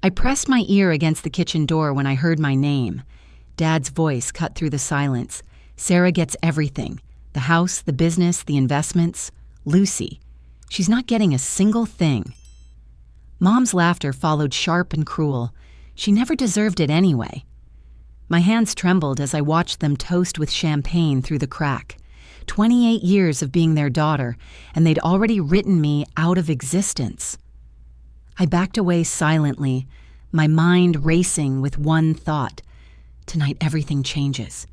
I pressed my ear against the kitchen door when I heard my name. Dad's voice cut through the silence. Sarah gets everything. The house, the business, the investments. Lucy. She's not getting a single thing. Mom's laughter followed sharp and cruel. She never deserved it anyway. My hands trembled as I watched them toast with champagne through the crack. 28 years of being their daughter, and they'd already written me out of existence. I backed away silently, my mind racing with one thought. Tonight everything changes.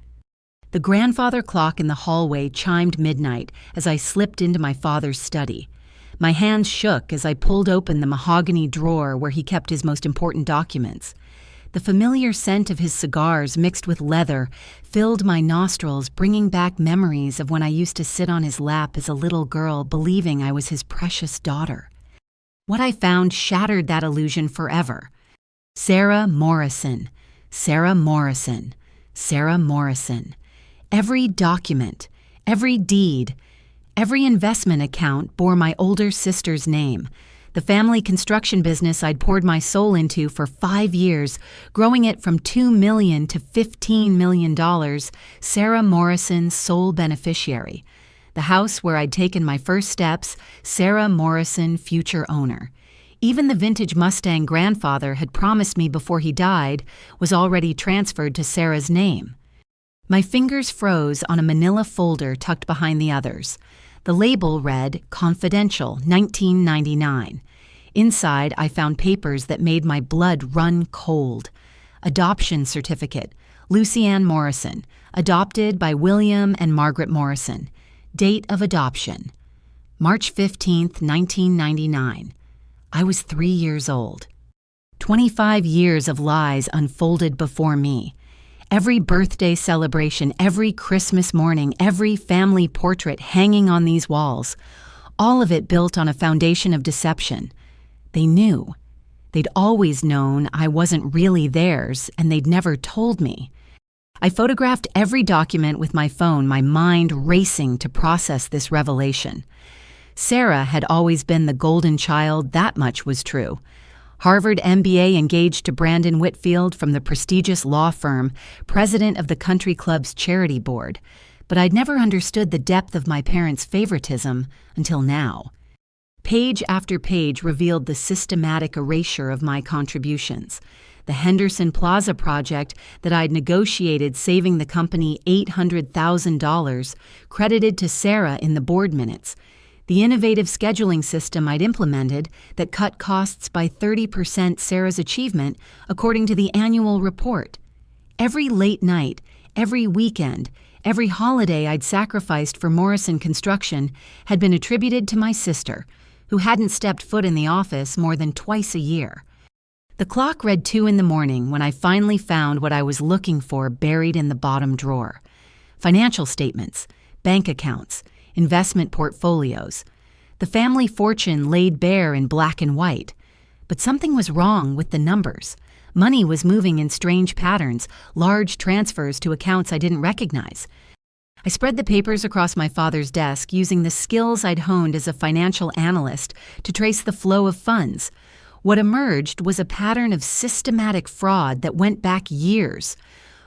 The grandfather clock in the hallway chimed midnight as I slipped into my father's study. My hands shook as I pulled open the mahogany drawer where he kept his most important documents. The familiar scent of his cigars mixed with leather filled my nostrils, bringing back memories of when I used to sit on his lap as a little girl, believing I was his precious daughter. What I found shattered that illusion forever. Sarah Morrison, Sarah Morrison, Sarah Morrison. Every document, every deed, every investment account bore my older sister's name. The family construction business I'd poured my soul into for 5 years, growing it from $2 million to $15 million, Sarah Morrison, sole beneficiary. The house where I'd taken my first steps, Sarah Morrison, future owner. Even the vintage Mustang grandfather had promised me before he died was already transferred to Sarah's name. My fingers froze on a manila folder tucked behind the others. The label read, Confidential, 1999. Inside, I found papers that made my blood run cold. Adoption certificate, Lucy Ann Morrison, adopted by William and Margaret Morrison. Date of adoption, March 15th, 1999. I was 3 years old. 25 years of lies unfolded before me. Every birthday celebration, every Christmas morning, every family portrait hanging on these walls, all of it built on a foundation of deception. They knew. They'd always known I wasn't really theirs, and they'd never told me. I photographed every document with my phone, my mind racing to process this revelation. Sarah had always been the golden child, that much was true. Harvard MBA engaged to Brandon Whitfield from the prestigious law firm, president of the country club's charity board. But I'd never understood the depth of my parents' favoritism until now. Page after page revealed the systematic erasure of my contributions. The Henderson Plaza project that I'd negotiated saving the company $800,000 credited to Sarah in the board minutes. The innovative scheduling system I'd implemented that cut costs by 30% Sarah's achievement, according to the annual report. Every late night, every weekend, every holiday I'd sacrificed for Morrison Construction had been attributed to my sister, who hadn't stepped foot in the office more than twice a year. The clock read 2 in the morning when I finally found what I was looking for buried in the bottom drawer. Financial statements, bank accounts, investment portfolios. The family fortune laid bare in black and white. But something was wrong with the numbers. Money was moving in strange patterns, large transfers to accounts I didn't recognize. I spread the papers across my father's desk using the skills I'd honed as a financial analyst to trace the flow of funds. What emerged was a pattern of systematic fraud that went back years.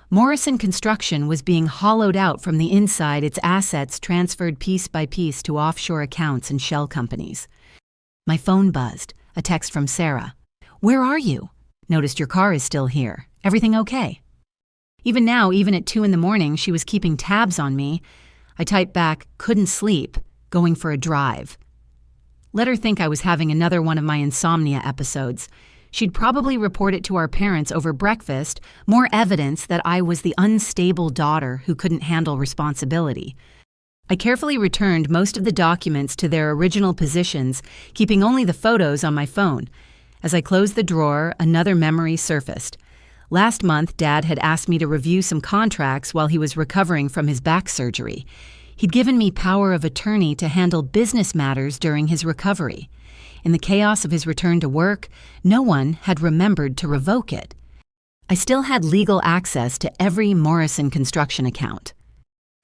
Morrison Construction was being hollowed out from the inside, its assets transferred piece by piece to offshore accounts and shell companies. My phone buzzed, a text from Sarah. "Where are you? Noticed your car is still here. Everything okay?" Even now, even at 2 in the morning, she was keeping tabs on me. I typed back, "Couldn't sleep, going for a drive." Let her think I was having another one of my insomnia episodes. She'd probably report it to our parents over breakfast, more evidence that I was the unstable daughter who couldn't handle responsibility. I carefully returned most of the documents to their original positions, keeping only the photos on my phone. As I closed the drawer, another memory surfaced. Last month, Dad had asked me to review some contracts while he was recovering from his back surgery. He'd given me power of attorney to handle business matters during his recovery. In the chaos of his return to work, no one had remembered to revoke it. I still had legal access to every Morrison Construction account.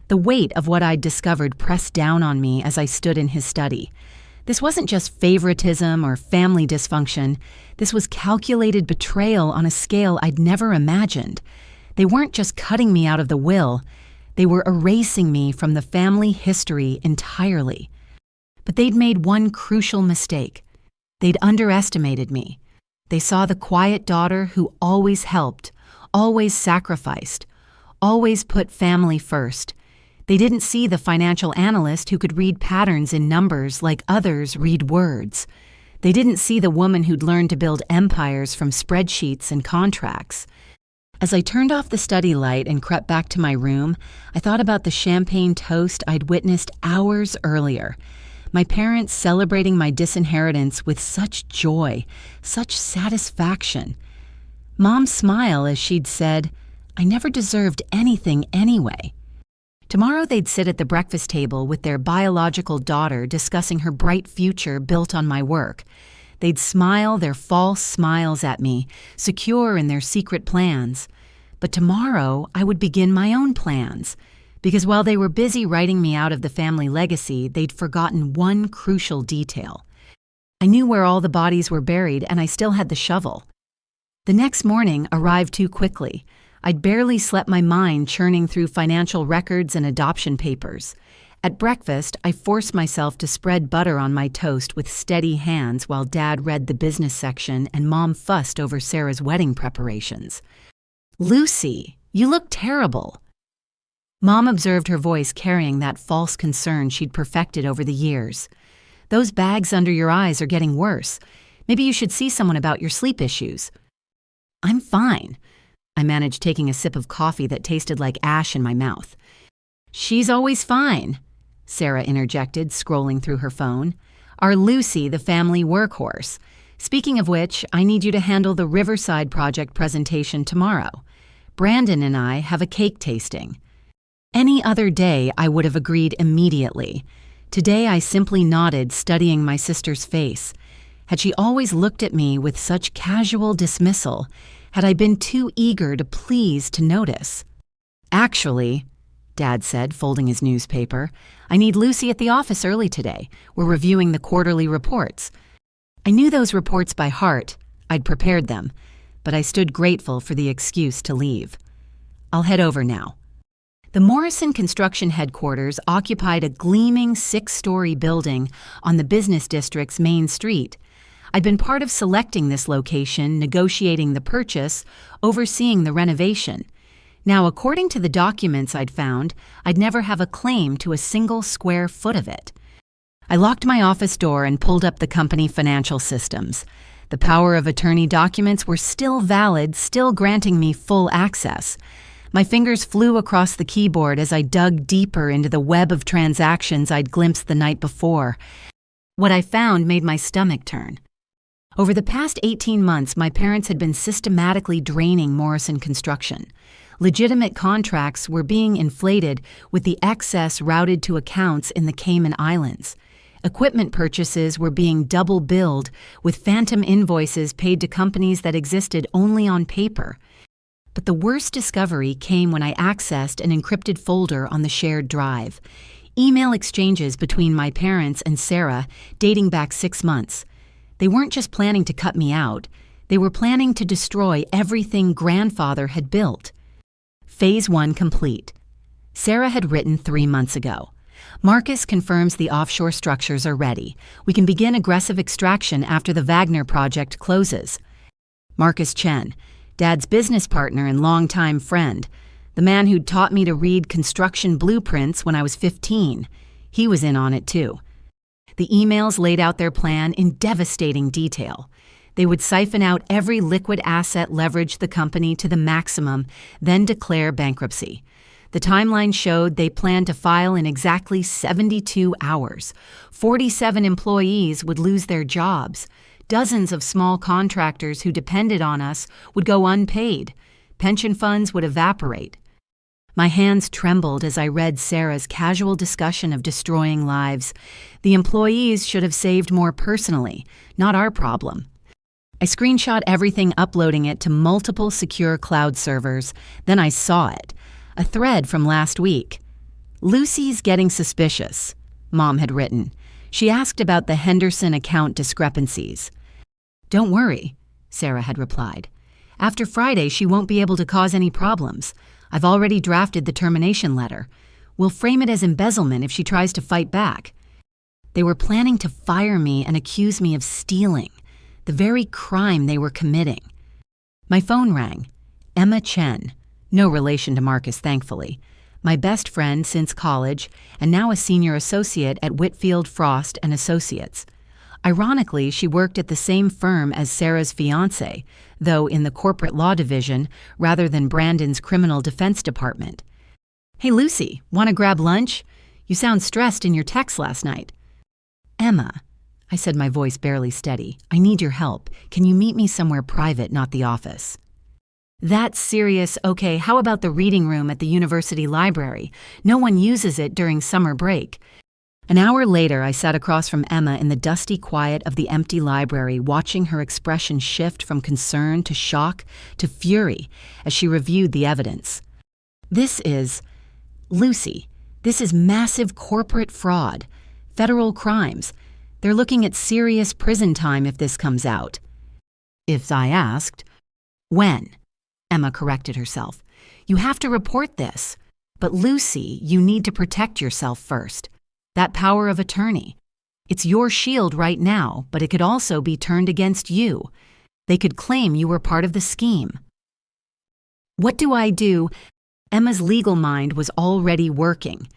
The weight of what I'd discovered pressed down on me as I stood in his study. This wasn't just favoritism or family dysfunction. This was calculated betrayal on a scale I'd never imagined. They weren't just cutting me out of the will. They were erasing me from the family history entirely. But they'd made one crucial mistake. They'd underestimated me. They saw the quiet daughter who always helped, always sacrificed, always put family first. They didn't see the financial analyst who could read patterns in numbers like others read words. They didn't see the woman who'd learned to build empires from spreadsheets and contracts. As I turned off the study light and crept back to my room, I thought about the champagne toast I'd witnessed hours earlier. My parents celebrating my disinheritance with such joy, such satisfaction. Mom's smile as she'd said, "I never deserved anything anyway." Tomorrow they'd sit at the breakfast table with their biological daughter discussing her bright future built on my work. They'd smile their false smiles at me, secure in their secret plans. But tomorrow I would begin my own plans. Because while they were busy writing me out of the family legacy, they'd forgotten one crucial detail. I knew where all the bodies were buried, and I still had the shovel. The next morning arrived too quickly. I'd barely slept my mind churning through financial records and adoption papers. At breakfast, I forced myself to spread butter on my toast with steady hands while Dad read the business section and Mom fussed over Sarah's wedding preparations. "Lucy, you look terrible." Mom observed her voice carrying that false concern she'd perfected over the years. "Those bags under your eyes are getting worse. Maybe you should see someone about your sleep issues." "I'm fine." I managed taking a sip of coffee that tasted like ash in my mouth. "She's always fine," Sarah interjected, scrolling through her phone. "Our Lucy, the family workhorse. Speaking of which, I need you to handle the Riverside project presentation tomorrow. Brandon and I have a cake tasting." Any other day, I would have agreed immediately. Today, I simply nodded, studying my sister's face. Had she always looked at me with such casual dismissal? Had I been too eager to please to notice? "Actually," Dad said, folding his newspaper, "I need Lucy at the office early today. We're reviewing the quarterly reports." I knew those reports by heart. I'd prepared them, but I stood grateful for the excuse to leave. "I'll head over now." The Morrison Construction headquarters occupied a gleaming 6-story building on the business district's main street. I'd been part of selecting this location, negotiating the purchase, overseeing the renovation. Now, according to the documents I'd found, I'd never have a claim to a single square foot of it. I locked my office door and pulled up the company financial systems. The power of attorney documents were still valid, still granting me full access. My fingers flew across the keyboard as I dug deeper into the web of transactions I'd glimpsed the night before. What I found made my stomach turn. Over the past 18 months, my parents had been systematically draining Morrison Construction. Legitimate contracts were being inflated with the excess routed to accounts in the Cayman Islands. Equipment purchases were being double billed with phantom invoices paid to companies that existed only on paper. But the worst discovery came when I accessed an encrypted folder on the shared drive. Email exchanges between my parents and Sarah dating back 6 months. They weren't just planning to cut me out. They were planning to destroy everything grandfather had built. Phase 1 complete. Sarah had written 3 months ago. "Marcus confirms the offshore structures are ready. We can begin aggressive extraction after the Wagner project closes." Marcus Chen, Dad's business partner and longtime friend, the man who'd taught me to read construction blueprints when I was 15. He was in on it too. The emails laid out their plan in devastating detail. They would siphon out every liquid asset, leverage the company to the maximum, then declare bankruptcy. The timeline showed they planned to file in exactly 72 hours. 47 employees would lose their jobs. Dozens of small contractors who depended on us would go unpaid. Pension funds would evaporate. My hands trembled as I read Sarah's casual discussion of destroying lives. The employees should have saved more personally, not our problem. I screenshot everything, uploading it to multiple secure cloud servers. Then I saw it. A thread from last week. "Lucy's getting suspicious," Mom had written. She asked about the Henderson account discrepancies. "Don't worry," Sarah had replied. "After Friday, she won't be able to cause any problems. I've already drafted the termination letter. We'll frame it as embezzlement if she tries to fight back." They were planning to fire me and accuse me of stealing, the very crime they were committing. My phone rang. Emma Chen, no relation to Marcus, thankfully, my best friend since college and now a senior associate at Whitfield Frost and Associates. Ironically, she worked at the same firm as Sarah's fiancé, though in the corporate law division rather than Brandon's criminal defense department. "Hey, Lucy, want to grab lunch? You sound stressed in your text last night." "Emma," I said, my voice barely steady, "I need your help. Can you meet me somewhere private, not the office?" "That's serious. Okay, how about the reading room at the university library? No one uses it during summer break." An hour later, I sat across from Emma in the dusty quiet of the empty library, watching her expression shift from concern to shock to fury as she reviewed the evidence. Lucy, this is massive corporate fraud, federal crimes. They're looking at serious prison time if this comes out." If I asked, "When?" Emma corrected herself. "You have to report this. But Lucy, you need to protect yourself first. That power of attorney. It's your shield right now, but it could also be turned against you. They could claim you were part of the scheme." "What do I do?" Emma's legal mind was already working.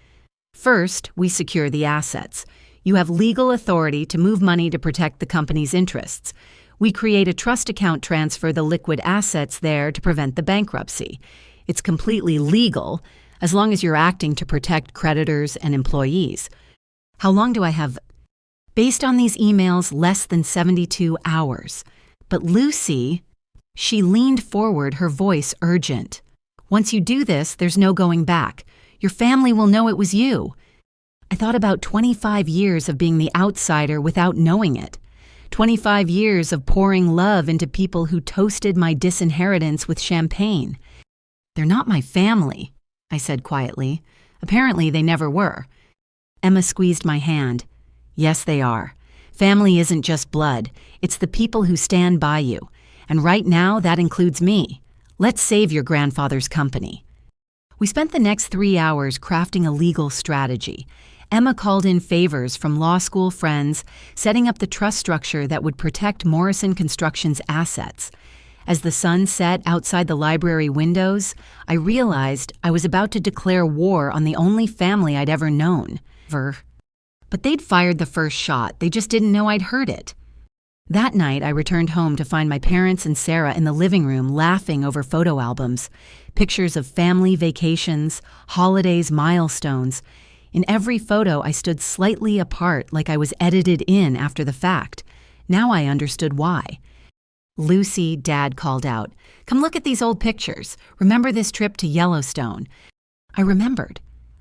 "First, we secure the assets. You have legal authority to move money to protect the company's interests. We create a trust account, transfer the liquid assets there to prevent the bankruptcy. It's completely legal, as long as you're acting to protect creditors and employees. How long do I have?" "Based on these emails, less than 72 hours. But Lucy," she leaned forward, her voice urgent. "Once you do this, there's no going back. Your family will know it was you." I thought about 25 years of being the outsider without knowing it. 25 years of pouring love into people who toasted my disinheritance with champagne. "They're not my family," I said quietly. "Apparently they never were." Emma squeezed my hand. "Yes, they are. Family isn't just blood. It's the people who stand by you. And right now, that includes me. Let's save your grandfather's company." We spent the next 3 hours crafting a legal strategy. Emma called in favors from law school friends, setting up the trust structure that would protect Morrison Construction's assets. As the sun set outside the library windows, I realized I was about to declare war on the only family I'd ever known. But they'd fired the first shot. They just didn't know I'd heard it. That night, I returned home to find my parents and Sarah in the living room laughing over photo albums, pictures of family vacations, holidays, milestones. In every photo, I stood slightly apart, like I was edited in after the fact. Now I understood why. "Lucy," Dad called out, "come look at these old pictures. Remember this trip to Yellowstone?" I remembered.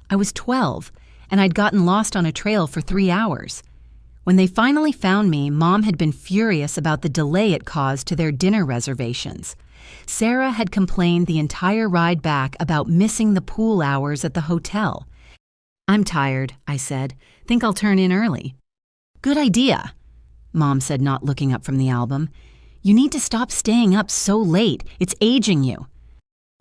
I was 12, and I'd gotten lost on a trail for 3 hours. When they finally found me, Mom had been furious about the delay it caused to their dinner reservations. Sarah had complained the entire ride back about missing the pool hours at the hotel. "I'm tired," I said. "Think I'll turn in early." "Good idea," Mom said, not looking up from the album. "You need to stop staying up so late. It's aging you."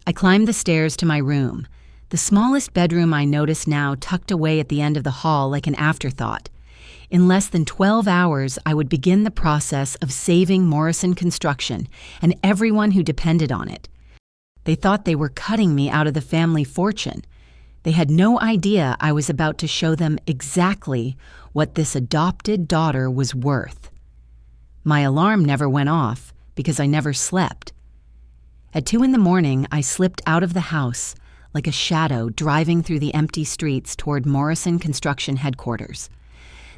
I climbed the stairs to my room. The smallest bedroom I noticed now tucked away at the end of the hall like an afterthought. In less than 12 hours, I would begin the process of saving Morrison Construction and everyone who depended on it. They thought they were cutting me out of the family fortune. They had no idea I was about to show them exactly what this adopted daughter was worth. My alarm never went off because I never slept. At 2 a.m, I slipped out of the house like a shadow driving through the empty streets toward Morrison Construction headquarters.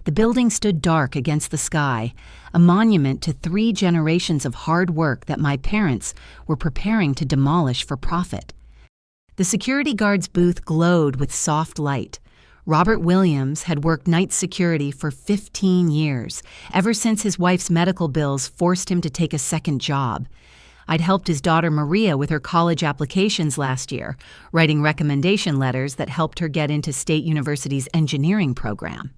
The building stood dark against the sky, a monument to 3 generations of hard work that my parents were preparing to demolish for profit. The security guard's booth glowed with soft light. Robert Williams had worked night security for 15 years, ever since his wife's medical bills forced him to take a second job. I'd helped his daughter Maria with her college applications last year, writing recommendation letters that helped her get into State University's engineering program.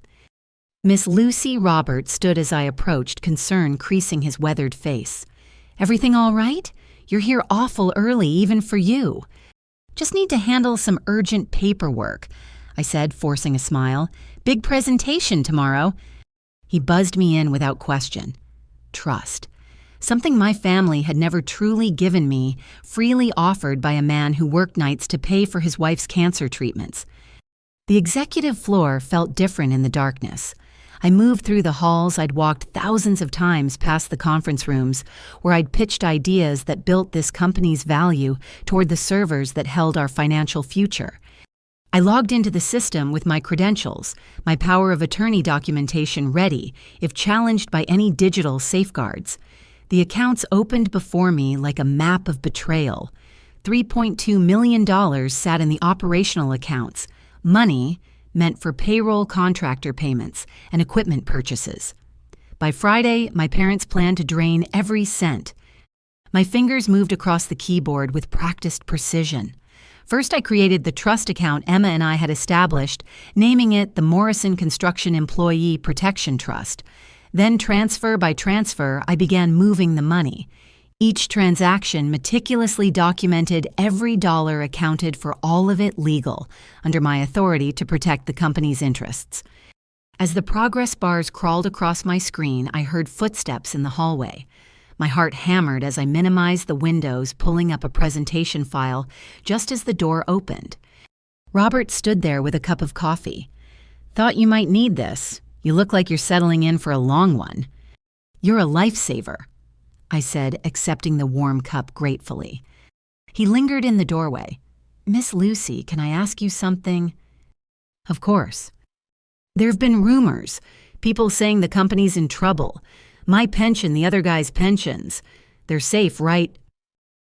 Miss Lucy Roberts stood as I approached, concern creasing his weathered face. "Everything all right? You're here awful early, even for you." "Just need to handle some urgent paperwork," I said, forcing a smile. "Big presentation tomorrow." He buzzed me in without question. Trust. Something my family had never truly given me, freely offered by a man who worked nights to pay for his wife's cancer treatments. The executive floor felt different in the darkness. I moved through the halls I'd walked thousands of times past the conference rooms, where I'd pitched ideas that built this company's value toward the servers that held our financial future. I logged into the system with my credentials, my power of attorney documentation ready if challenged by any digital safeguards. The accounts opened before me like a map of betrayal. $3.2 million sat in the operational accounts, money meant for payroll contractor payments and equipment purchases. By Friday, my parents planned to drain every cent. My fingers moved across the keyboard with practiced precision. First, I created the trust account Emma and I had established, naming it the Morrison Construction Employee Protection Trust. Then, transfer by transfer, I began moving the money. Each transaction meticulously documented every dollar, accounted for all of it legal, under my authority to protect the company's interests. As the progress bars crawled across my screen, I heard footsteps in the hallway. My heart hammered as I minimized the windows, pulling up a presentation file just as the door opened. Robert stood there with a cup of coffee. "Thought you might need this. You look like you're settling in for a long one." "You're a lifesaver," I said, accepting the warm cup gratefully. He lingered in the doorway. "Miss Lucy, can I ask you something?" "Of course." "There have been rumors, people saying the company's in trouble. My pension, the other guy's pensions. They're safe, right?"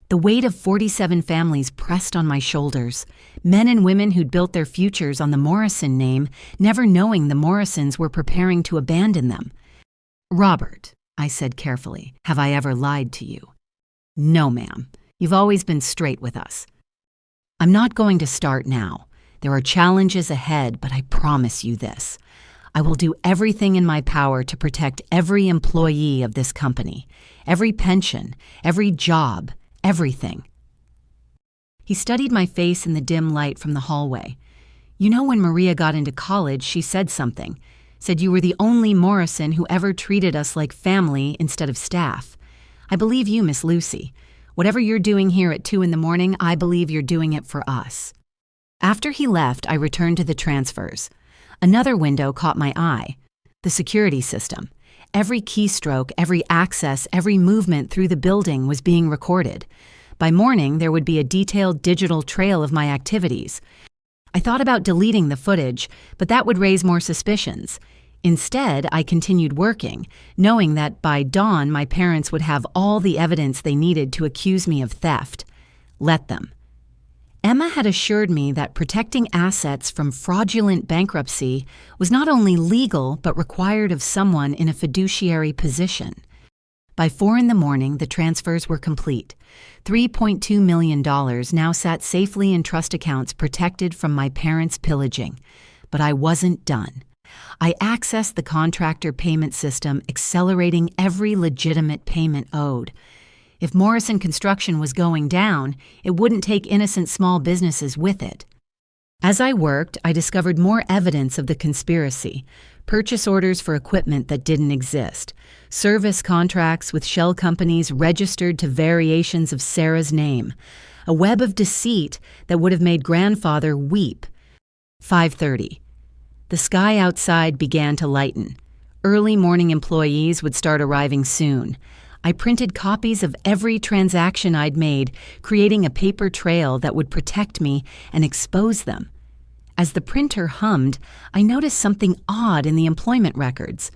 The weight of 47 families pressed on my shoulders, men and women who'd built their futures on the Morrison name, never knowing the Morrisons were preparing to abandon them. "Robert," I said carefully, "have I ever lied to you?" "No, ma'am. You've always been straight with us." "I'm not going to start now. There are challenges ahead, but I promise you this. I will do everything in my power to protect every employee of this company, every pension, every job, everything." He studied my face in the dim light from the hallway. "You know, when Maria got into college, she said something. Said you were the only Morrison who ever treated us like family instead of staff. I believe you, Miss Lucy. Whatever you're doing here at 2 a.m, I believe you're doing it for us." After he left, I returned to the transfers. Another window caught my eye. The security system. Every keystroke, every access, every movement through the building was being recorded. By morning, there would be a detailed digital trail of my activities. I thought about deleting the footage, but that would raise more suspicions. Instead, I continued working, knowing that by dawn my parents would have all the evidence they needed to accuse me of theft. Let them. Emma had assured me that protecting assets from fraudulent bankruptcy was not only legal but required of someone in a fiduciary position. By 4 a.m, the transfers were complete. $3.2 million now sat safely in trust accounts protected from my parents' pillaging. But I wasn't done. I accessed the contractor payment system, accelerating every legitimate payment owed. If Morrison Construction was going down, it wouldn't take innocent small businesses with it. As I worked, I discovered more evidence of the conspiracy. Purchase orders for equipment that didn't exist. Service contracts with shell companies registered to variations of Sarah's name. A web of deceit that would have made grandfather weep. 5:30. The sky outside began to lighten. Early morning employees would start arriving soon. I printed copies of every transaction I'd made, creating a paper trail that would protect me and expose them. As the printer hummed, I noticed something odd in the employment records.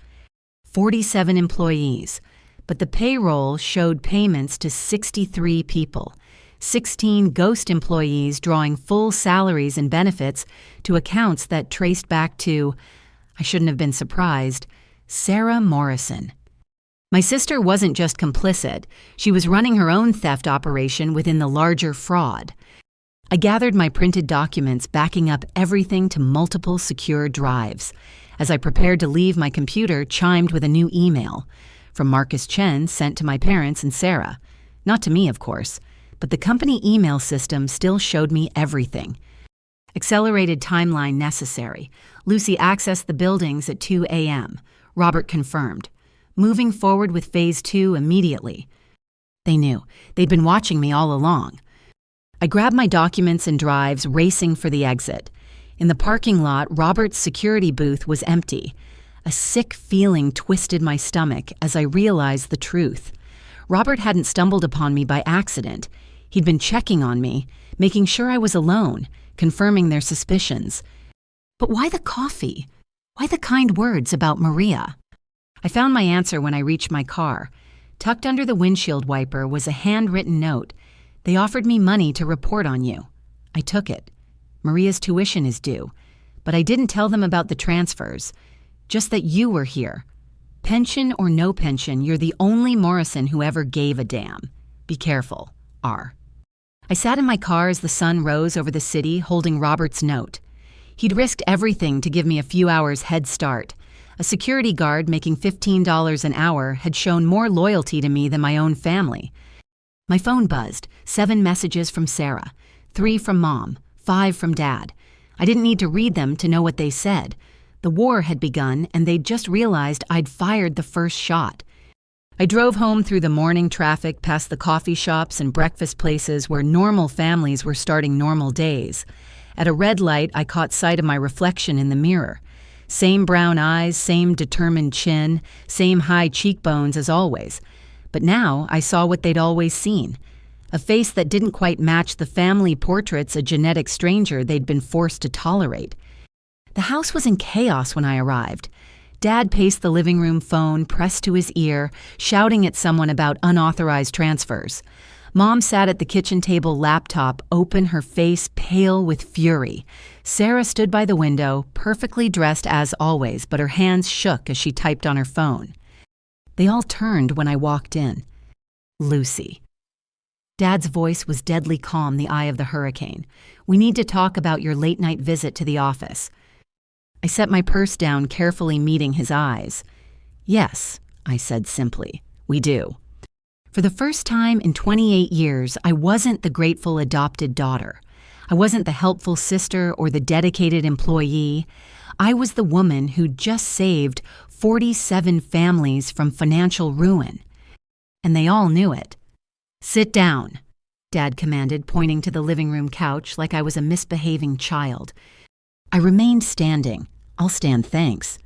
47 employees, but the payroll showed payments to 63 people, 16 ghost employees drawing full salaries and benefits to accounts that traced back to, I shouldn't have been surprised, Sarah Morrison. My sister wasn't just complicit, she was running her own theft operation within the larger fraud. I gathered my printed documents backing up everything to multiple secure drives. As I prepared to leave, my computer chimed with a new email from Marcus Chen sent to my parents and Sarah. Not to me, of course, but the company email system still showed me everything. Accelerated timeline necessary. Lucy accessed the buildings at 2 a.m. Robert confirmed. Moving forward with Phase 2 immediately. They knew. They'd been watching me all along. I grabbed my documents and drives, racing for the exit. In the parking lot, Robert's security booth was empty. A sick feeling twisted my stomach as I realized the truth. Robert hadn't stumbled upon me by accident. He'd been checking on me, making sure I was alone, confirming their suspicions. But why the coffee? Why the kind words about Maria? I found my answer when I reached my car. Tucked under the windshield wiper was a handwritten note. They offered me money to report on you. I took it. Maria's tuition is due, but I didn't tell them about the transfers, just that you were here. Pension or no pension, you're the only Morrison who ever gave a damn. Be careful, R. I sat in my car as the sun rose over the city, holding Robert's note. He'd risked everything to give me a few hours head start. A security guard making $15 an hour had shown more loyalty to me than my own family. My phone buzzed, 7 messages from Sarah, 3 from Mom, 5 from Dad. I didn't need to read them to know what they said. The war had begun, and they'd just realized I'd fired the first shot. I drove home through the morning traffic past the coffee shops and breakfast places where normal families were starting normal days. At a red light, I caught sight of my reflection in the mirror. Same brown eyes, same determined chin, same high cheekbones as always. But now I saw what they'd always seen. A face that didn't quite match the family portraits a genetic stranger they'd been forced to tolerate. The house was in chaos when I arrived. Dad paced the living room phone, pressed to his ear, shouting at someone about unauthorized transfers. Mom sat at the kitchen table laptop, open, her face pale with fury. Sarah stood by the window, perfectly dressed as always, but her hands shook as she typed on her phone. They all turned when I walked in. Lucy. Dad's voice was deadly calm, the eye of the hurricane. We need to talk about your late-night visit to the office. I set my purse down, carefully meeting his eyes. Yes, I said simply, we do. For the first time in 28 years, I wasn't the grateful adopted daughter. I wasn't the helpful sister or the dedicated employee. I was the woman who just saved 47 families from financial ruin. And they all knew it. Sit down, Dad commanded, pointing to the living room couch like I was a misbehaving child. I remained standing. I'll stand, thanks.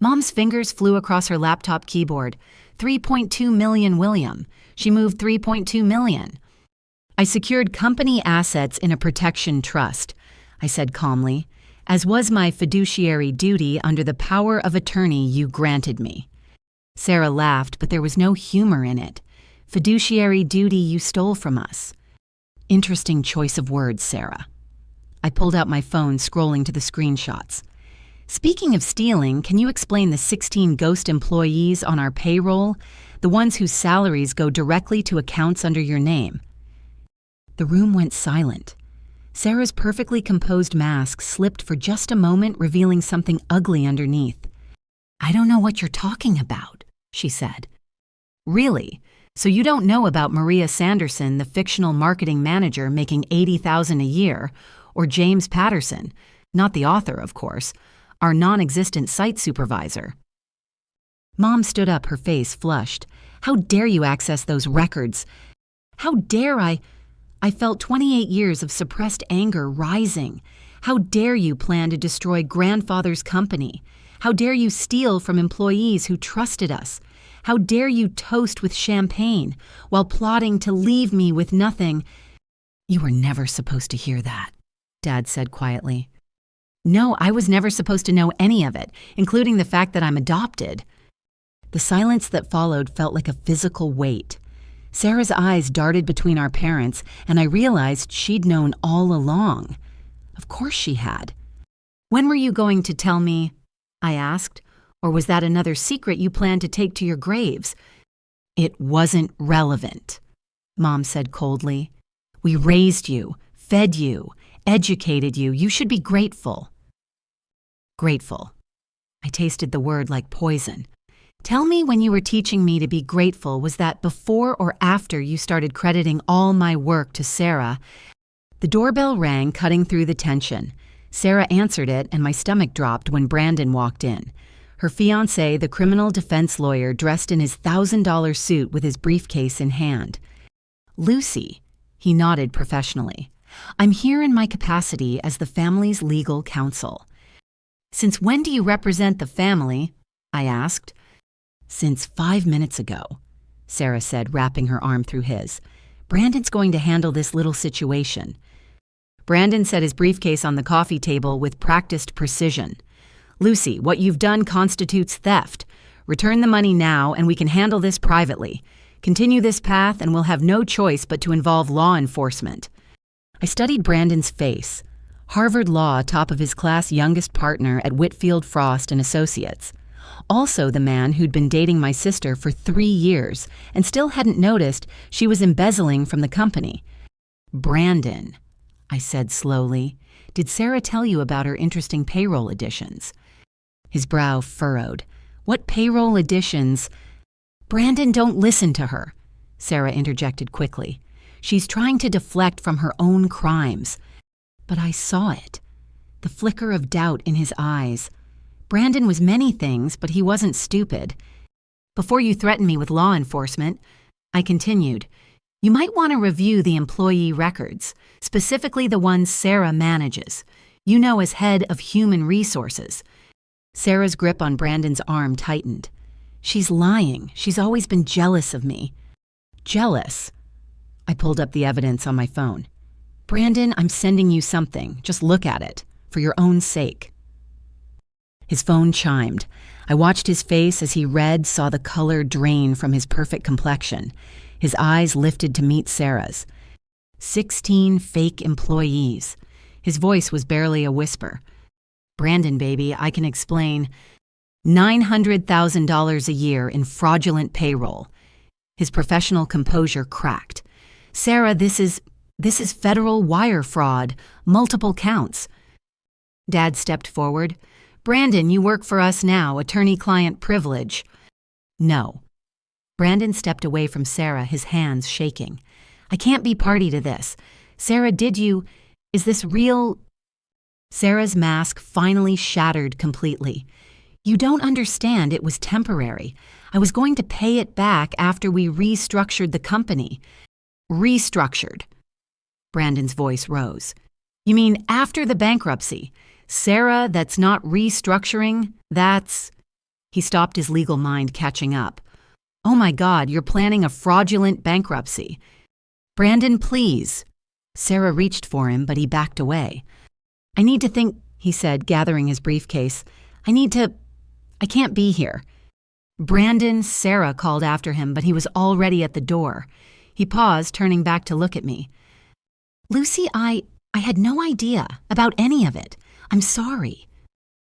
Mom's fingers flew across her laptop keyboard. 3.2 million, William. She moved 3.2 million. I secured company assets in a protection trust, I said calmly, as was my fiduciary duty under the power of attorney you granted me. Sarah laughed, but there was no humor in it. Fiduciary duty you stole from us. Interesting choice of words, Sarah. I pulled out my phone, scrolling to the screenshots. Speaking of stealing, can you explain the 16 ghost employees on our payroll, the ones whose salaries go directly to accounts under your name? The room went silent. Sarah's perfectly composed mask slipped for just a moment, revealing something ugly underneath. I don't know what you're talking about, she said. Really? So you don't know about Maria Sanderson, the fictional marketing manager making $80,000 a year, or James Patterson, not the author, of course, our non-existent site supervisor. Mom stood up, her face flushed. How dare you access those records? How dare I felt 28 years of suppressed anger rising. How dare you plan to destroy grandfather's company? How dare you steal from employees who trusted us? How dare you toast with champagne while plotting to leave me with nothing? You were never supposed to hear that, Dad said quietly. No, I was never supposed to know any of it, including the fact that I'm adopted. The silence that followed felt like a physical weight. Sarah's eyes darted between our parents, and I realized she'd known all along. Of course she had. When were you going to tell me? I asked. Or was that another secret you planned to take to your graves? It wasn't relevant, Mom said coldly. We raised you, fed you, educated you. You should be grateful. Grateful. I I tasted the word like poison. Tell me when you were teaching me to be grateful, was that before or after you started crediting all my work to Sarah? The doorbell rang, cutting through the tension. Sarah answered it, and my stomach dropped when Brandon walked in. Her fiancé, the criminal defense lawyer, dressed in his $1,000 suit with his briefcase in hand. Lucy, he nodded professionally. I'm here in my capacity as the family's legal counsel. Since when do you represent the family? I asked. Since 5 minutes ago, Sarah said, wrapping her arm through his. Brandon's going to handle this little situation. Brandon set his briefcase on the coffee table with practiced precision. Lucy, what you've done constitutes theft. Return the money now and we can handle this privately. Continue this path and we'll have no choice but to involve law enforcement. I studied Brandon's face. Harvard Law, top of his class youngest partner at Whitfield Frost and Associates. Also the man who'd been dating my sister for 3 years and still hadn't noticed she was embezzling from the company. Brandon, I said slowly, did Sarah tell you about her interesting payroll additions? His brow furrowed. What payroll additions? Brandon, don't listen to her, Sarah interjected quickly. She's trying to deflect from her own crimes. But I saw it. The flicker of doubt in his eyes. Brandon was many things, but he wasn't stupid. Before you threaten me with law enforcement, I continued, you might want to review the employee records, specifically the ones Sarah manages. You know, as head of human resources. Sarah's grip on Brandon's arm tightened. She's lying. She's always been jealous of me. Jealous? I pulled up the evidence on my phone. Brandon, I'm sending you something. Just look at it, for your own sake. His phone chimed. I watched his face as he read, saw the color drain from his perfect complexion. His eyes lifted to meet Sarah's. 16 fake employees. His voice was barely a whisper. Brandon, baby, I can explain. $900,000 a year in fraudulent payroll. His professional composure cracked. Sarah, this is federal wire fraud, multiple counts. Dad stepped forward. Brandon, you work for us now, attorney-client privilege. No. Brandon stepped away from Sarah, his hands shaking. I can't be party to this. Sarah, is this real? Sarah's mask finally shattered completely. You don't understand, it was temporary. I was going to pay it back after we restructured the company. Restructured. Brandon's voice rose. You mean after the bankruptcy? Sarah, that's not restructuring, that's... He stopped, his legal mind catching up. Oh my God, you're planning a fraudulent bankruptcy. Brandon, please. Sarah reached for him, but he backed away. I need to think, he said, gathering his briefcase. I can't be here. Brandon, Sarah called after him, but he was already at the door. He paused, turning back to look at me. Lucy, I had no idea about any of it. I'm sorry.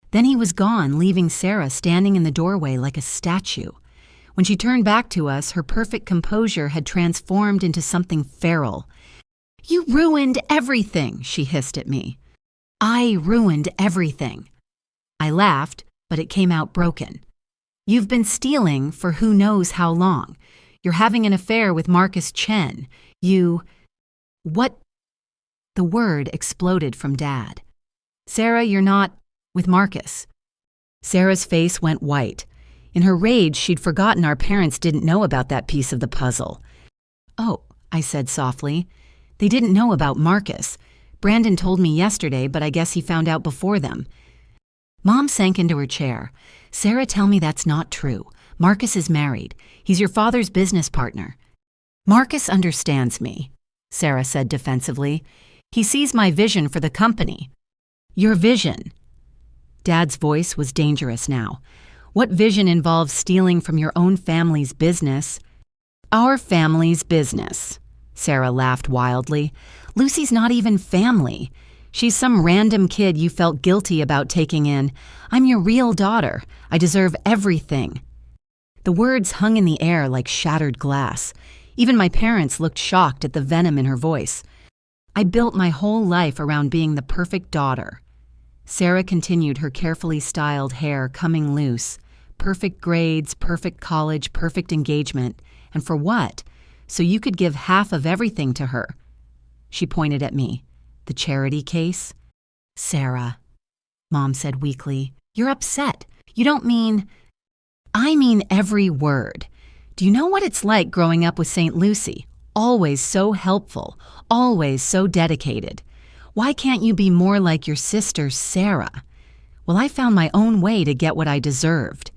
Then he was gone, leaving Sarah standing in the doorway like a statue. When she turned back to us, her perfect composure had transformed into something feral. You ruined everything, she hissed at me. I ruined everything. I laughed, but it came out broken. You've been stealing for who knows how long. You're having an affair with Marcus Chen. What? The word exploded from Dad. Sarah, you're not with Marcus. Sarah's face went white. In her rage, she'd forgotten our parents didn't know about that piece of the puzzle. Oh, I said softly. They didn't know about Marcus. Brandon told me yesterday, but I guess he found out before them. Mom sank into her chair. Sarah, tell me that's not true. Marcus is married. He's your father's business partner. Marcus understands me, Sarah said defensively. He sees my vision for the company. Your vision. Dad's voice was dangerous now. What vision involves stealing from your own family's business? Our family's business. Sarah laughed wildly. Lucy's not even family. She's some random kid you felt guilty about taking in. I'm your real daughter. I deserve everything. The words hung in the air like shattered glass. Even my parents looked shocked at the venom in her voice. I built my whole life around being the perfect daughter. Sarah continued, her carefully styled hair coming loose. Perfect grades, perfect college, perfect engagement. And for what? So you could give half of everything to her. She pointed at me. The charity case? Sarah, Mom said weakly, you're upset. You don't mean... I mean every word. Do you know what it's like growing up with St. Lucy? Always so helpful, always so dedicated. Why can't you be more like your sister, Sarah? Well, I found my own way to get what I deserved.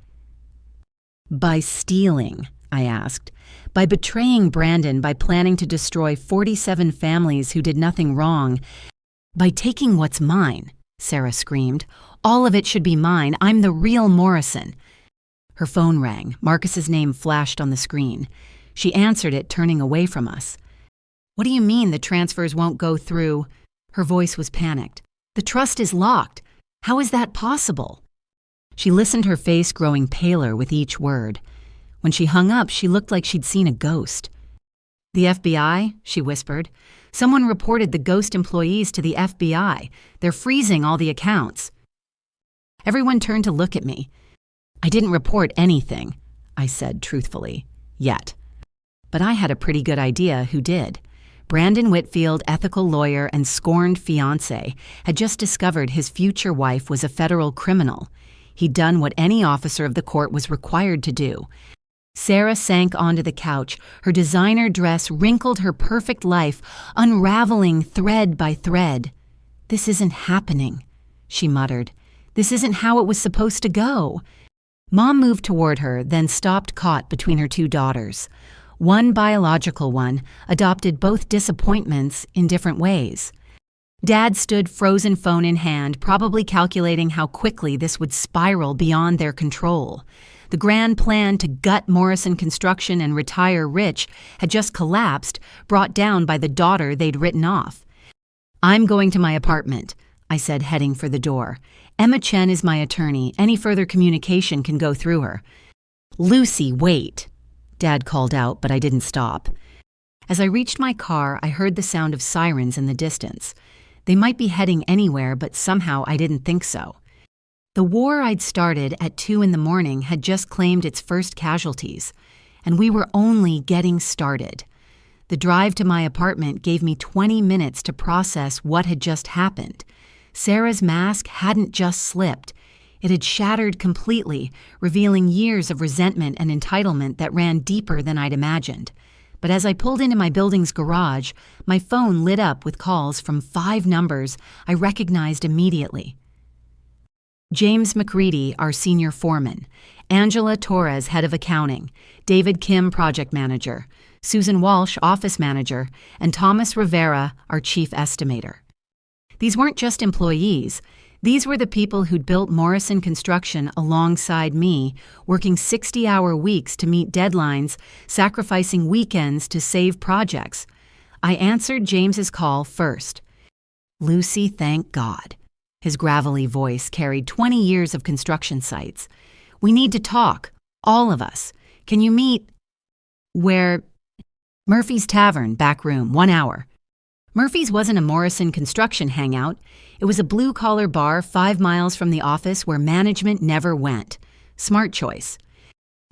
By stealing, I asked. By betraying Brandon, by planning to destroy 47 families who did nothing wrong. By taking what's mine, Sarah screamed. All of it should be mine. I'm the real Morrison. Her phone rang. Marcus's name flashed on the screen. She answered it, turning away from us. What do you mean the transfers won't go through? Her voice was panicked. The trust is locked. How is that possible? She listened, her face growing paler with each word. When she hung up, she looked like she'd seen a ghost. The FBI, she whispered. Someone reported the ghost employees to the FBI. They're freezing all the accounts. Everyone turned to look at me. I didn't report anything, I said truthfully, yet. But I had a pretty good idea who did. Brandon Whitfield, ethical lawyer and scorned fiancé, had just discovered his future wife was a federal criminal. He'd done what any officer of the court was required to do. Sarah sank onto the couch, her designer dress wrinkled her perfect life, unraveling thread by thread. This isn't happening, she muttered. This isn't how it was supposed to go. Mom moved toward her, then stopped, caught between her two daughters. One biological one adopted both disappointments in different ways. Dad stood, frozen phone in hand, probably calculating how quickly this would spiral beyond their control. The grand plan to gut Morrison Construction and retire rich had just collapsed, brought down by the daughter they'd written off. I'm going to my apartment, I said, heading for the door. Emma Chen is my attorney. Any further communication can go through her. Lucy, wait, Dad called out, but I didn't stop. As I reached my car, I heard the sound of sirens in the distance. They might be heading anywhere, but somehow I didn't think so. The war I'd started at 2 a.m. had just claimed its first casualties, and we were only getting started. The drive to my apartment gave me 20 minutes to process what had just happened. Sarah's mask hadn't just slipped. It had shattered completely, revealing years of resentment and entitlement that ran deeper than I'd imagined. But as I pulled into my building's garage, my phone lit up with calls from 5 numbers I recognized immediately. James McCready, our senior foreman. Angela Torres, head of accounting. David Kim, project manager. Susan Walsh, office manager. And Thomas Rivera, our chief estimator. These weren't just employees. These were the people who'd built Morrison Construction alongside me, working 60-hour weeks to meet deadlines, sacrificing weekends to save projects. I answered James's call first. Lucy, thank God. His gravelly voice carried 20 years of construction sites. We need to talk, all of us. Can you meet... Where? Murphy's Tavern, back room, 1 hour. Murphy's wasn't a Morrison Construction hangout. It was a blue-collar bar 5 miles from the office where management never went. Smart choice.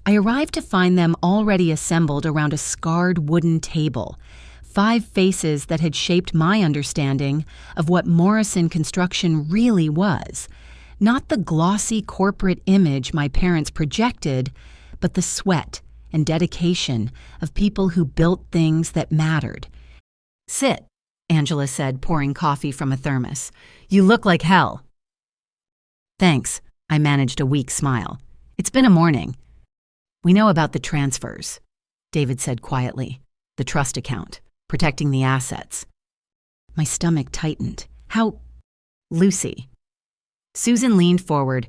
I arrived to find them already assembled around a scarred wooden table. 5 faces that had shaped my understanding of what Morrison Construction really was. Not the glossy corporate image my parents projected, but the sweat and dedication of people who built things that mattered. Sit, Angela said, pouring coffee from a thermos. You look like hell. Thanks, I managed a weak smile. It's been a morning. We know about the transfers, David said quietly. The trust account, protecting the assets. My stomach tightened. How? Lucy. Susan leaned forward.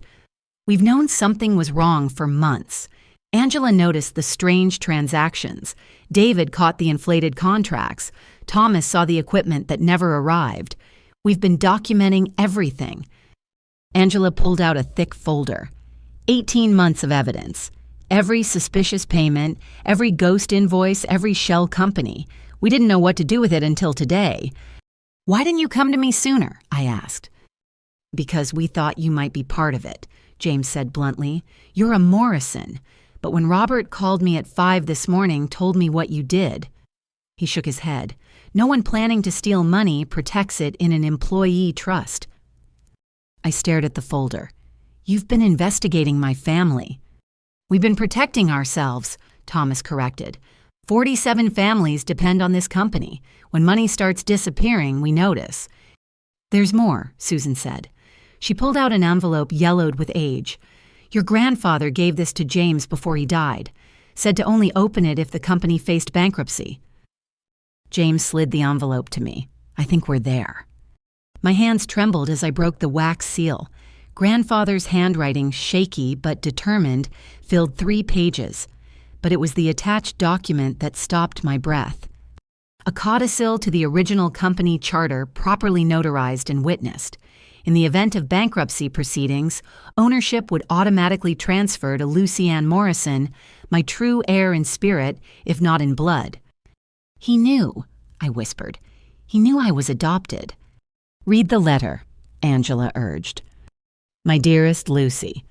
We've known something was wrong for months. Angela noticed the strange transactions. David caught the inflated contracts. Thomas saw the equipment that never arrived. We've been documenting everything. Angela pulled out a thick folder. 18 months of evidence. Every suspicious payment, every ghost invoice, every shell company. We didn't know what to do with it until today. Why didn't you come to me sooner? I asked. Because we thought you might be part of it, James said bluntly. You're a Morrison. But when Robert called me at 5 this morning, told me what you did. He shook his head. No one planning to steal money protects it in an employee trust. I stared at the folder. You've been investigating my family. We've been protecting ourselves, Thomas corrected. 47 families depend on this company. When money starts disappearing, we notice. There's more, Susan said. She pulled out an envelope yellowed with age. Your grandfather gave this to James before he died. Said to only open it if the company faced bankruptcy. James slid the envelope to me. I think we're there. My hands trembled as I broke the wax seal. Grandfather's handwriting, shaky but determined, filled 3 pages. But it was the attached document that stopped my breath. A codicil to the original company charter properly notarized and witnessed. In the event of bankruptcy proceedings, ownership would automatically transfer to Lucy Ann Morrison, my true heir in spirit, if not in blood. He knew, I whispered. He knew I was adopted. Read the letter, Angela urged. My dearest Lucy,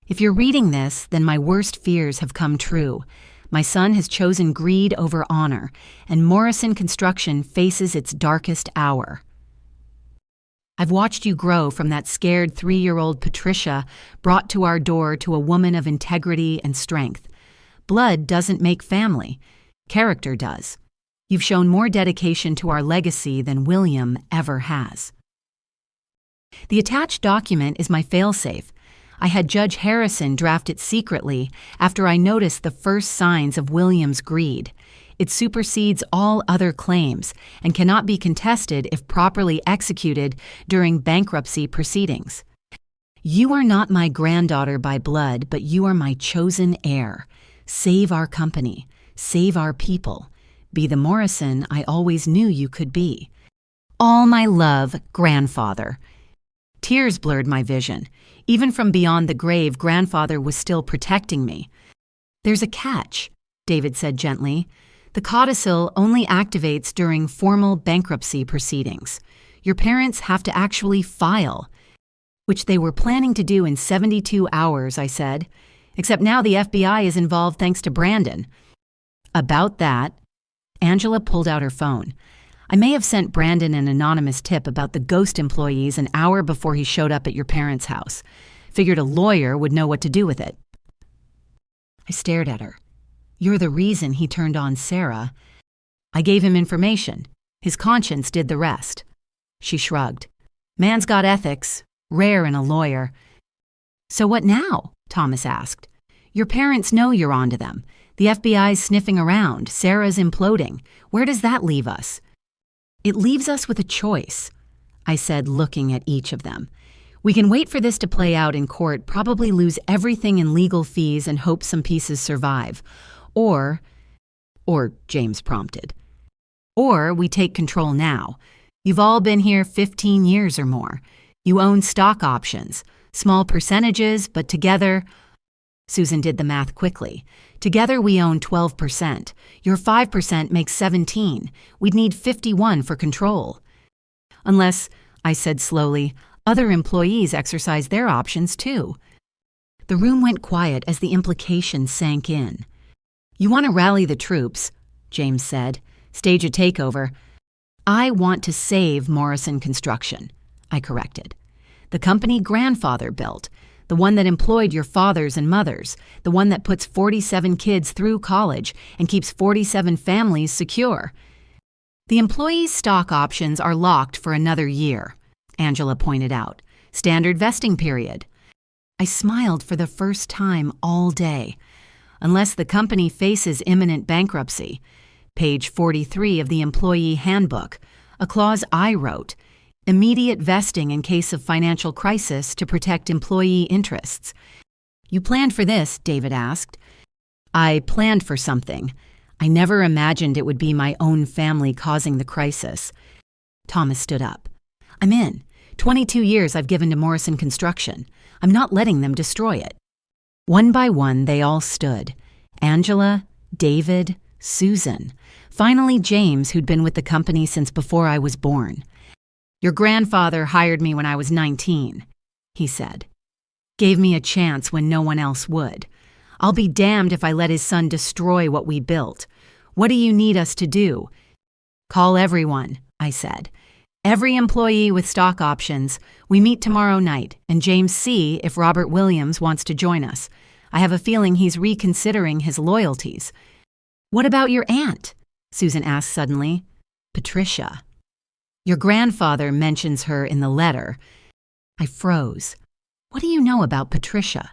if you're reading this, then my worst fears have come true. My son has chosen greed over honor, and Morrison Construction faces its darkest hour. I've watched you grow from that scared 3-year-old Patricia brought to our door to a woman of integrity and strength. Blood doesn't make family. Character does. You've shown more dedication to our legacy than William ever has. The attached document is my failsafe. I had Judge Harrison draft it secretly after I noticed the first signs of William's greed. It supersedes all other claims and cannot be contested if properly executed during bankruptcy proceedings. You are not my granddaughter by blood, but you are my chosen heir. Save our company. Save our people. Be the Morrison I always knew you could be. All my love, grandfather. Tears blurred my vision. Even from beyond the grave, grandfather was still protecting me. There's a catch, David said gently. The codicil only activates during formal bankruptcy proceedings. Your parents have to actually file, which they were planning to do in 72 hours, I said. Except now the FBI is involved thanks to Brandon. About that, Angela pulled out her phone. I may have sent Brandon an anonymous tip about the ghost employees an hour before he showed up at your parents' house. Figured a lawyer would know what to do with it. I stared at her. You're the reason he turned on Sarah. I gave him information. His conscience did the rest. She shrugged. Man's got ethics, rare in a lawyer. So what now? Thomas asked. Your parents know you're onto them. The FBI's sniffing around. Sarah's imploding. Where does that leave us? It leaves us with a choice, I said, looking at each of them. We can wait for this to play out in court, probably lose everything in legal fees and hope some pieces survive. Or James prompted. Or we take control now. You've all been here 15 years or more. You own stock options, small percentages, but together... Susan did the math quickly. Together we own 12%. Your 5% makes 17. We'd need 51 for control. Unless, I said slowly, other employees exercise their options too. The room went quiet as the implication sank in. You want to rally the troops, James said. Stage a takeover. I want to save Morrison Construction, I corrected. The company grandfather built. The one that employed your fathers and mothers, the one that puts 47 kids through college and keeps 47 families secure. The employees' stock options are locked for another year, Angela pointed out. Standard vesting period. I smiled for the first time all day. Unless the company faces imminent bankruptcy. Page 43 of the employee handbook, a clause I wrote. Immediate vesting in case of financial crisis to protect employee interests. You planned for this, David asked. I planned for something. I never imagined it would be my own family causing the crisis. Thomas stood up. I'm in. 22 years I've given to Morrison Construction. I'm not letting them destroy it. One by one, they all stood. Angela, David, Susan. Finally, James, who'd been with the company since before I was born. Your grandfather hired me when I was 19, he said. Gave me a chance when no one else would. I'll be damned if I let his son destroy what we built. What do you need us to do? Call everyone, I said. Every employee with stock options. We meet tomorrow night, and James see if Robert Williams wants to join us. I have a feeling he's reconsidering his loyalties. What about your aunt? Susan asked suddenly. Patricia. Your grandfather mentions her in the letter. I froze. What do you know about Patricia?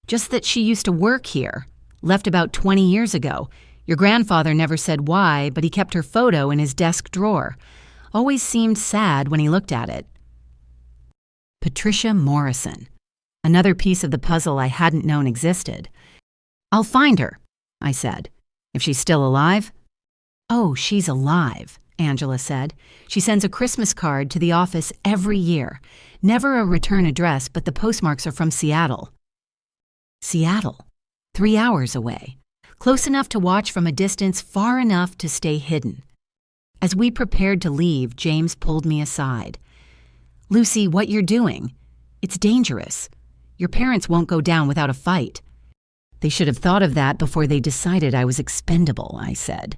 Just that she used to work here. Left about 20 years ago. Your grandfather never said why, but he kept her photo in his desk drawer. Always seemed sad when he looked at it. Patricia Morrison. Another piece of the puzzle I hadn't known existed. I'll find her, I said. If she's still alive? Oh, she's alive, Angela said. She sends a Christmas card to the office every year. Never a return address, but the postmarks are from Seattle. Seattle. 3 hours away. Close enough to watch from a distance, far enough to stay hidden. As we prepared to leave, James pulled me aside. Lucy, what you're doing, it's dangerous. Your parents won't go down without a fight. They should have thought of that before they decided I was expendable, I said.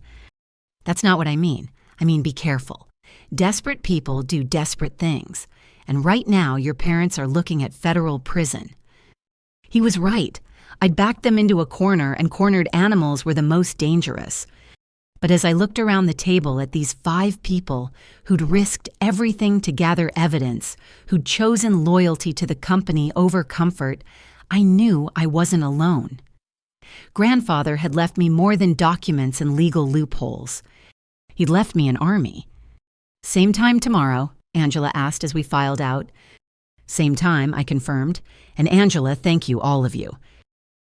That's not what I mean. I mean, be careful. Desperate people do desperate things. And right now, your parents are looking at federal prison. He was right. I'd backed them into a corner, and cornered animals were the most dangerous. But as I looked around the table at these 5 people who'd risked everything to gather evidence, who'd chosen loyalty to the company over comfort, I knew I wasn't alone. Grandfather had left me more than documents and legal loopholes. He'd left me an army. Same time tomorrow, Angela asked as we filed out. Same time, I confirmed. And Angela, thank you, all of you.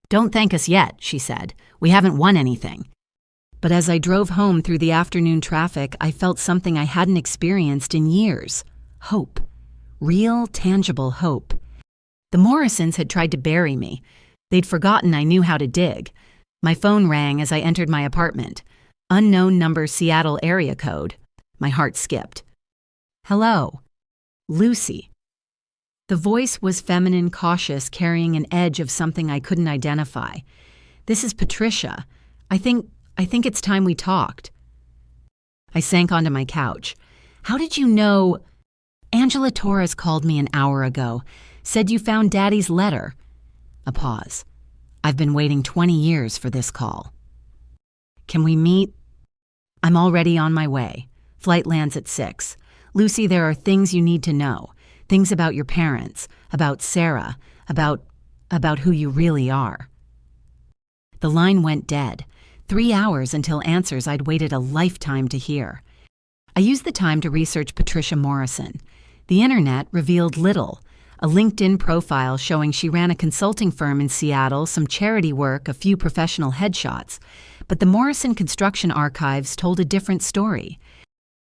Don't thank us yet, she said. We haven't won anything. But as I drove home through the afternoon traffic, I felt something I hadn't experienced in years. Hope. Real, tangible hope. The Morrisons had tried to bury me. They'd forgotten I knew how to dig. My phone rang as I entered my apartment. Unknown number Seattle area code. My heart skipped. Hello. Lucy. The voice was feminine, cautious, carrying an edge of something I couldn't identify. This is Patricia. I think it's time we talked. I sank onto my couch. How did you know? Angela Torres called me an hour ago. Said you found Daddy's letter. A pause. I've been waiting 20 years for this call. Can we meet? I'm already on my way. Flight lands at 6. Lucy, there are things you need to know. Things about your parents, about Sarah, about who you really are. The line went dead. 3 hours until answers I'd waited a lifetime to hear. I used the time to research Patricia Morrison. The internet revealed little. A LinkedIn profile showing she ran a consulting firm in Seattle, some charity work, a few professional headshots. But the Morrison Construction Archives told a different story.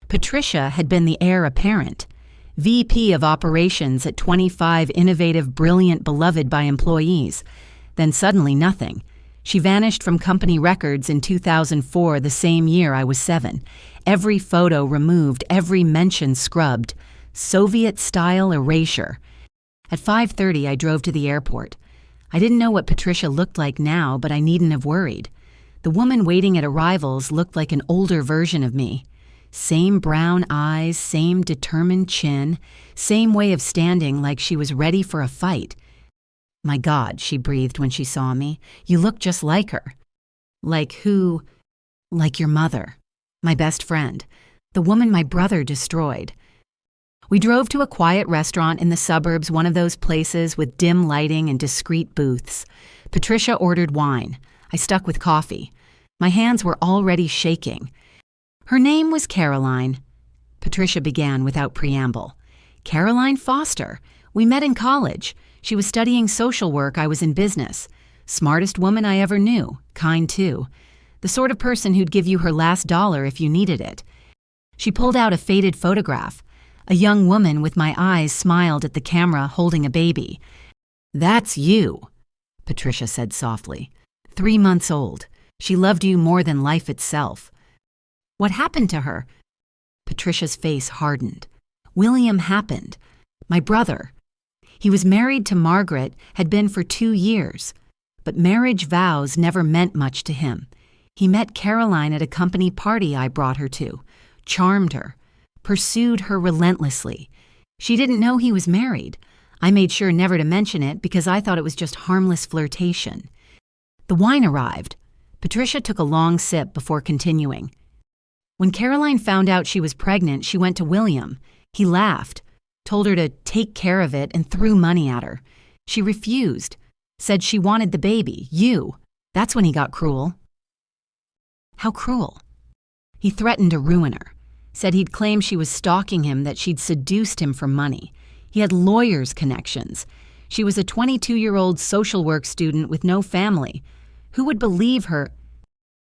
Patricia had been the heir apparent. VP of operations at 25, innovative, brilliant, beloved by employees. Then suddenly nothing. She vanished from company records in 2004, the same year I was 7. Every photo removed, every mention scrubbed. Soviet-style erasure. At 5:30, I drove to the airport. I didn't know what Patricia looked like now, but I needn't have worried. The woman waiting at arrivals looked like an older version of me. Same brown eyes, same determined chin, same way of standing like she was ready for a fight. My God, she breathed when she saw me. You look just like her. Like who? Like your mother. My best friend. The woman my brother destroyed. We drove to a quiet restaurant in the suburbs, one of those places with dim lighting and discreet booths. Patricia ordered wine. I stuck with coffee. My hands were already shaking. Her name was Caroline. Patricia began without preamble. Caroline Foster. We met in college. She was studying social work, I was in business. Smartest woman I ever knew. Kind too. The sort of person who'd give you her last dollar if you needed it. She pulled out a faded photograph. A young woman with my eyes smiled at the camera holding a baby. That's you, Patricia said softly. 3 months old. She loved you more than life itself. What happened to her? Patricia's face hardened. William happened. My brother. He was married to Margaret, had been for 2 years. But marriage vows never meant much to him. He met Caroline at a company party I brought her to, charmed her, pursued her relentlessly. She didn't know he was married. I made sure never to mention it because I thought it was just harmless flirtation. The wine arrived. Patricia took a long sip before continuing. When Caroline found out she was pregnant, she went to William. He laughed, told her to take care of it, and threw money at her. She refused, said she wanted the baby, you. That's when he got cruel. How cruel? He threatened to ruin her, said he'd claim she was stalking him, that she'd seduced him for money. He had lawyers' connections. She was a 22-year-old social work student with no family. Who would believe her?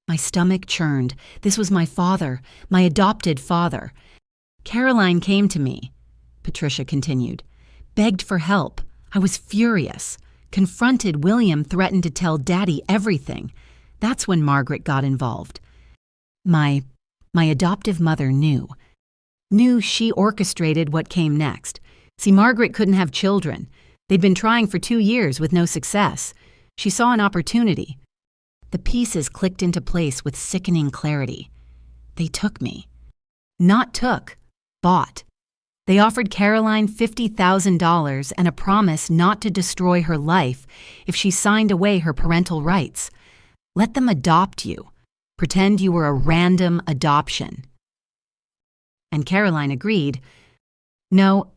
My stomach churned. This was my father, my adopted father. Caroline came to me, Patricia continued, begged for help. I was furious. Confronted William, threatened to tell Daddy everything. That's when Margaret got involved. My adoptive mother knew she orchestrated what came next. See, Margaret couldn't have children. They'd been trying for 2 years with no success. She saw an opportunity. The pieces clicked into place with sickening clarity. They took me. Not took, bought. They offered Caroline $50,000 and a promise not to destroy her life if she signed away her parental rights. Let them adopt you. Pretend you were a random adoption. And Caroline agreed. No.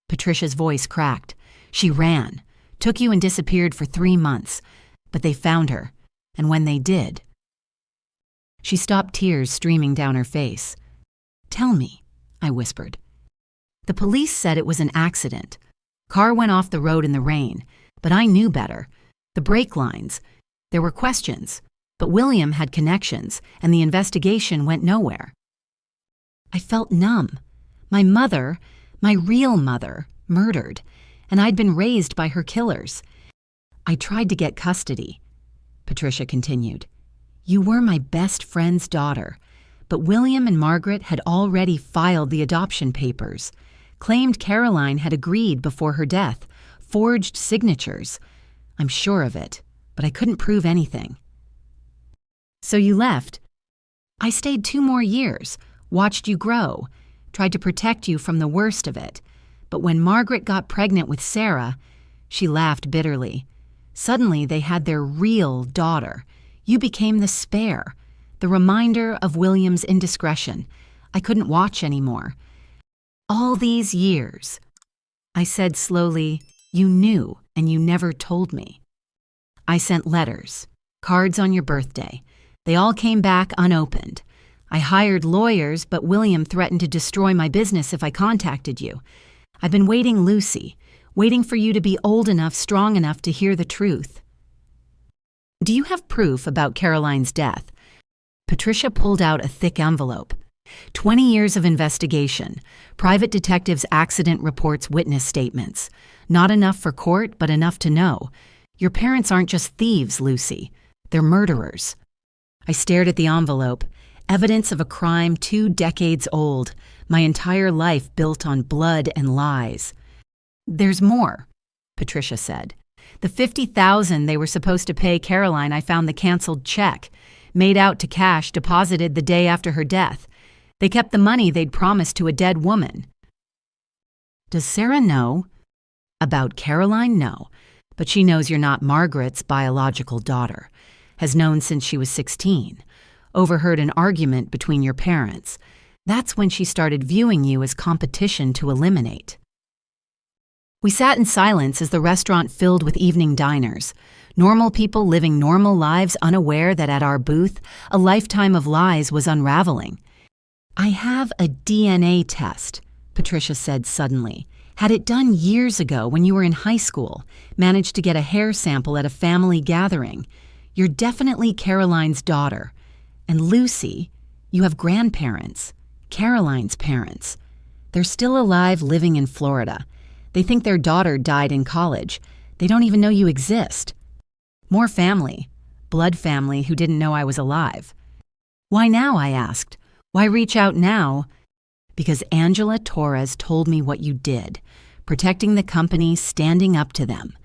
Patricia's voice cracked. She ran, took you and disappeared for 3 months. But they found her, and when they did... She stopped, tears streaming down her face. Tell me, I whispered. The police said it was an accident. Car went off the road in the rain, but I knew better. The brake lines. There were questions, but William had connections, and the investigation went nowhere. I felt numb. My mother, my real mother, murdered, and I'd been raised by her killers. I tried to get custody, Patricia continued. You were my best friend's daughter, but William and Margaret had already filed the adoption papers, claimed Caroline had agreed before her death, forged signatures. I'm sure of it, but I couldn't prove anything. So you left. I stayed 2 more years, watched you grow, tried to protect you from the worst of it. But when Margaret got pregnant with Sarah, she laughed bitterly. Suddenly they had their real daughter. You became the spare, the reminder of William's indiscretion. I couldn't watch anymore. All these years, I said slowly, you knew and you never told me. I sent letters, cards on your birthday. They all came back unopened. I hired lawyers, but William threatened to destroy my business if I contacted you. I've been waiting, Lucy, waiting for you to be old enough, strong enough to hear the truth. Do you have proof about Caroline's death? Patricia pulled out a thick envelope. 20 years of investigation, private detectives' accident reports, witness statements. Not enough for court, but enough to know. Your parents aren't just thieves, Lucy. They're murderers. I stared at the envelope. Evidence of a crime 2 decades old. My entire life built on blood and lies. There's more, Patricia said. The $50,000 they were supposed to pay Caroline, I found the canceled check. Made out to cash, deposited the day after her death. They kept the money they'd promised to a dead woman. Does Sarah know? About Caroline? No. But she knows you're not Margaret's biological daughter. Has known since she was 16. Overheard an argument between your parents. That's when she started viewing you as competition to eliminate. We sat in silence as the restaurant filled with evening diners. Normal people living normal lives, unaware that at our booth, a lifetime of lies was unraveling. I have a DNA test, Patricia said suddenly. Had it done years ago when you were in high school. Managed to get a hair sample at a family gathering. You're definitely Caroline's daughter. And Lucy, you have grandparents. Caroline's parents. They're still alive, living in Florida. They think their daughter died in college. They don't even know you exist. More family. Blood family who didn't know I was alive. Why now, I asked. Why reach out now? Because Angela Torres told me what you did, protecting the company, standing up to them.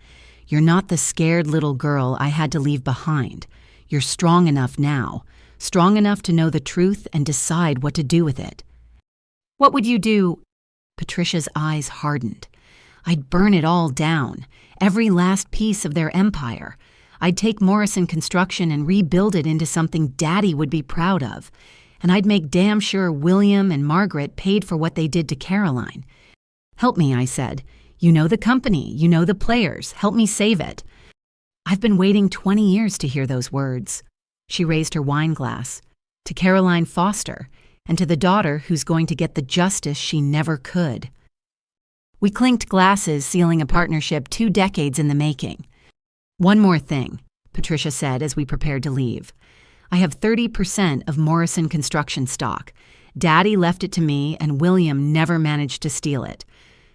You're not the scared little girl I had to leave behind. You're strong enough now, strong enough to know the truth and decide what to do with it. What would you do? Patricia's eyes hardened. I'd burn it all down, every last piece of their empire. I'd take Morrison Construction and rebuild it into something Daddy would be proud of. And I'd make damn sure William and Margaret paid for what they did to Caroline. Help me, I said. You know the company, you know the players. Help me save it. I've been waiting 20 years to hear those words. She raised her wine glass. To Caroline Foster, and to the daughter who's going to get the justice she never could. We clinked glasses, sealing a partnership 2 decades in the making. One more thing, Patricia said as we prepared to leave. I have 30% of Morrison Construction stock. Daddy left it to me, and William never managed to steal it.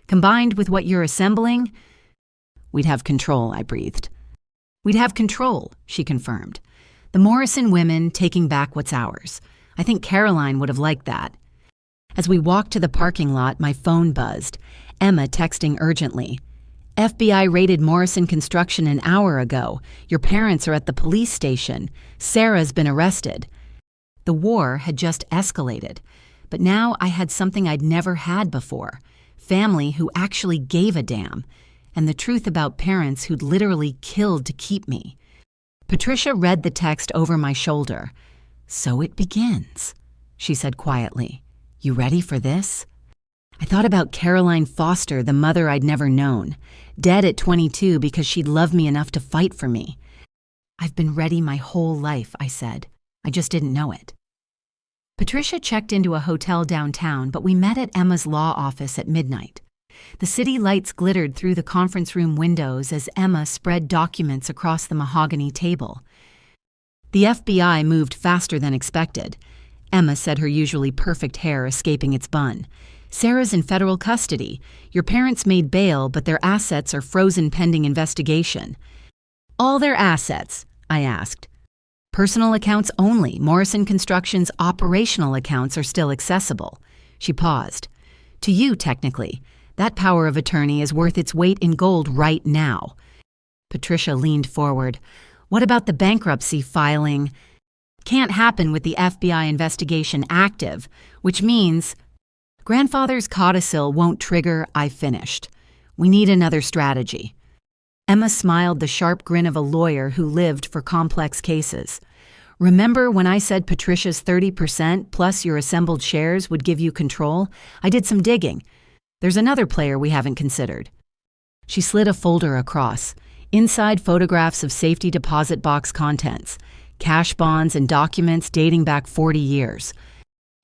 Combined with what you're assembling, we'd have control, I breathed. We'd have control, she confirmed. The Morrison women taking back what's ours. I think Caroline would have liked that. As we walked to the parking lot, my phone buzzed. Emma texting urgently. FBI raided Morrison Construction an hour ago. Your parents are at the police station. Sarah's been arrested. The war had just escalated, but now I had something I'd never had before. Family who actually gave a damn, and the truth about parents who'd literally killed to keep me. Patricia read the text over my shoulder. So it begins, she said quietly. You ready for this? I thought about Caroline Foster, the mother I'd never known, dead at 22 because she'd loved me enough to fight for me. I've been ready my whole life, I said. I just didn't know it. Patricia checked into a hotel downtown, but we met at Emma's law office at midnight. The city lights glittered through the conference room windows as Emma spread documents across the mahogany table. The FBI moved faster than expected. Emma said, her usually perfect hair escaping its bun. Sarah's in federal custody. Your parents made bail, but their assets are frozen pending investigation. All their assets? I asked. Personal accounts only. Morrison Construction's operational accounts are still accessible. She paused. To you, technically. That power of attorney is worth its weight in gold right now. Patricia leaned forward. What about the bankruptcy filing? Can't happen with the FBI investigation active, which means grandfather's codicil won't trigger. I finished. We need another strategy. Emma smiled the sharp grin of a lawyer who lived for complex cases. Remember when I said Patricia's 30% plus your assembled shares would give you control? I did some digging. There's another player we haven't considered. She slid a folder across. Inside, photographs of safety deposit box contents, cash bonds and documents dating back 40 years.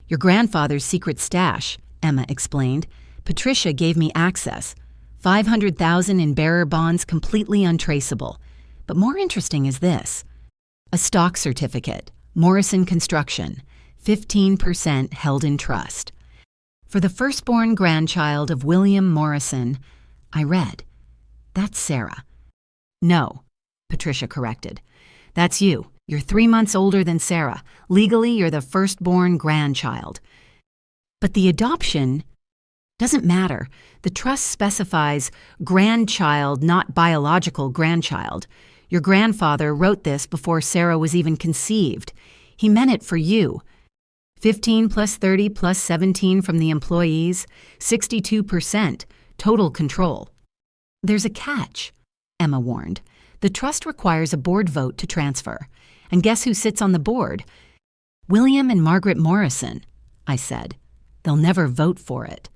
Your grandfather's secret stash, Emma explained. Patricia gave me access. $500,000 in bearer bonds completely untraceable. But more interesting is this. A stock certificate, Morrison Construction, 15% held in trust. For the firstborn grandchild of William Morrison, I read. That's Sarah. No, Patricia corrected. That's you. You're 3 months older than Sarah. Legally, you're the firstborn grandchild. But the adoption doesn't matter. The trust specifies grandchild, not biological grandchild. Your grandfather wrote this before Sarah was even conceived. He meant it for you. 15 plus 30 plus 17 from the employees, 62%, total control. There's a catch, Emma warned. The trust requires a board vote to transfer. And guess who sits on the board? William and Margaret Morrison, I said. They'll never vote for it.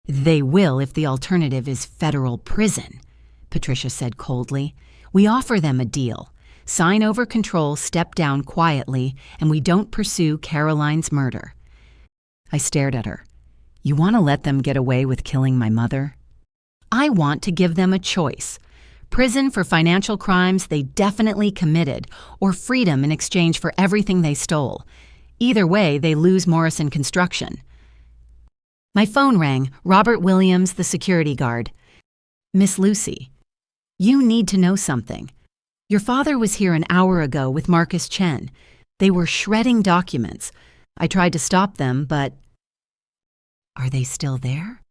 They will if the alternative is federal prison, Patricia said coldly. We offer them a deal. Sign over control, step down quietly, and we don't pursue Caroline's murder. I stared at her. You want to let them get away with killing my mother? I want to give them a choice. Prison for financial crimes they definitely committed, or freedom in exchange for everything they stole. Either way, they lose Morrison Construction. My phone rang. Robert Williams, the security guard. Miss Lucy, you need to know something. Your father was here an hour ago with Marcus Chen. They were shredding documents. I tried to stop them, but Are they still there?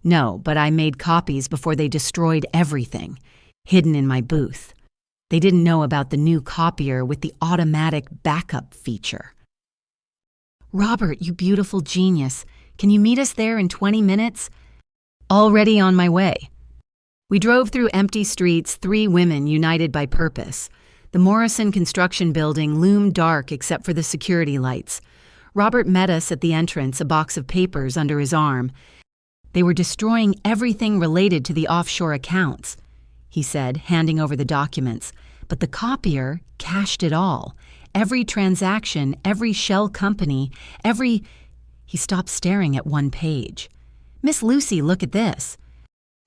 No, but I made copies before they destroyed everything, hidden in my booth. They didn't know about the new copier with the automatic backup feature. Robert, you beautiful genius. Can you meet us there in 20 minutes? Already on my way. We drove through empty streets, 3 women united by purpose. The Morrison construction building loomed dark except for the security lights. Robert met us at the entrance, a box of papers under his arm. They were destroying everything related to the offshore accounts, he said, handing over the documents. But the copier cached it all. Every transaction, every shell company, every... He stopped staring at one page. Miss Lucy, look at this.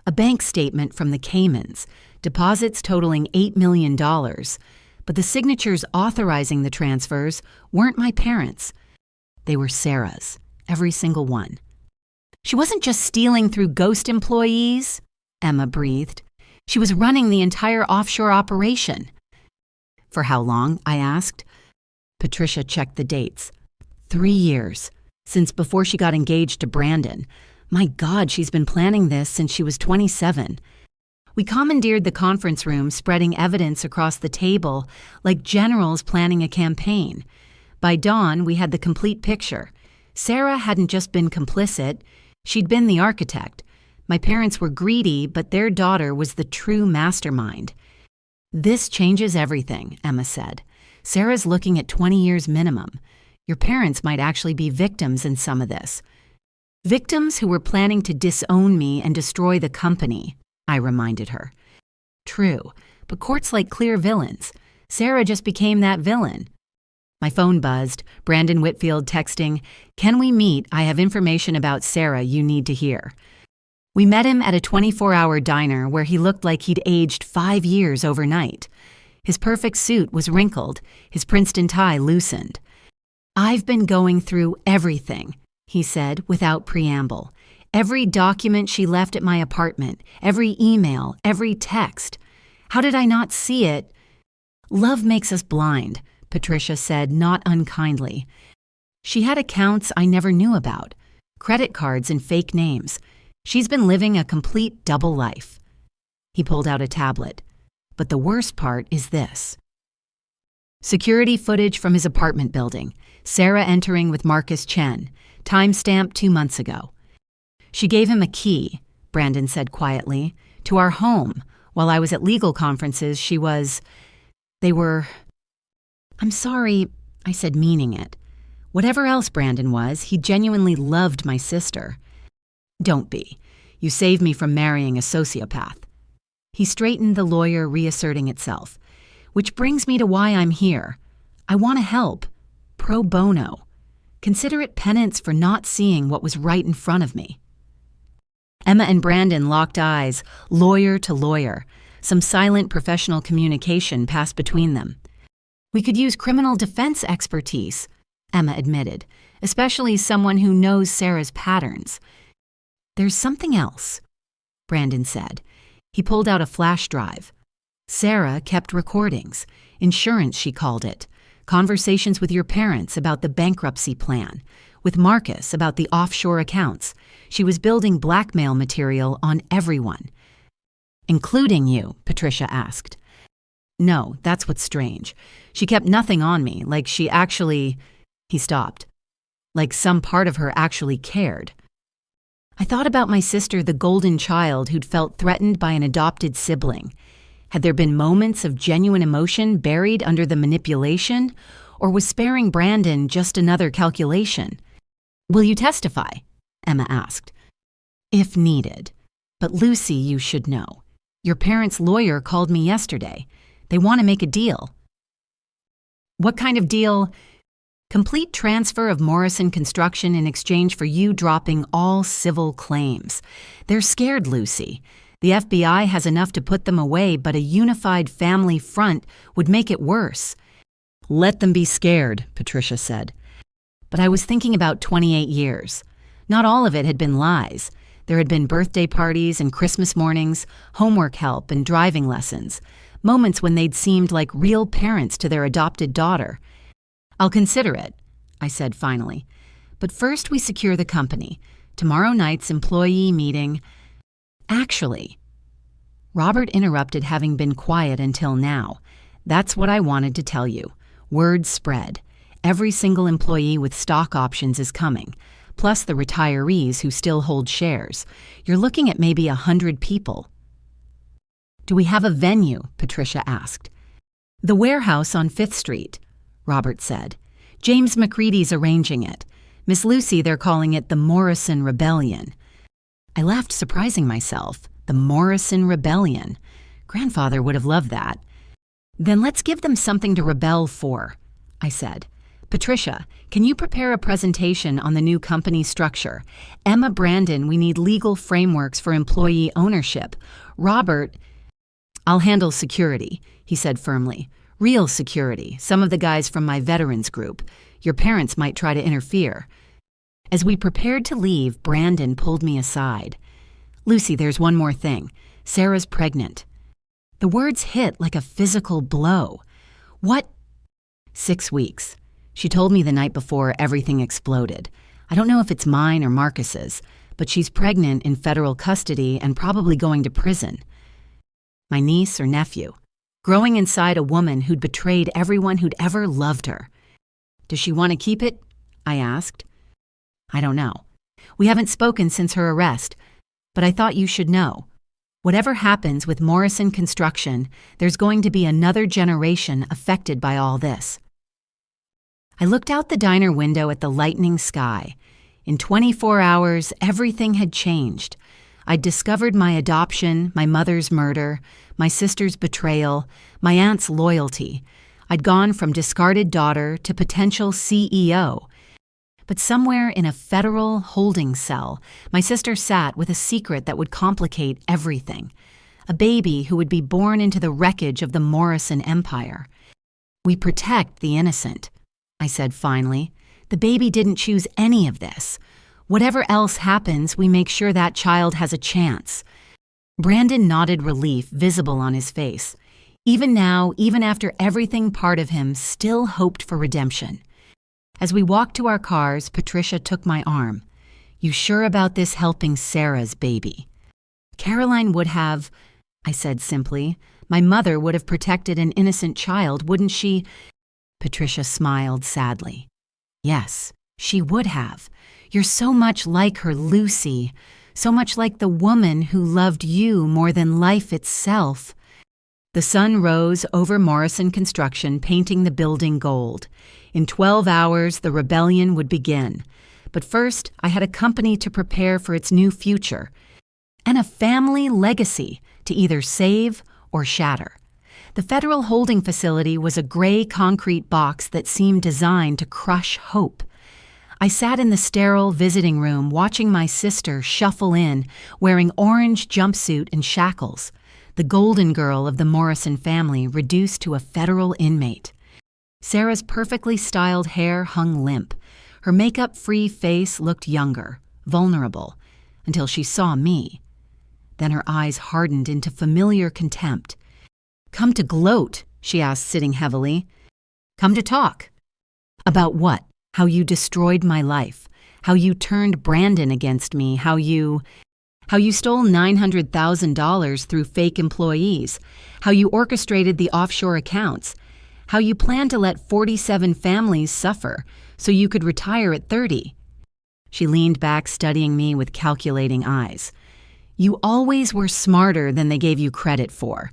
A bank statement from the Caymans, deposits totaling $8 million. But the signatures authorizing the transfers weren't my parents'. They were Sarah's, every single one. She wasn't just stealing through ghost employees, Emma breathed. She was running the entire offshore operation. For how long? I asked. Patricia checked the dates. 3 years, since before she got engaged to Brandon. My God, she's been planning this since she was 27. We commandeered the conference room, spreading evidence across the table like generals planning a campaign. By dawn, we had the complete picture. Sarah hadn't just been complicit, she'd been the architect. My parents were greedy, but their daughter was the true mastermind. This changes everything, Emma said. Sarah's looking at 20 years minimum. Your parents might actually be victims in some of this. Victims who were planning to disown me and destroy the company, I reminded her. True, but courts like clear villains. Sarah just became that villain. My phone buzzed, Brandon Whitfield texting, "Can we meet? I have information about Sarah you need to hear." We met him at a 24-hour diner where he looked like he'd aged 5 years overnight. His perfect suit was wrinkled, his Princeton tie loosened. "I've been going through everything," he said without preamble. "Every document she left at my apartment, every email, every text. How did I not see it?" "Love makes us blind," Patricia said, not unkindly. She had accounts I never knew about, credit cards and fake names. She's been living a complete double life. He pulled out a tablet. But the worst part is this. Security footage from his apartment building, Sarah entering with Marcus Chen, timestamped 2 months ago. "She gave him a key," Brandon said quietly, "to our home. While I was at legal conferences, they were... I'm sorry, I said, meaning it. Whatever else Brandon was, he genuinely loved my sister. Don't be. You saved me from marrying a sociopath." He straightened, the lawyer reasserting itself. "Which brings me to why I'm here. I want to help. Pro bono. Consider it penance for not seeing what was right in front of me." Emma and Brandon locked eyes, lawyer to lawyer. Some silent professional communication passed between them. "We could use criminal defense expertise," Emma admitted, "especially someone who knows Sarah's patterns." "There's something else," Brandon said. He pulled out a flash drive. Sarah kept recordings. Insurance, she called it. Conversations with your parents about the bankruptcy plan. With Marcus about the offshore accounts. She was building blackmail material on everyone. "Including you?" Patricia asked. "No, that's what's strange. She kept nothing on me, like she actually..." He stopped. "Like some part of her actually cared." I thought about my sister, the golden child who'd felt threatened by an adopted sibling. Had there been moments of genuine emotion buried under the manipulation, or was sparing Brandon just another calculation? "Will you testify?" Emma asked. "If needed. But Lucy, you should know. Your parents' lawyer called me yesterday. They want to make a deal." "What kind of deal?" "Complete transfer of Morrison Construction in exchange for you dropping all civil claims. They're scared, Lucy. The FBI has enough to put them away, but a unified family front would make it worse." "Let them be scared," Patricia said. But I was thinking about 28 years. Not all of it had been lies. There had been birthday parties and Christmas mornings, homework help and driving lessons, moments when they'd seemed like real parents to their adopted daughter. "I'll consider it," I said finally. "But first we secure the company. Tomorrow night's employee meeting. Actually, Robert interrupted, having been quiet until now. That's what I wanted to tell you. Word spread. Every single employee with stock options is coming, plus the retirees who still hold shares. You're looking at maybe 100 people. Do we have a venue? Patricia asked. The warehouse on 5th Street, Robert said. James McCready's arranging it. Miss Lucy, they're calling it the Morrison Rebellion. I laughed, surprising myself. The Morrison Rebellion. Grandfather would have loved that. Then let's give them something to rebel for, I said. Patricia, can you prepare a presentation on the new company structure? Emma Brandon, we need legal frameworks for employee ownership. Robert, I'll handle security, he said firmly. Real security, some of the guys from my veterans group. Your parents might try to interfere. As we prepared to leave, Brandon pulled me aside. Lucy, there's one more thing. Sarah's pregnant. The words hit like a physical blow. What? 6 weeks. She told me the night before everything exploded. I don't know if it's mine or Marcus's, but she's pregnant in federal custody and probably going to prison. My niece or nephew, growing inside a woman who'd betrayed everyone who'd ever loved her. Does she want to keep it? I asked. I don't know. We haven't spoken since her arrest, but I thought you should know. Whatever happens with Morrison Construction, there's going to be another generation affected by all this. I looked out the diner window at the lightening sky. In 24 hours, everything had changed. I'd discovered my adoption, my mother's murder, my sister's betrayal, my aunt's loyalty. I'd gone from discarded daughter to potential CEO. But somewhere in a federal holding cell, my sister sat with a secret that would complicate everything. A baby who would be born into the wreckage of the Morrison Empire. We protect the innocent, I said finally. The baby didn't choose any of this. Whatever else happens, we make sure that child has a chance. Brandon nodded, relief visible on his face. Even now, even after everything, part of him still hoped for redemption. As we walked to our cars, Patricia took my arm. You sure about this helping Sarah's baby? Caroline would have, I said simply. My mother would have protected an innocent child, wouldn't she? Patricia smiled sadly. Yes, she would have. You're so much like her, Lucy. So much like the woman who loved you more than life itself. The sun rose over Morrison Construction, painting the building gold. In 12 hours, the rebellion would begin. But first, I had a company to prepare for its new future, and a family legacy to either save or shatter. The federal holding facility was a gray concrete box that seemed designed to crush hope. I sat in the sterile visiting room watching my sister shuffle in, wearing orange jumpsuit and shackles, the golden girl of the Morrison family reduced to a federal inmate. Sarah's perfectly styled hair hung limp. Her makeup-free face looked younger, vulnerable, until she saw me. Then her eyes hardened into familiar contempt. Come to gloat, she asked, sitting heavily. Come to talk. About what? How you destroyed my life. How you turned Brandon against me. How you stole $900,000 through fake employees. How you orchestrated the offshore accounts. How you planned to let 47 families suffer so you could retire at 30. She leaned back, studying me with calculating eyes. You always were smarter than they gave you credit for.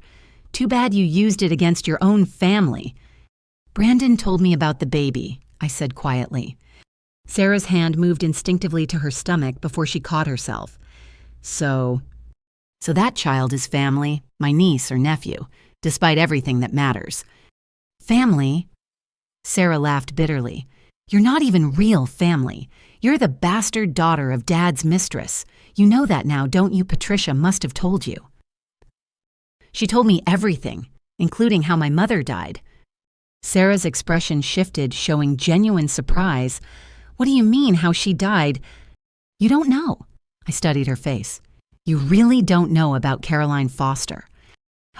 Too bad you used it against your own family. Brandon told me about the baby, I said quietly. Sarah's hand moved instinctively to her stomach before she caught herself. So that child is family, my niece or nephew, despite everything that matters. Family? Sarah laughed bitterly. You're not even real family. You're the bastard daughter of Dad's mistress. You know that now, don't you? Patricia must have told you. She told me everything, including how my mother died. Sarah's expression shifted, showing genuine surprise. What do you mean, how she died? You don't know. I studied her face. You really don't know about Caroline Foster.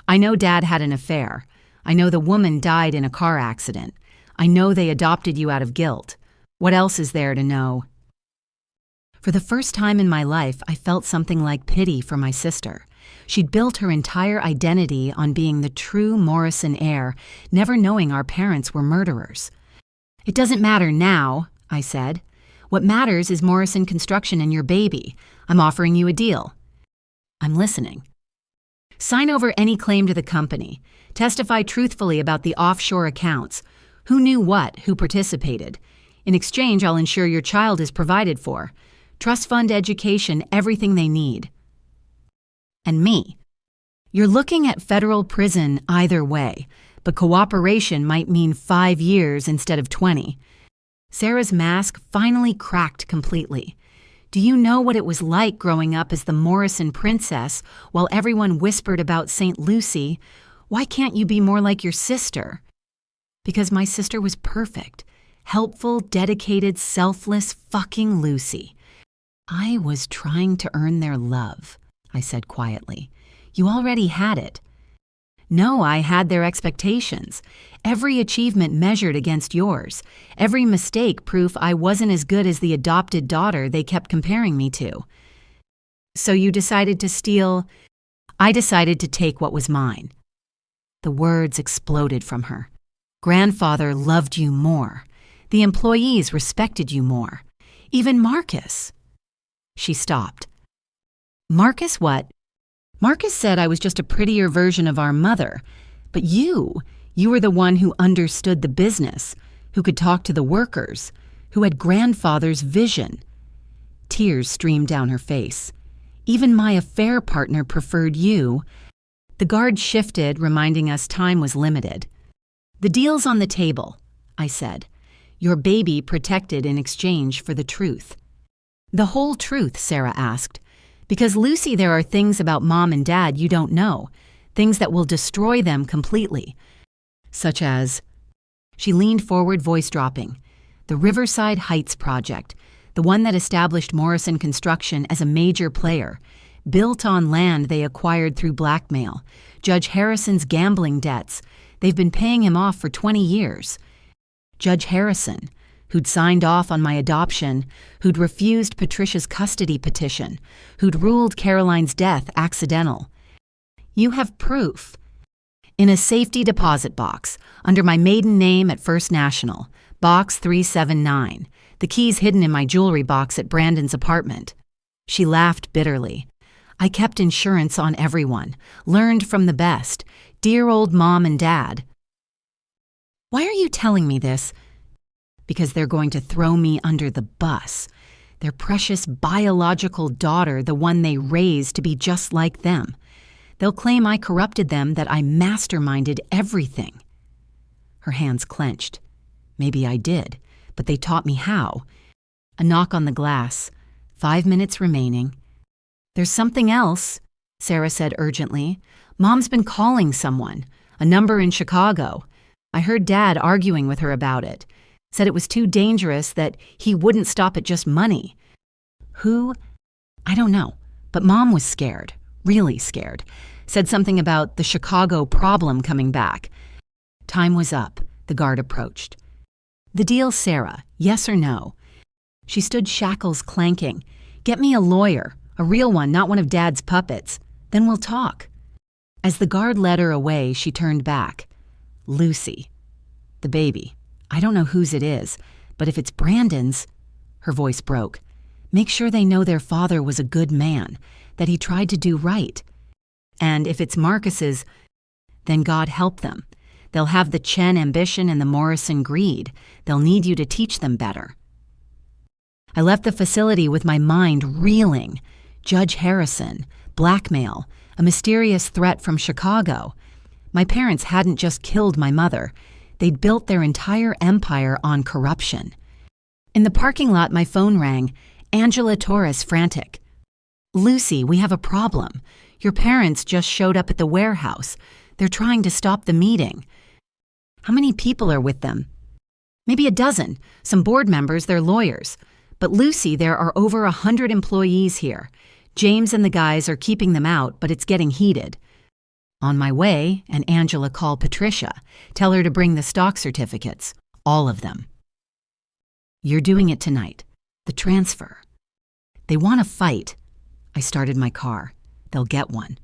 I know Dad had an affair. I know the woman died in a car accident. I know they adopted you out of guilt. What else is there to know? For the first time in my life, I felt something like pity for my sister. She'd built her entire identity on being the true Morrison heir, never knowing our parents were murderers. "It doesn't matter now," I said. "What matters is Morrison Construction and your baby. I'm offering you a deal." "I'm listening." "Sign over any claim to the company. Testify truthfully about the offshore accounts. Who knew what, who participated. In exchange, I'll ensure your child is provided for. Trust fund education, everything they need." "And me. You're looking at federal prison either way, but cooperation might mean 5 years instead of 20. Sarah's mask finally cracked completely. "Do you know what it was like growing up as the Morrison princess while everyone whispered about St. Lucy? Why can't you be more like your sister?" Because my sister was perfect. Helpful, dedicated, selfless fucking Lucy. "I was trying to earn their love," I said quietly. "You already had it." "No, I had their expectations. Every achievement measured against yours. Every mistake proof I wasn't as good as the adopted daughter they kept comparing me to." "So you decided to steal—" "I decided to take what was mine." The words exploded from her. "Grandfather loved you more. The employees respected you more. Even Marcus." She stopped. "Marcus what?" "Marcus said I was just a prettier version of our mother. But you were the one who understood the business, who could talk to the workers, who had grandfather's vision." Tears streamed down her face. "Even my affair partner preferred you." The guard shifted, reminding us time was limited. "The deal's on the table," I said. "Your baby protected in exchange for the truth." "The whole truth?" Sarah asked. "Because, Lucy, there are things about Mom and Dad you don't know, things that will destroy them completely." "Such as?" She leaned forward, voice dropping. "The Riverside Heights project, the one that established Morrison Construction as a major player, built on land they acquired through blackmail, Judge Harrison's gambling debts. They've been paying him off for 20 years. Judge Harrison, who'd signed off on my adoption, who'd refused Patricia's custody petition, who'd ruled Caroline's death accidental. You have proof. In a safety deposit box, under my maiden name at First National, box 379, the keys hidden in my jewelry box at Brandon's apartment." She laughed bitterly. "I kept insurance on everyone, learned from the best, dear old Mom and Dad." "Why are you telling me this?" "Because they're going to throw me under the bus. Their precious biological daughter, the one they raised to be just like them. They'll claim I corrupted them, that I masterminded everything." Her hands clenched. "Maybe I did, but they taught me how." A knock on the glass. 5 minutes remaining. "There's something else," Sarah said urgently. "Mom's been calling someone, a number in Chicago. I heard Dad arguing with her about it. Said it was too dangerous, that he wouldn't stop at just money." "Who?" "I don't know, but Mom was scared, really scared. Said something about the Chicago problem coming back." Time was up. The guard approached. "The deal, Sarah, yes or no?" She stood, shackles clanking. "Get me a lawyer, a real one, not one of Dad's puppets. Then we'll talk." As the guard led her away, she turned back. "Lucy. The baby. I don't know whose it is, but if it's Brandon's—" Her voice broke. "Make sure they know their father was a good man, that he tried to do right. And if it's Marcus's, then God help them. They'll have the Chen ambition and the Morrison greed. They'll need you to teach them better." I left the facility with my mind reeling. Judge Harrison, blackmail, a mysterious threat from Chicago. My parents hadn't just killed my mother. They'd built their entire empire on corruption. In the parking lot, my phone rang. Angela Torres, frantic. "Lucy, we have a problem. Your parents just showed up at the warehouse. They're trying to stop the meeting." "How many people are with them?" "Maybe a dozen. Some board members, they're lawyers. But Lucy, there are over 100 employees here. James and the guys are keeping them out, but it's getting heated." On my way, and Angela called Patricia. Tell her to bring the stock certificates. All of them. "You're doing it tonight. The transfer." They want a fight. I started my car. They'll get one.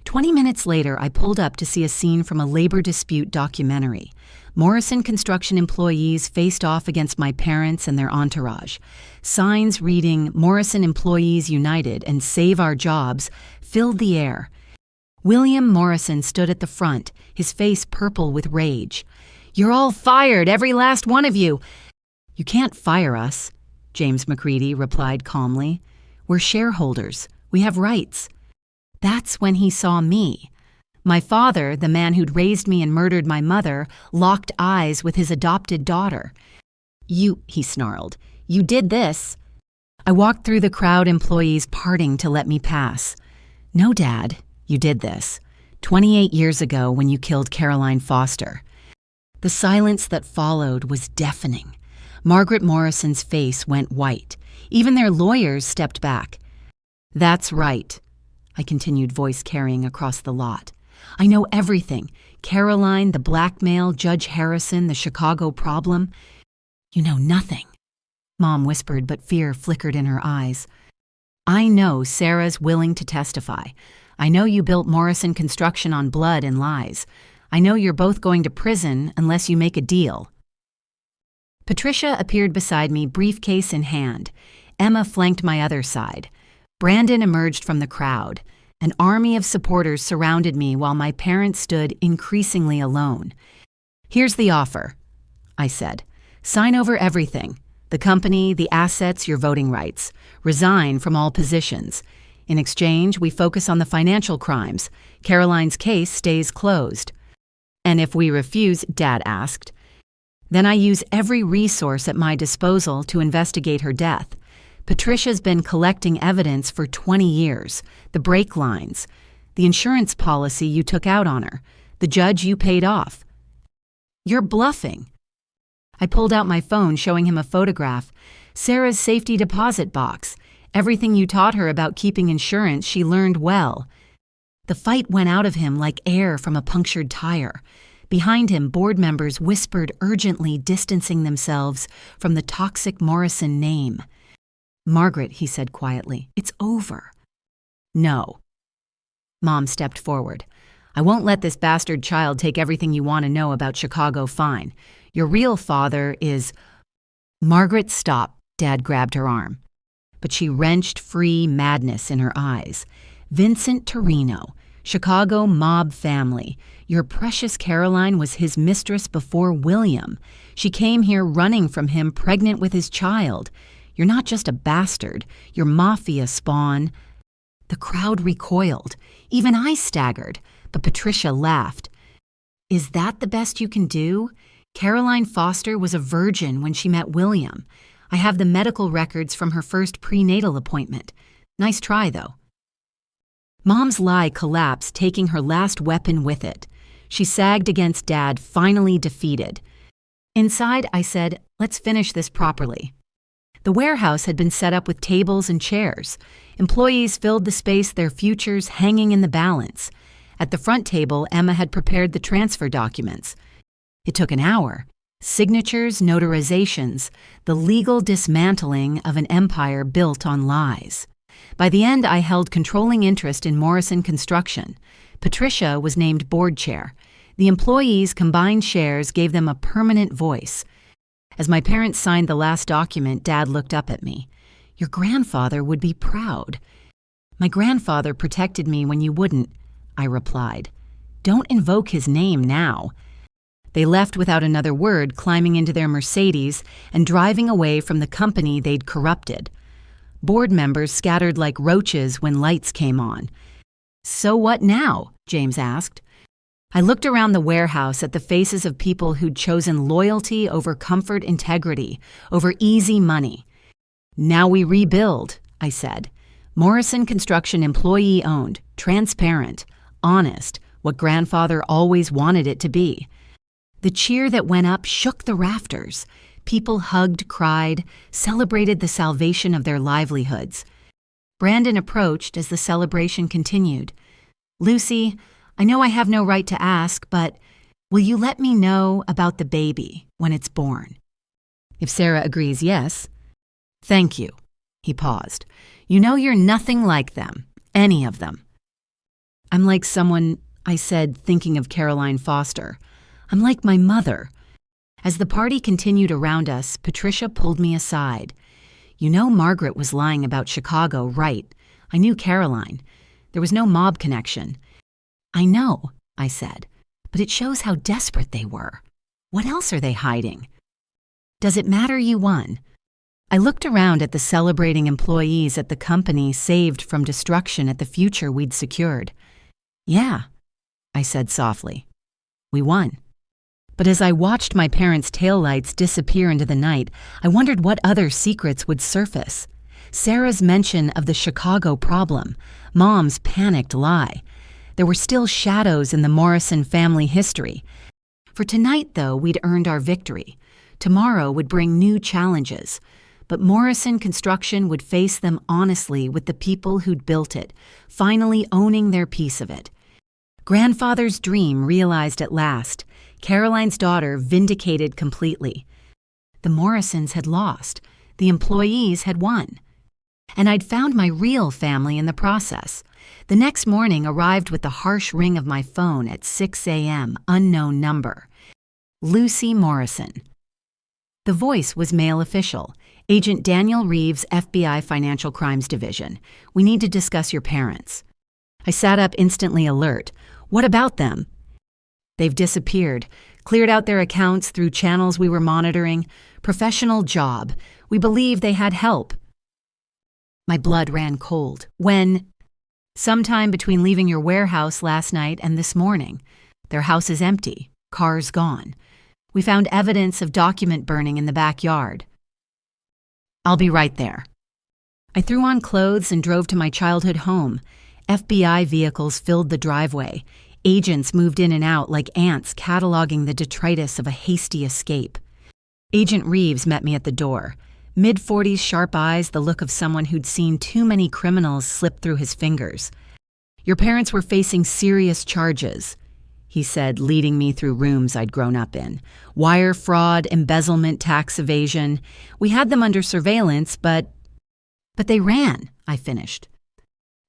20 minutes later, I pulled up to see a scene from a labor dispute documentary. Morrison Construction employees faced off against my parents and their entourage. Signs reading "Morrison Employees United" and "Save Our Jobs" filled the air. William Morrison stood at the front, his face purple with rage. "You're all fired, every last one of you." "You can't fire us," James McCready replied calmly. "We're shareholders. We have rights." That's when he saw me. My father, the man who'd raised me and murdered my mother, locked eyes with his adopted daughter. "You," he snarled, "you did this." I walked through the crowd, employees parting to let me pass. "No, Dad, you did this. 28 years ago when you killed Caroline Foster." The silence that followed was deafening. Margaret Morrison's face went white. Even their lawyers stepped back. "That's right," I continued, voice carrying across the lot. "I know everything. Caroline, the blackmail, Judge Harrison, the Chicago problem." "You know nothing," Mom whispered, but fear flickered in her eyes. "I know Sarah's willing to testify. I know you built Morrison Construction on blood and lies. I know you're both going to prison unless you make a deal." Patricia appeared beside me, briefcase in hand. Emma flanked my other side. Brandon emerged from the crowd. An army of supporters surrounded me while my parents stood increasingly alone. "Here's the offer," I said. "Sign over everything. The company, the assets, your voting rights. Resign from all positions. In exchange, we focus on the financial crimes. Caroline's case stays closed." "And if we refuse," Dad asked. "Then I use every resource at my disposal to investigate her death. Patricia's been collecting evidence for 20 years. The brake lines, the insurance policy you took out on her, the judge you paid off." "You're bluffing." I pulled out my phone, showing him a photograph. "Sarah's safety deposit box. Everything you taught her about keeping insurance, she learned well." The fight went out of him like air from a punctured tire. Behind him, board members whispered urgently, distancing themselves from the toxic Morrison name. "Margaret," he said quietly, "it's over." "No." Mom stepped forward. "I won't let this bastard child take everything you want to know about Chicago Fine. Your real father is—" "Margaret, stop." Dad grabbed her arm. But she wrenched free, madness in her eyes. "Vincent Torino, Chicago mob family. Your precious Caroline was his mistress before William. She came here running from him, pregnant with his child. You're not just a bastard, you're mafia spawn." The crowd recoiled. Even I staggered, but Patricia laughed. "Is that the best you can do? Caroline Foster was a virgin when she met William. I have the medical records from her first prenatal appointment. Nice try, though." Mom's lie collapsed, taking her last weapon with it. She sagged against Dad, finally defeated. Inside, I said, "Let's finish this properly." The warehouse had been set up with tables and chairs. Employees filled the space, their futures hanging in the balance. At the front table, Emma had prepared the transfer documents. It took an hour. Signatures, notarizations, the legal dismantling of an empire built on lies. By the end, I held controlling interest in Morrison Construction. Patricia was named board chair. The employees' combined shares gave them a permanent voice. As my parents signed the last document, Dad looked up at me. "Your grandfather would be proud." "My grandfather protected me when you wouldn't," I replied. "Don't invoke his name now." They left without another word, climbing into their Mercedes and driving away from the company they'd corrupted. Board members scattered like roaches when lights came on. "So what now?" James asked. I looked around the warehouse at the faces of people who'd chosen loyalty over comfort, integrity, over easy money. "Now we rebuild," I said. "Morrison Construction employee-owned, transparent, honest, what grandfather always wanted it to be." The cheer that went up shook the rafters. People hugged, cried, celebrated the salvation of their livelihoods. Brandon approached as the celebration continued. "Lucy, I know I have no right to ask, but will you let me know about the baby when it's born?" "If Sarah agrees, yes." "Thank you." He paused. You know you're nothing like them, any of them. I'm like someone, I said, thinking of Caroline Foster. I'm like my mother. As the party continued around us, Patricia pulled me aside. You know Margaret was lying about Chicago, right? I knew Caroline. There was no mob connection. I know, I said, but it shows how desperate they were. What else are they hiding? Does it matter you won? I looked around at the celebrating employees at the company saved from destruction at the future we'd secured. Yeah, I said softly. We won. But as I watched my parents' taillights disappear into the night, I wondered what other secrets would surface. Sarah's mention of the Chicago problem, Mom's panicked lie. There were still shadows in the Morrison family history. For tonight, though, we'd earned our victory. Tomorrow would bring new challenges. But Morrison Construction would face them honestly with the people who'd built it, finally owning their piece of it. Grandfather's dream realized at last. Caroline's daughter vindicated completely. The Morrisons had lost. The employees had won. And I'd found my real family in the process. The next morning arrived with the harsh ring of my phone at 6 a.m., unknown number. Lucy Morrison. The voice was male official. Agent Daniel Reeves, FBI Financial Crimes Division. We need to discuss your parents. I sat up instantly alert. What about them? They've disappeared, cleared out their accounts through channels we were monitoring. Professional job. We believe they had help. My blood ran cold. When? Sometime between leaving your warehouse last night and this morning. Their house is empty. Cars gone. We found evidence of document burning in the backyard. I'll be right there. I threw on clothes and drove to my childhood home. FBI vehicles filled the driveway. Agents moved in and out like ants cataloging the detritus of a hasty escape. Agent Reeves met me at the door. Mid-40s sharp eyes, the look of someone who'd seen too many criminals slip through his fingers. Your parents were facing serious charges, he said, leading me through rooms I'd grown up in. Wire fraud, embezzlement, tax evasion. We had them under surveillance, but they ran, I finished.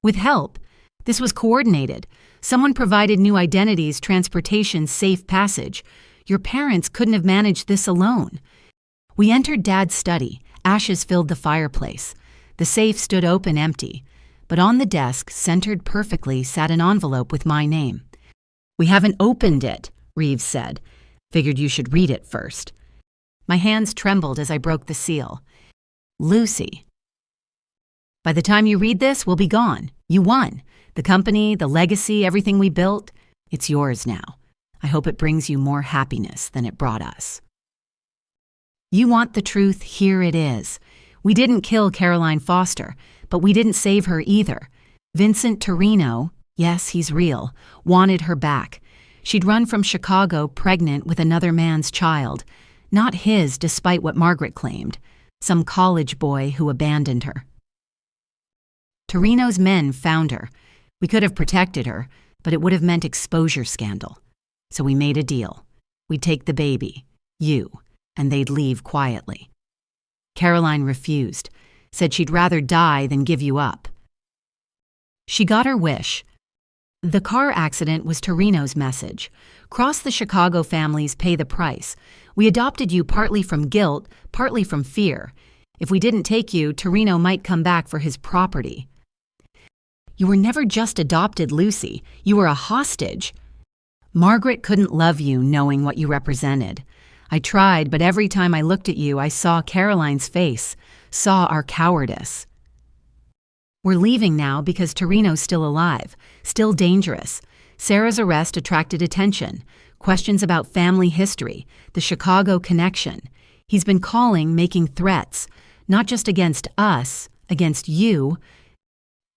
With help. This was coordinated. Someone provided new identities, transportation, safe passage. Your parents couldn't have managed this alone. We entered Dad's study. Ashes filled the fireplace. The safe stood open empty. But on the desk, centered perfectly, sat an envelope with my name. We haven't opened it, Reeves said. Figured you should read it first. My hands trembled as I broke the seal. Lucy. By the time you read this, we'll be gone. You won. The company, the legacy, everything we built, it's yours now. I hope it brings you more happiness than it brought us. You want the truth, here it is. We didn't kill Caroline Foster, but we didn't save her either. Vincent Torino, yes, he's real, wanted her back. She'd run from Chicago pregnant with another man's child. Not his, despite what Margaret claimed. Some college boy who abandoned her. Torino's men found her. We could have protected her, but it would have meant exposure scandal. So we made a deal. We'd take the baby, you, and they'd leave quietly. Caroline refused, said she'd rather die than give you up. She got her wish. The car accident was Torino's message. Cross the Chicago families, pay the price. We adopted you partly from guilt, partly from fear. If we didn't take you, Torino might come back for his property. You were never just adopted, Lucy. You were a hostage. Margaret couldn't love you knowing what you represented. I tried, but every time I looked at you, I saw Caroline's face, saw our cowardice. We're leaving now because Torino's still alive, still dangerous. Sarah's arrest attracted attention, questions about family history, the Chicago connection. He's been calling, making threats, not just against us, against you.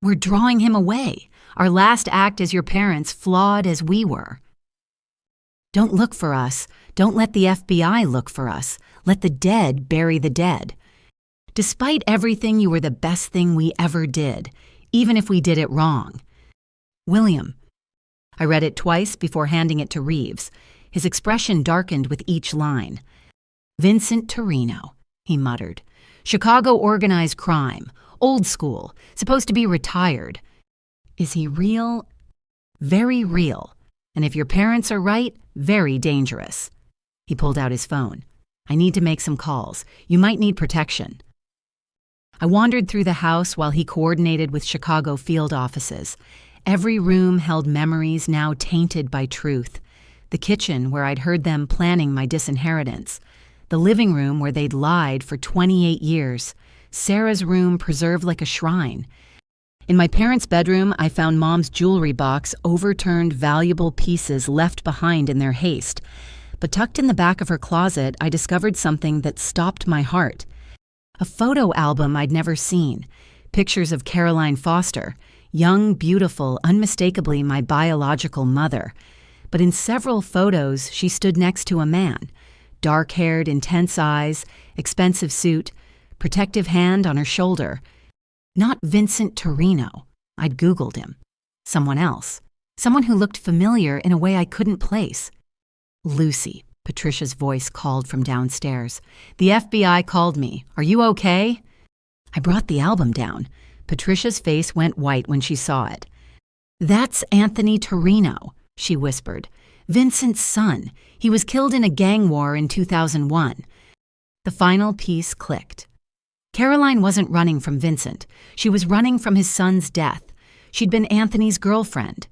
We're drawing him away. Our last act as your parents, flawed as we were. Don't look for us. Don't let the FBI look for us. Let the dead bury the dead. Despite everything, you were the best thing we ever did, even if we did it wrong. William. I read it twice before handing it to Reeves. His expression darkened with each line. Vincent Torino, he muttered. Chicago organized crime. Old school, supposed to be retired. Is he real? Very real. And if your parents are right, very dangerous. He pulled out his phone. I need to make some calls. You might need protection. I wandered through the house while he coordinated with Chicago field offices. Every room held memories now tainted by truth. The kitchen where I'd heard them planning my disinheritance. The living room where they'd lied for 28 years. Sarah's room preserved like a shrine. In my parents' bedroom, I found Mom's jewelry box, overturned valuable pieces left behind in their haste. But tucked in the back of her closet, I discovered something that stopped my heart. A photo album I'd never seen. Pictures of Caroline Foster, young, beautiful, unmistakably my biological mother. But in several photos, she stood next to a man. Dark-haired, intense eyes, expensive suit, protective hand on her shoulder. Not Vincent Torino. I'd Googled him. Someone else. Someone who looked familiar in a way I couldn't place. Lucy, Patricia's voice called from downstairs. The FBI called me. Are you okay? I brought the album down. Patricia's face went white when she saw it. That's Anthony Torino, she whispered. Vincent's son. He was killed in a gang war in 2001. The final piece clicked. Caroline wasn't running from Vincent. She was running from his son's death. She'd been Anthony's girlfriend.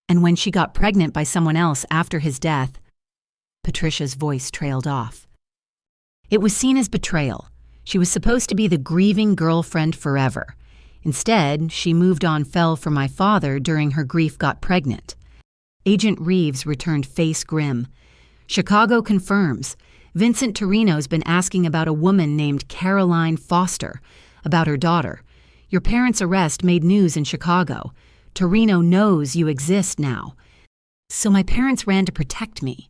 And when she got pregnant by someone else after his death, Patricia's voice trailed off. It was seen as betrayal. She was supposed to be the grieving girlfriend forever. Instead, she moved on fell for my father during her grief got pregnant. Agent Reeves returned face grim. Chicago confirms. Vincent Torino's been asking about a woman named Caroline Foster, about her daughter. Your parents' arrest made news in Chicago. Torino knows you exist now. So my parents ran to protect me.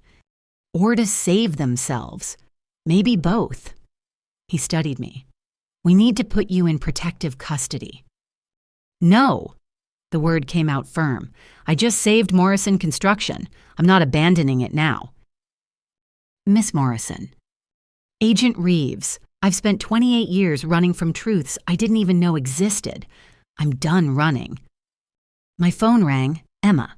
Or to save themselves. Maybe both. He studied me. We need to put you in protective custody. No. The word came out firm. I just saved Morrison Construction. I'm not abandoning it now. Miss Morrison. Agent Reeves, I've spent 28 years running from truths I didn't even know existed. I'm done running. My phone rang. Emma.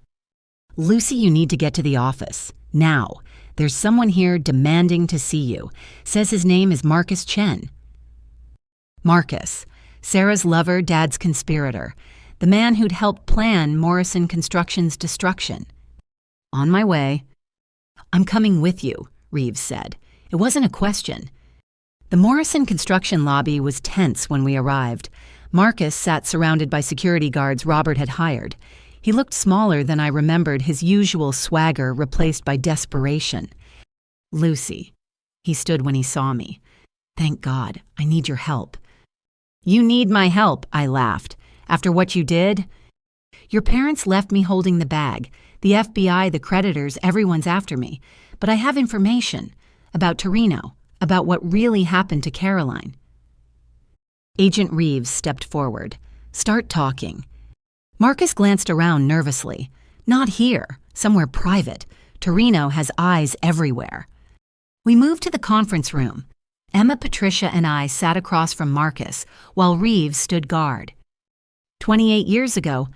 Lucy, you need to get to the office. Now. There's someone here demanding to see you. Says his name is Marcus Chen. Marcus. Sarah's lover, Dad's conspirator. The man who'd helped plan Morrison Construction's destruction. On my way. I'm coming with you, Reeves said. It wasn't a question. The Morrison Construction lobby was tense when we arrived. Marcus sat surrounded by security guards Robert had hired. He looked smaller than I remembered, his usual swagger replaced by desperation. Lucy. He stood when he saw me. Thank God, I need your help. You need my help, I laughed. After what you did? Your parents left me holding the bag. The FBI, the creditors, everyone's after me. But I have information about Torino, about what really happened to Caroline. Agent Reeves stepped forward. Start talking. Marcus glanced around nervously. Not here, somewhere private. Torino has eyes everywhere. We moved to the conference room. Emma, Patricia, and I sat across from Marcus, while Reeves stood guard. 28 years ago,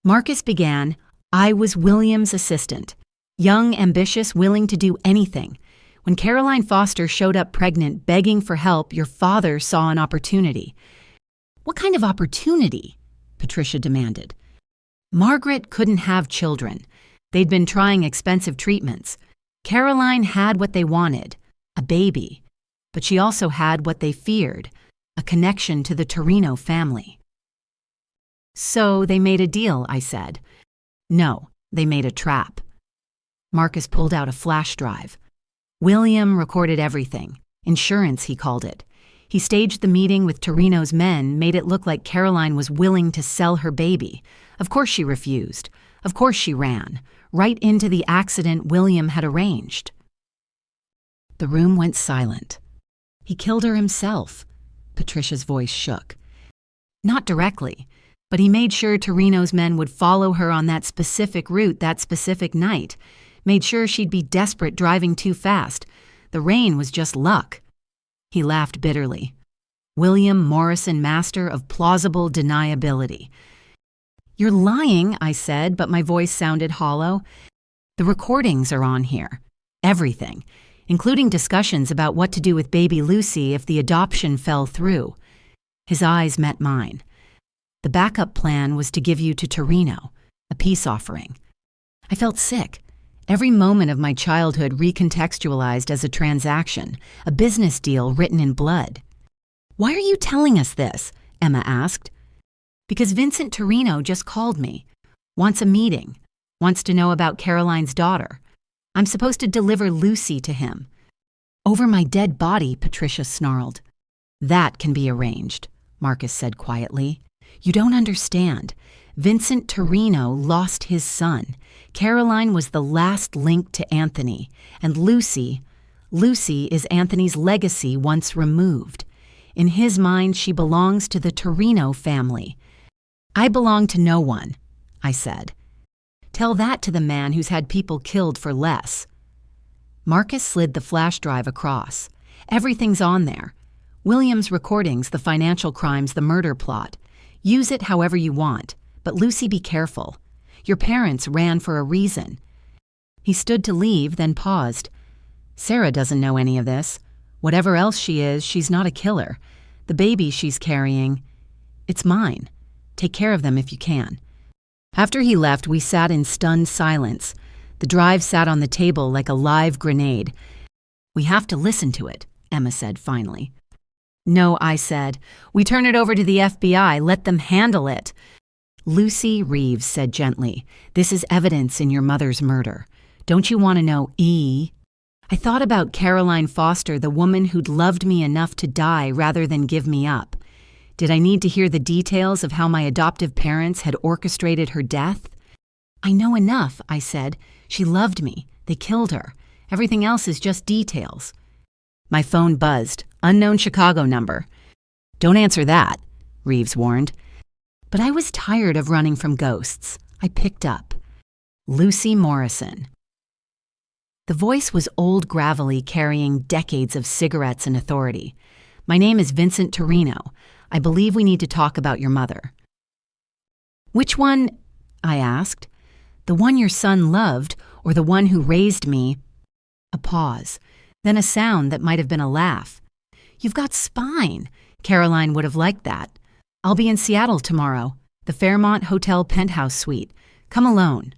Marcus began, I was William's assistant. Young, ambitious, willing to do anything. When Caroline Foster showed up pregnant, begging for help, your father saw an opportunity. What kind of opportunity? Patricia demanded. Margaret couldn't have children. They'd been trying expensive treatments. Caroline had what they wanted, a baby. But she also had what they feared, a connection to the Torino family. So they made a deal, I said. No, they made a trap. Marcus pulled out a flash drive. William recorded everything. Insurance, he called it. He staged the meeting with Torino's men, made it look like Caroline was willing to sell her baby. Of course she refused. Of course she ran. Right into the accident William had arranged. The room went silent. He killed her himself. Patricia's voice shook. Not directly, but he made sure Torino's men would follow her on that specific route that specific night. Made sure she'd be desperate driving too fast. The rain was just luck. He laughed bitterly. William Morrison, master of plausible deniability. You're lying, I said, but my voice sounded hollow. The recordings are on here. Everything, including discussions about what to do with baby Lucy if the adoption fell through. His eyes met mine. The backup plan was to give you to Torino, a peace offering. I felt sick. Every moment of my childhood recontextualized as a transaction, a business deal written in blood. Why are you telling us this? Emma asked. Because Vincent Torino just called me. Wants a meeting. Wants to know about Caroline's daughter. I'm supposed to deliver Lucy to him. Over my dead body, Patricia snarled. That can be arranged, Marcus said quietly. You don't understand. Vincent Torino lost his son. Caroline was the last link to Anthony. And Lucy is Anthony's legacy once removed. In his mind, she belongs to the Torino family. I belong to no one, I said. Tell that to the man who's had people killed for less. Marcus slid the flash drive across. Everything's on there. William's recordings, the financial crimes, the murder plot. Use it however you want, but Lucy, be careful. Your parents ran for a reason. He stood to leave, then paused. Sarah doesn't know any of this. Whatever else she is, she's not a killer. The baby she's carrying, it's mine. Take care of them if you can. After he left, we sat in stunned silence. The drive sat on the table like a live grenade. We have to listen to it, Emma said finally. No, I said. We turn it over to the FBI. Let them handle it. Lucy, Reeves said gently, this is evidence in your mother's murder. Don't you want to know E? I thought about Caroline Foster, the woman who'd loved me enough to die rather than give me up. Did I need to hear the details of how my adoptive parents had orchestrated her death? I know enough, I said. She loved me. They killed her. Everything else is just details. My phone buzzed. Unknown Chicago number. Don't answer that, Reeves warned. But I was tired of running from ghosts. I picked up. Lucy Morrison. The voice was old gravelly, carrying decades of cigarettes and authority. My name is Vincent Torino. I believe we need to talk about your mother. Which one? I asked. The one your son loved, or the one who raised me? A pause, then a sound that might have been a laugh. You've got spine. Caroline would have liked that. I'll be in Seattle tomorrow, the Fairmont Hotel penthouse suite. Come alone.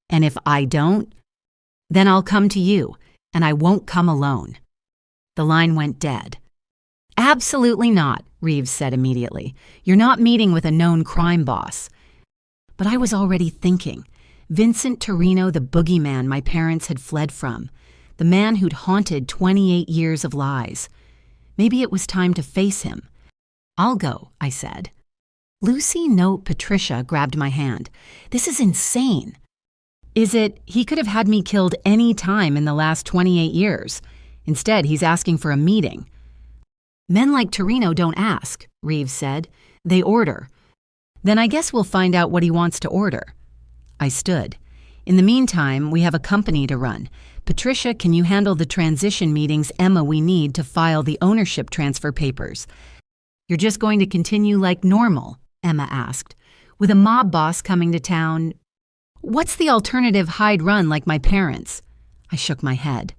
And if I don't, then I'll come to you, and I won't come alone. The line went dead. Absolutely not, Reeves said immediately. You're not meeting with a known crime boss. But I was already thinking. Vincent Torino, the boogeyman my parents had fled from. The man who'd haunted 28 years of lies. Maybe it was time to face him. I'll go, I said. Lucy, no, Patricia grabbed my hand. This is insane. Is it, he could have had me killed any time in the last 28 years. Instead, he's asking for a meeting. Men like Torino don't ask, Reeves said. They order. Then I guess we'll find out what he wants to order. I stood. In the meantime, we have a company to run. Patricia, can you handle the transition meetings Emma we need to file the ownership transfer papers? You're just going to continue like normal, Emma asked. With a mob boss coming to town, what's the alternative hide run like my parents? I shook my head.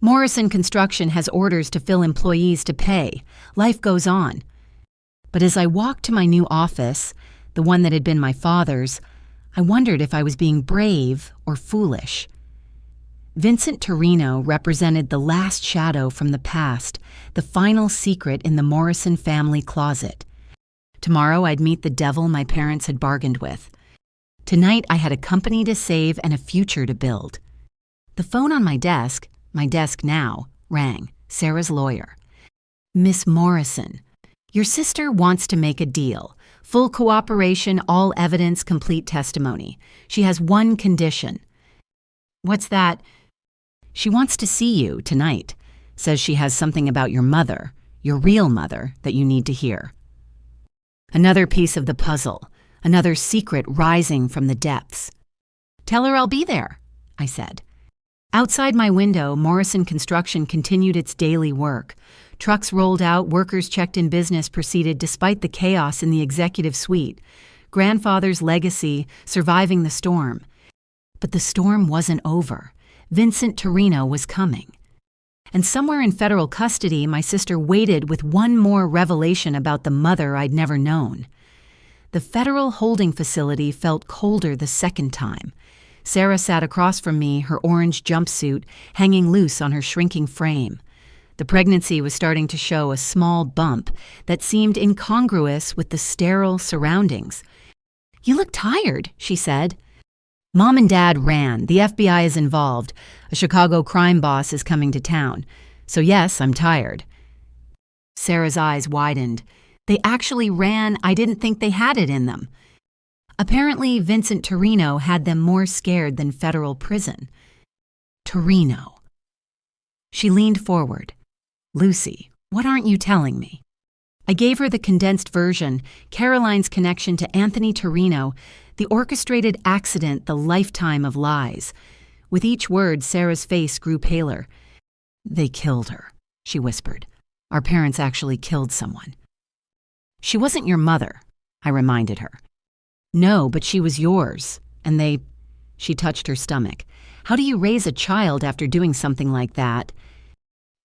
Morrison Construction has orders to fill employees to pay. Life goes on. But as I walked to my new office, the one that had been my father's, I wondered if I was being brave or foolish. Vincent Torino represented the last shadow from the past, the final secret in the Morrison family closet. Tomorrow I'd meet the devil my parents had bargained with. Tonight I had a company to save and a future to build. The phone on my desk now, rang. Sarah's lawyer. Miss Morrison, your sister wants to make a deal. Full cooperation, all evidence, complete testimony. She has one condition. What's that? She wants to see you tonight. Says she has something about your mother, your real mother, that you need to hear. Another piece of the puzzle, another secret rising from the depths. Tell her I'll be there, I said. Outside my window, Morrison Construction continued its daily work. Trucks rolled out, workers checked in, business proceeded despite the chaos in the executive suite. Grandfather's legacy, surviving the storm. But the storm wasn't over. Vincent Torino was coming. And somewhere in federal custody, my sister waited with one more revelation about the mother I'd never known. The federal holding facility felt colder the second time. Sarah sat across from me, her orange jumpsuit hanging loose on her shrinking frame. The pregnancy was starting to show a small bump that seemed incongruous with the sterile surroundings. "You look tired," she said. "Mom and Dad ran. The FBI is involved. A Chicago crime boss is coming to town. So yes, I'm tired." Sarah's eyes widened. They actually ran. I didn't think they had it in them. Apparently, Vincent Torino had them more scared than federal prison. Torino. She leaned forward. "Lucy, what aren't you telling me?" I gave her the condensed version, Caroline's connection to Anthony Torino, the orchestrated accident, the lifetime of lies. With each word, Sarah's face grew paler. "They killed her," she whispered. "Our parents actually killed someone." "She wasn't your mother," I reminded her. "No, but she was yours. And they—" She touched her stomach. "How do you raise a child after doing something like that?"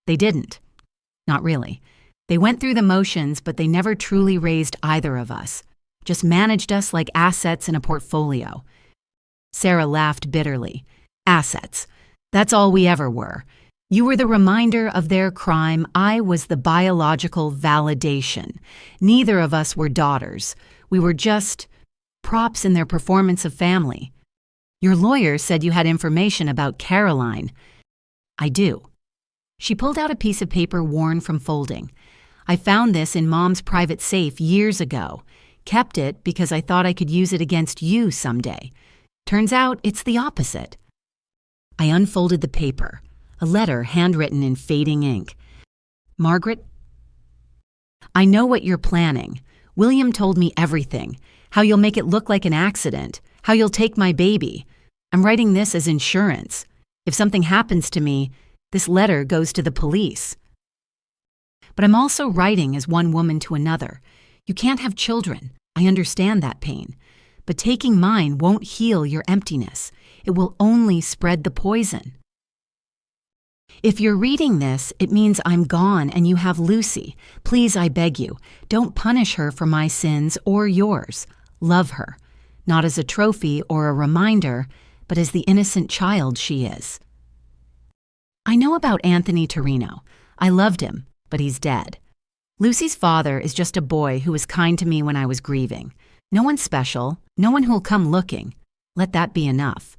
"They didn't. Not really. They went through the motions, but they never truly raised either of us. Just managed us like assets in a portfolio." Sarah laughed bitterly. "Assets. That's all we ever were. You were the reminder of their crime. I was the biological validation. Neither of us were daughters. We were just props in their performance of family. Your lawyer said you had information about Caroline." "I do." She pulled out a piece of paper worn from folding. "I found this in Mom's private safe years ago. Kept it because I thought I could use it against you someday. Turns out it's the opposite." I unfolded the paper, a letter handwritten in fading ink. "Margaret, I know what you're planning. William told me everything. How you'll make it look like an accident. How you'll take my baby. I'm writing this as insurance. If something happens to me, this letter goes to the police. But I'm also writing as one woman to another. You can't have children. I understand that pain. But taking mine won't heal your emptiness. It will only spread the poison. If you're reading this, it means I'm gone and you have Lucy. Please, I beg you, don't punish her for my sins or yours. Love her, not as a trophy or a reminder, but as the innocent child she is." I know about Anthony Torino. I loved him, but he's dead. Lucy's father is just a boy who was kind to me when I was grieving. No one special, no one who'll come looking. Let that be enough.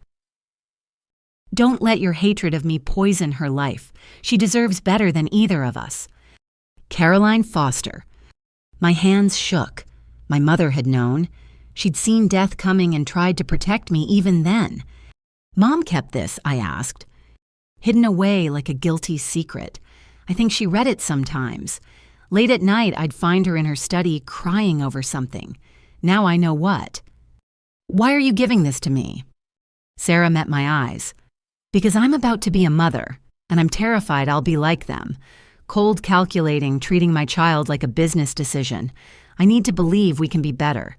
Don't let your hatred of me poison her life. She deserves better than either of us. Caroline Foster. My hands shook. My mother had known. She'd seen death coming and tried to protect me even then. Mom kept this, I asked. Hidden away like a guilty secret. I think she read it sometimes. Late at night, I'd find her in her study crying over something. Now I know what. Why are you giving this to me? Sarah met my eyes. Because I'm about to be a mother, and I'm terrified I'll be like them. Cold calculating, treating my child like a business decision. I need to believe we can be better.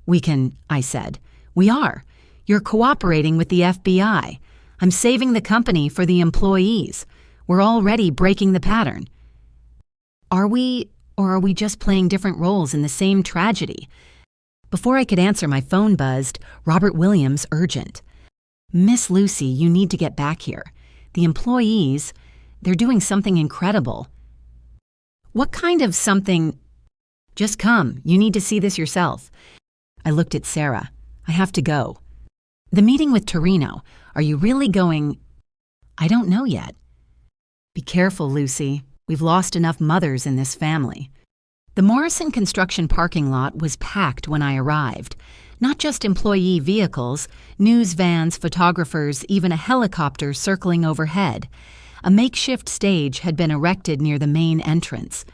We can, I said. We are. You're cooperating with the FBI. I'm saving the company for the employees. We're already breaking the pattern. Are we, or are we just playing different roles in the same tragedy? Before I could answer, my phone buzzed. Robert Williams, urgent. Miss Lucy, you need to get back here. The employees, they're doing something incredible. What kind of something? Just come. You need to see this yourself. I looked at Sarah. I have to go. The meeting with Torino. Are you really going? I don't know yet. Be careful, Lucy. We've lost enough mothers in this family. The Morrison construction parking lot was packed when I arrived. Not just employee vehicles, news vans, photographers, even a helicopter circling overhead. A makeshift stage had been erected near the main entrance.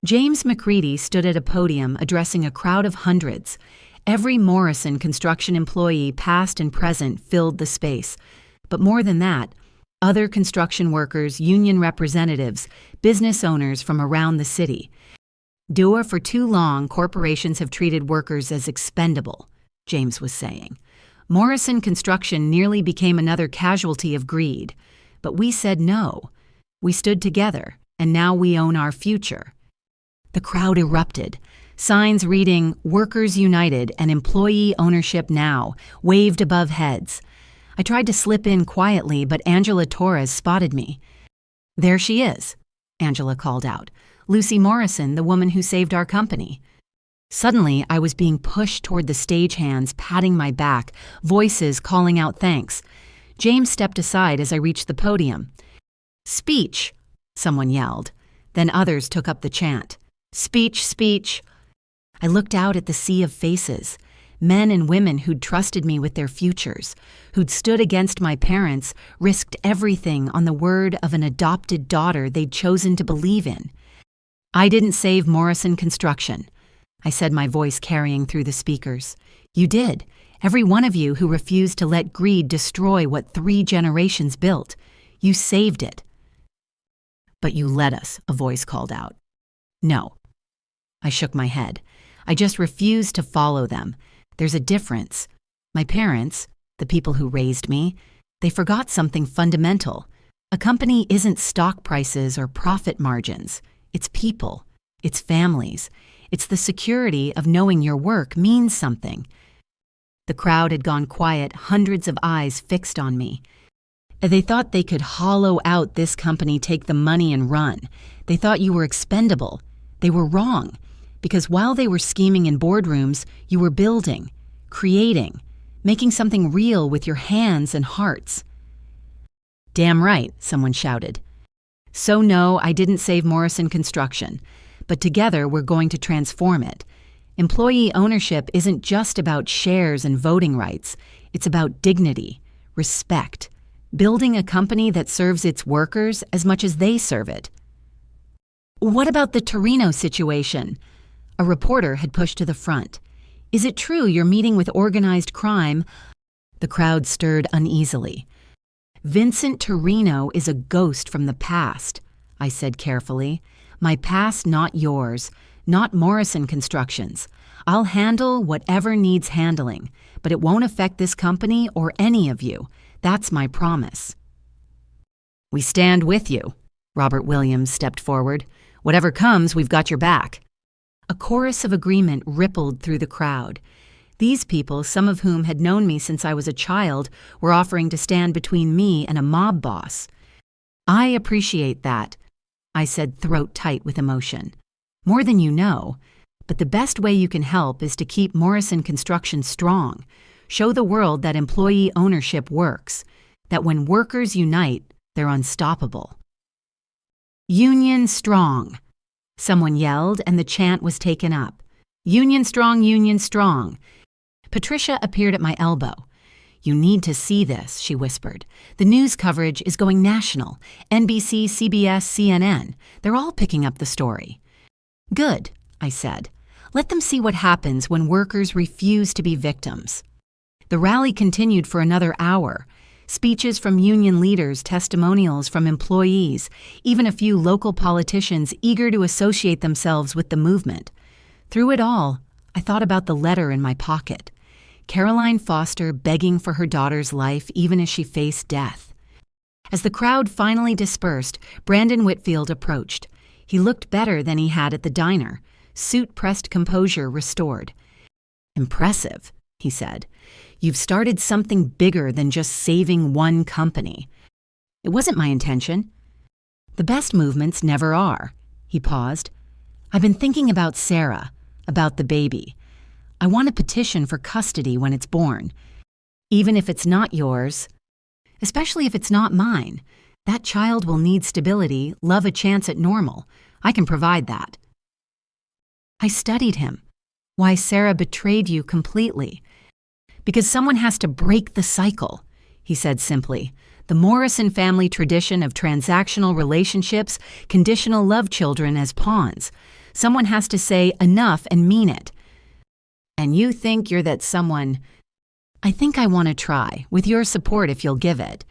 James McCready stood at a podium addressing a crowd of hundreds. Every Morrison construction employee, past and present, filled the space. But more than that, other construction workers, union representatives, business owners from around the city. "Dua, for too long, corporations have treated workers as expendable," James was saying. "Morrison Construction nearly became another casualty of greed. But we said no. We stood together, and now we own our future." The crowd erupted. Signs reading "Workers United" and "Employee Ownership Now" waved above heads. I tried to slip in quietly, but Angela Torres spotted me. "There she is," Angela called out. "Lucy Morrison, the woman who saved our company." Suddenly, I was being pushed toward the stagehands, patting my back, voices calling out thanks. James stepped aside as I reached the podium. "Speech," someone yelled. Then others took up the chant. "Speech, speech." I looked out at the sea of faces. Men and women who'd trusted me with their futures, who'd stood against my parents, risked everything on the word of an adopted daughter they'd chosen to believe in. "I didn't save Morrison Construction," I said, my voice carrying through the speakers. "You did. Every one of you who refused to let greed destroy what 3 generations built. You saved it." "But you let us," a voice called out. "No." I shook my head. "I just refused to follow them. There's a difference. My parents, the people who raised me, they forgot something fundamental. A company isn't stock prices or profit margins. It's people. It's families. It's the security of knowing your work means something." The crowd had gone quiet, hundreds of eyes fixed on me. They thought they could hollow out this company, take the money and run. They thought you were expendable. They were wrong. Because while they were scheming in boardrooms, you were building, creating, making something real with your hands and hearts. "Damn right," someone shouted. "So no, I didn't save Morrison Construction. But together we're going to transform it. Employee ownership isn't just about shares and voting rights. It's about dignity, respect, building a company that serves its workers as much as they serve it." "What about the Torino situation?" A reporter had pushed to the front. "Is it true you're meeting with organized crime?" The crowd stirred uneasily. "Vincent Torino is a ghost from the past," I said carefully. "My past, not yours, not Morrison Construction's. I'll handle whatever needs handling, but it won't affect this company or any of you. That's my promise." "We stand with you." Robert Williams stepped forward. "Whatever comes, we've got your back." A chorus of agreement rippled through the crowd. These people, some of whom had known me since I was a child, were offering to stand between me and a mob boss. "I appreciate that," I said, throat tight with emotion. "More than you know. But the best way you can help is to keep Morrison Construction strong. Show the world that employee ownership works, that when workers unite, they're unstoppable." "Union strong," someone yelled, and the chant was taken up. "Union strong, union strong." Patricia appeared at my elbow. "You need to see this," she whispered. "The news coverage is going national. NBC, CBS, CNN. They're all picking up the story." "Good," I said. "Let them see what happens when workers refuse to be victims." The rally continued for another hour. Speeches from union leaders, testimonials from employees, even a few local politicians eager to associate themselves with the movement. Through it all, I thought about the letter in my pocket. Caroline Foster begging for her daughter's life even as she faced death. As the crowd finally dispersed, Brandon Whitfield approached. He looked better than he had at the diner, suit-pressed composure restored. "Impressive," he said. "You've started something bigger than just saving one company." "It wasn't my intention." "The best movements never are." He paused. "I've been thinking about Sarah, about the baby. I want a petition for custody when it's born. Even if it's not yours, especially if it's not mine, that child will need stability, love a chance at normal. I can provide that." I studied him. "Why Sarah betrayed you completely." "Because someone has to break the cycle," he said simply. "The Morrison family tradition of transactional relationships, conditional love children as pawns. Someone has to say enough and mean it." "And you think you're that someone?" "I think I want to try, with your support if you'll give it."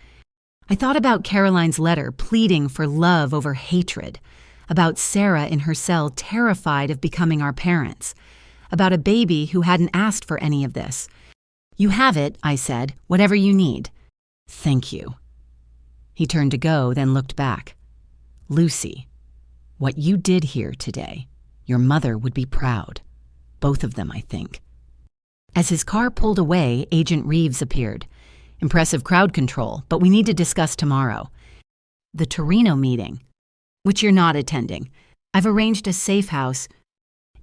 I thought about Caroline's letter pleading for love over hatred, about Sarah in her cell terrified of becoming our parents, about a baby who hadn't asked for any of this. "You have it," I said, "whatever you need." "Thank you." He turned to go, then looked back. "Lucy, what you did here today, your mother would be proud. Both of them, I think." As his car pulled away, Agent Reeves appeared. "Impressive crowd control, but we need to discuss tomorrow." "The Torino meeting," "which you're not attending. I've arranged a safe house."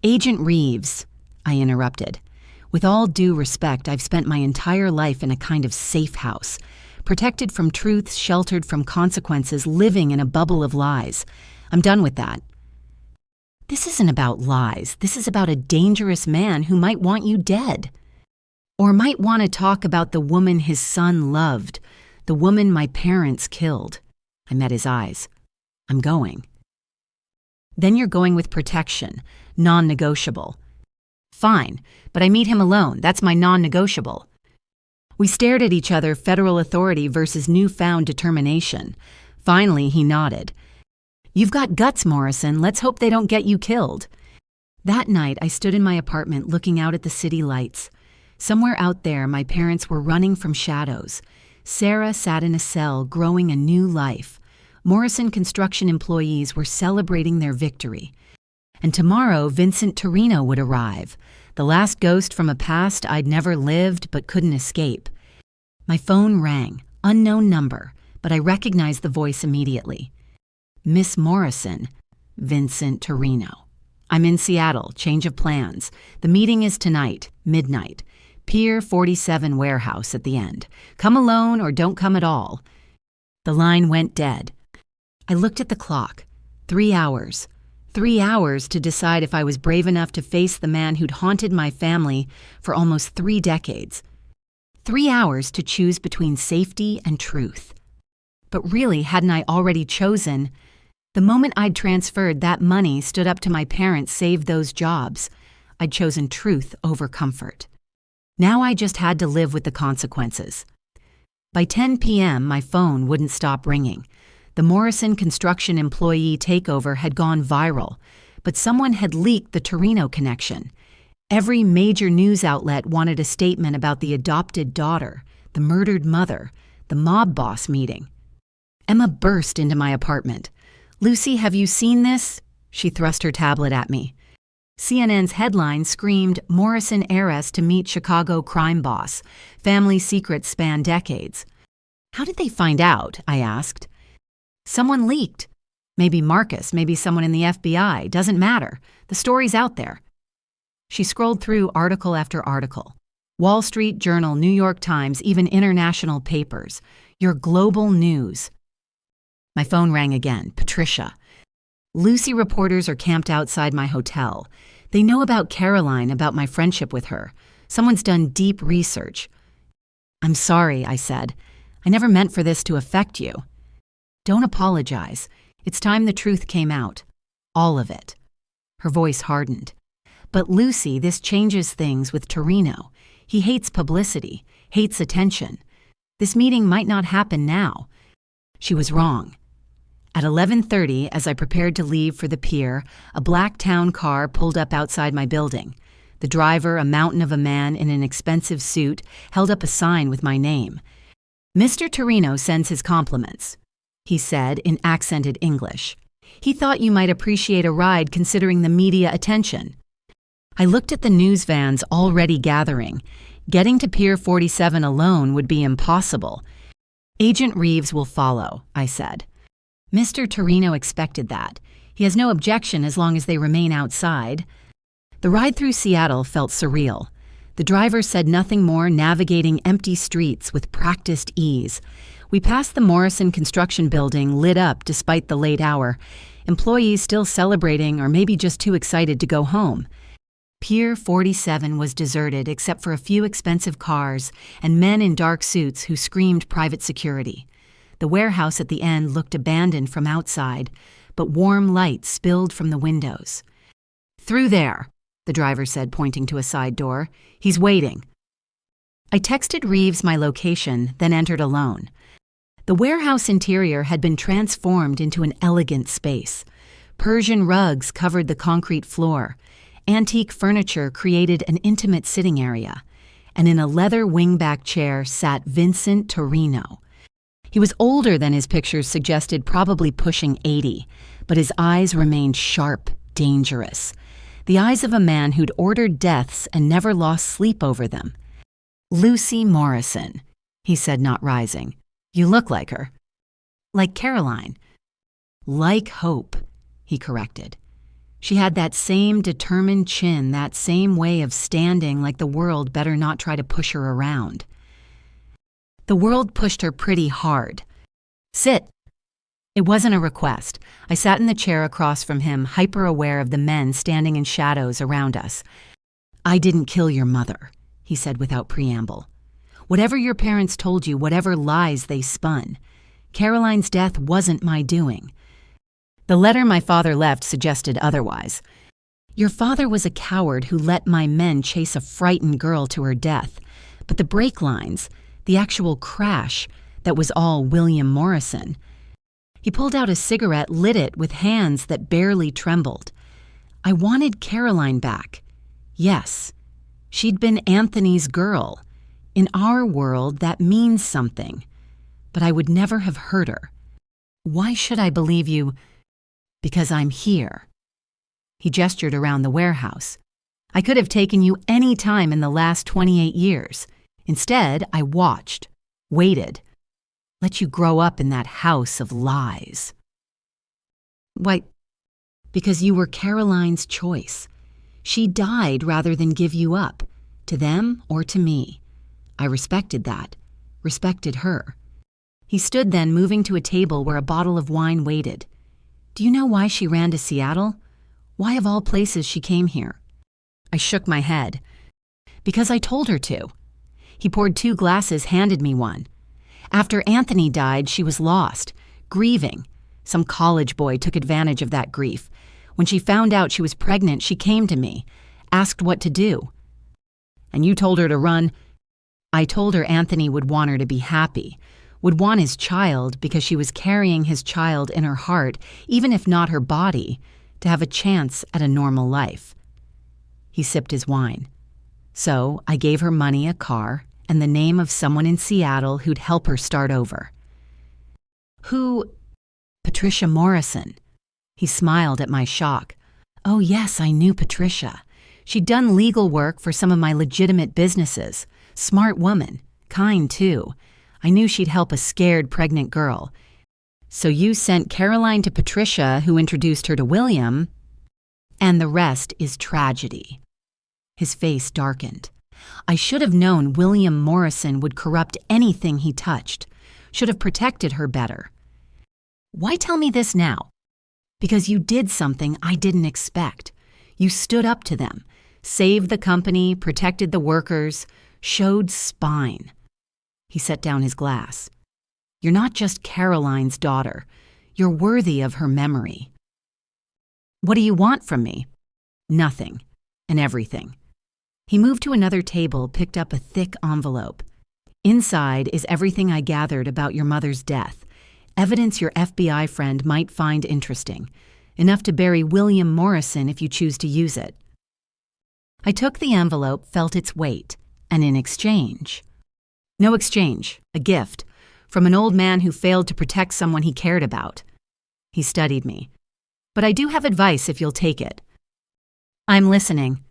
"Agent Reeves," I interrupted. "With all due respect, I've spent my entire life in a kind of safe house, protected from truths, sheltered from consequences, living in a bubble of lies. I'm done with that." "This isn't about lies. This is about a dangerous man who might want you dead. Or might want to talk about the woman his son loved, the woman my parents killed." I met his eyes. "I'm going." "Then you're going with protection, non-negotiable." "Fine, but I meet him alone. That's my non-negotiable." We stared at each other, federal authority versus newfound determination. Finally, he nodded. "You've got guts, Morrison. Let's hope they don't get you killed." That night, I stood in my apartment looking out at the city lights. Somewhere out there, my parents were running from shadows. Sarah sat in a cell, growing a new life. Morrison construction employees were celebrating their victory. And tomorrow, Vincent Torino would arrive, the last ghost from a past I'd never lived but couldn't escape. My phone rang, unknown number, but I recognized the voice immediately. "Miss Morrison, Vincent Torino. I'm in Seattle, change of plans. The meeting is tonight, midnight. Pier 47 warehouse at the end. Come alone or don't come at all." The line went dead. I looked at the clock. 3 hours. 3 hours to decide if I was brave enough to face the man who'd haunted my family for almost 3 decades. 3 hours to choose between safety and truth. But really, hadn't I already chosen? The moment I'd transferred that money stood up to my parents save those jobs. I'd chosen truth over comfort. Now I just had to live with the consequences. By 10 p.m., my phone wouldn't stop ringing. The Morrison construction employee takeover had gone viral, but someone had leaked the Torino connection. Every major news outlet wanted a statement about the adopted daughter, the murdered mother, the mob boss meeting. Emma burst into my apartment. "Lucy, have you seen this?" She thrust her tablet at me. CNN's headline screamed, "Morrison heiress to meet Chicago crime boss. Family secrets span decades." "How did they find out?" I asked. "Someone leaked. Maybe Marcus, maybe someone in the FBI. Doesn't matter. The story's out there." She scrolled through article after article. Wall Street Journal, New York Times, even international papers. Your global news. My phone rang again. Patricia. "Lucy, reporters are camped outside my hotel. They know about Caroline, about my friendship with her. Someone's done deep research." "I'm sorry," I said. "I never meant for this to affect you." "Don't apologize. It's time the truth came out. All of it." Her voice hardened. "But Lucy, this changes things with Torino. He hates publicity, hates attention. This meeting might not happen now." She was wrong. At 11:30, as I prepared to leave for the pier, a black town car pulled up outside my building. The driver, a mountain of a man in an expensive suit, held up a sign with my name. "Mr. Torino sends his compliments," he said in accented English. "He thought you might appreciate a ride considering the media attention." I looked at the news vans already gathering. Getting to Pier 47 alone would be impossible. "Agent Reeves will follow," I said. Mr. Torino expected that. He has no objection as long as they remain outside. The ride through Seattle felt surreal. The driver said nothing more, navigating empty streets with practiced ease. We passed the Morrison construction building, lit up despite the late hour. Employees still celebrating or maybe just too excited to go home. Pier 47 was deserted except for a few expensive cars and men in dark suits who screamed private security. The warehouse at the end looked abandoned from outside, but warm light spilled from the windows. "Through there," the driver said, pointing to a side door. "He's waiting." I texted Reeves my location, then entered alone. The warehouse interior had been transformed into an elegant space. Persian rugs covered the concrete floor. Antique furniture created an intimate sitting area. And in a leather wingback chair sat Vincent Torino. He was older than his pictures suggested, probably pushing 80, but his eyes remained sharp, dangerous. The eyes of a man who'd ordered deaths and never lost sleep over them. "Lucy Morrison," he said, not rising. "You look like her." "Like Caroline." "Like Hope," he corrected. She had that same determined chin, that same way of standing like the world better not try to push her around. The world pushed her pretty hard. "Sit." It wasn't a request. I sat in the chair across from him, hyper-aware of the men standing in shadows around us. "I didn't kill your mother," he said without preamble. "Whatever your parents told you, whatever lies they spun, Caroline's death wasn't my doing." The letter my father left suggested otherwise. "Your father was a coward who let my men chase a frightened girl to her death. But the brake lines, the actual crash, that was all William Morrison." He pulled out a cigarette, lit it with hands that barely trembled. "I wanted Caroline back. Yes, she'd been Anthony's girl. In our world, that means something. But I would never have hurt her. Why should I believe you? Because I'm here." He gestured around the warehouse. "I could have taken you any time in the last 28 years. Instead, I watched, waited, let you grow up in that house of lies." "Why, because you were Caroline's choice. She died rather than give you up, to them or to me. I respected that, respected her." He stood then, moving to a table where a bottle of wine waited. "Do you know why she ran to Seattle? Why of all places she came here?" I shook my head. "Because I told her to." He poured 2 glasses, handed me one. "After Anthony died, she was lost, grieving. Some college boy took advantage of that grief. When she found out she was pregnant, she came to me, asked what to do." "And you told her to run?" "I told her Anthony would want her to be happy, would want his child because she was carrying his child in her heart, even if not her body, to have a chance at a normal life." He sipped his wine. "So I gave her money, a car, and the name of someone in Seattle who'd help her start over." "Who?" "Patricia Morrison." He smiled at my shock. "Oh yes, I knew Patricia. She'd done legal work for some of my legitimate businesses. Smart woman, kind too. I knew she'd help a scared pregnant girl. So you sent Caroline to Patricia, who introduced her to William, and the rest is tragedy." His face darkened. "I should have known William Morrison would corrupt anything he touched, should have protected her better." "Why tell me this now?" "Because you did something I didn't expect. You stood up to them, saved the company, protected the workers, showed spine." He set down his glass. "You're not just Caroline's daughter. You're worthy of her memory." "What do you want from me?" "Nothing, and everything." He moved to another table, picked up a thick envelope. "Inside is everything I gathered about your mother's death. Evidence your FBI friend might find interesting. Enough to bury William Morrison if you choose to use it." I took the envelope, felt its weight, and in exchange. "No exchange, a gift, from an old man who failed to protect someone he cared about." He studied me. "But I do have advice if you'll take it." "I'm listening."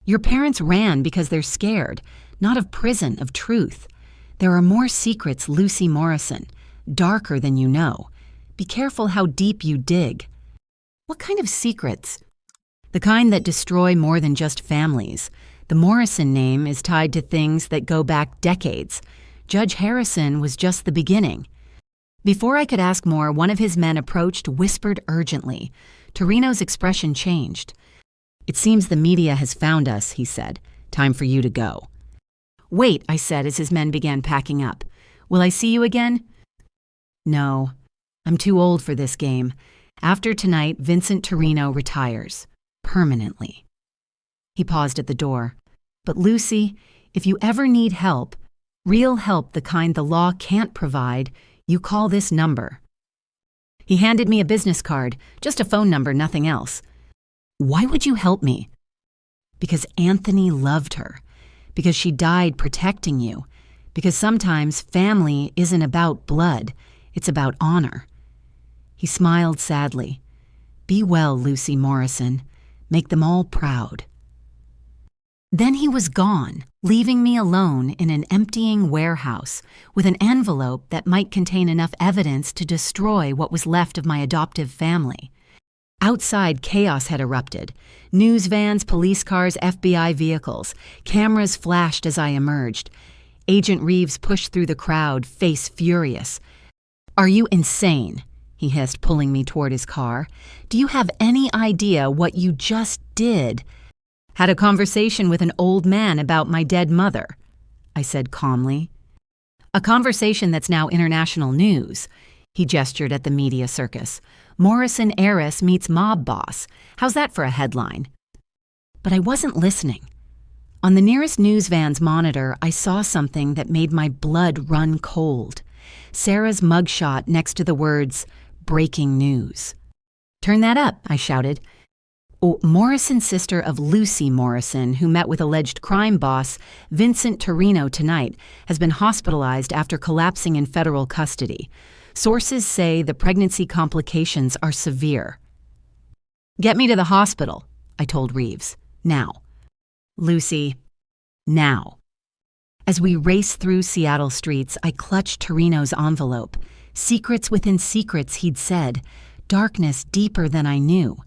"Your parents ran because they're scared, not of prison, of truth. There are more secrets, Lucy Morrison, darker than you know. Be careful how deep you dig." "What kind of secrets?" "The kind that destroy more than just families. The Morrison name is tied to things that go back decades. Judge Harrison was just the beginning." Before I could ask more, one of his men approached, whispered urgently. Torino's expression changed. "It seems the media has found us," he said. "Time for you to go." "Wait," I said as his men began packing up. "Will I see you again?" "No. I'm too old for this game. After tonight, Vincent Torino retires. Permanently." He paused at the door. "But Lucy, if you ever need help, real help the kind the law can't provide, You call this number." He handed me a business card, just a phone number, nothing else. "Why would you help me?" "Because Anthony loved her. Because she died protecting you. Because sometimes family isn't about blood, it's about honor." He smiled sadly. "Be well, Lucy Morrison. Make them all proud." Then he was gone, leaving me alone in an emptying warehouse with an envelope that might contain enough evidence to destroy what was left of my adoptive family. Outside, chaos had erupted. News vans, police cars, FBI vehicles. Cameras flashed as I emerged. Agent Reeves pushed through the crowd, face furious. "Are you insane?" he hissed, pulling me toward his car. "Do you have any idea what you just did?" "Had a conversation with an old man about my dead mother," I said calmly. "A conversation that's now international news." He gestured at the media circus. "Morrison heiress meets mob boss. How's that for a headline?" But I wasn't listening. On the nearest news van's monitor, I saw something that made my blood run cold. Sarah's mugshot next to the words, "Breaking News." "Turn that up," I shouted. "Oh, Morrison, sister of Lucy Morrison, who met with alleged crime boss Vincent Torino tonight, has been hospitalized after collapsing in federal custody. Sources say the pregnancy complications are severe." "Get me to the hospital," I told Reeves. "Now." "Lucy, now." As we raced through Seattle streets, I clutched Torino's envelope. Secrets within secrets, he'd said. Darkness deeper than I knew.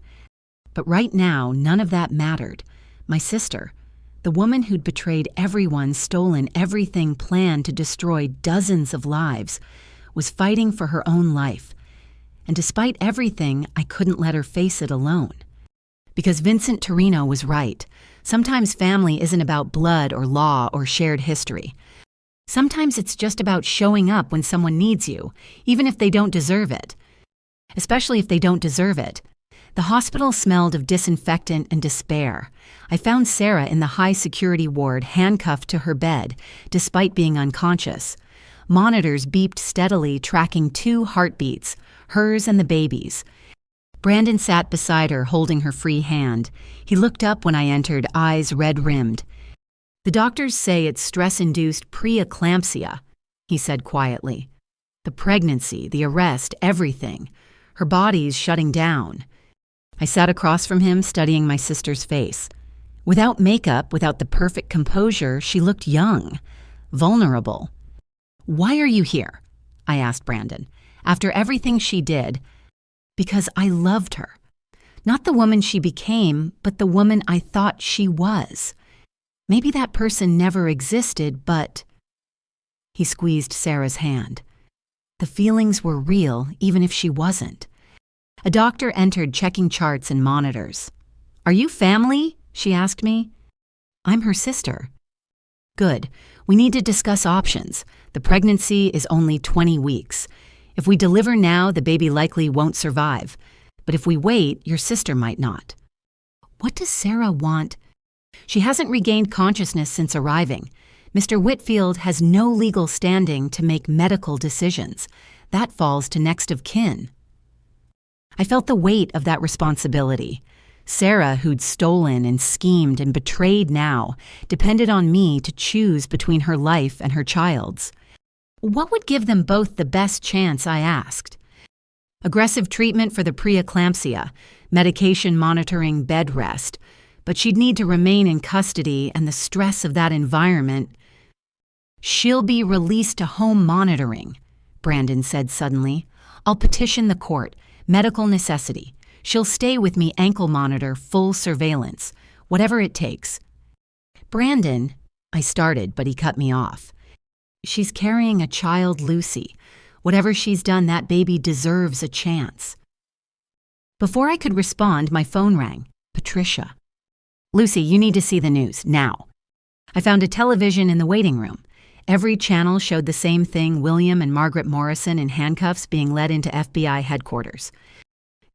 But right now, none of that mattered. My sister, the woman who'd betrayed everyone, stolen everything, planned to destroy dozens of lives, was fighting for her own life. And despite everything, I couldn't let her face it alone. Because Vincent Torino was right. Sometimes family isn't about blood or law or shared history. Sometimes it's just about showing up when someone needs you, even if they don't deserve it. Especially if they don't deserve it. The hospital smelled of disinfectant and despair. I found Sarah in the high-security ward, handcuffed to her bed, despite being unconscious. Monitors beeped steadily, tracking 2 heartbeats, hers and the baby's. Brandon sat beside her, holding her free hand. He looked up when I entered, eyes red-rimmed. "The doctors say it's stress-induced preeclampsia," he said quietly. "The pregnancy, the arrest, everything. Her body's shutting down." I sat across from him, studying my sister's face. Without makeup, without the perfect composure, she looked young, vulnerable. "Why are you here?" I asked Brandon. "After everything she did." "Because I loved her. Not the woman she became, but the woman I thought she was. Maybe that person never existed, but—" He squeezed Sarah's hand. "The feelings were real, even if she wasn't." A doctor entered, checking charts and monitors. "Are you family?" she asked me. "I'm her sister." "Good. We need to discuss options. The pregnancy is only 20 weeks. If we deliver now, the baby likely won't survive. But if we wait, your sister might not." "What does Sarah want?" "She hasn't regained consciousness since arriving. Mr. Whitfield has no legal standing to make medical decisions. That falls to next of kin." I felt the weight of that responsibility. Sarah, who'd stolen and schemed and betrayed now, depended on me to choose between her life and her child's. What would give them both the best chance, I asked. Aggressive treatment for the preeclampsia, medication monitoring, bed rest. But she'd need to remain in custody, and the stress of that environment. "She'll be released to home monitoring," Brandon said suddenly. "I'll petition the court. Medical necessity. She'll stay with me, ankle monitor, full surveillance. Whatever it takes." "Brandon," I started, but he cut me off. "She's carrying a child, Lucy. Whatever she's done, that baby deserves a chance." Before I could respond, my phone rang. Patricia. "Lucy, you need to see the news, now." I found a television in the waiting room. Every channel showed the same thing, William and Margaret Morrison in handcuffs being led into FBI headquarters.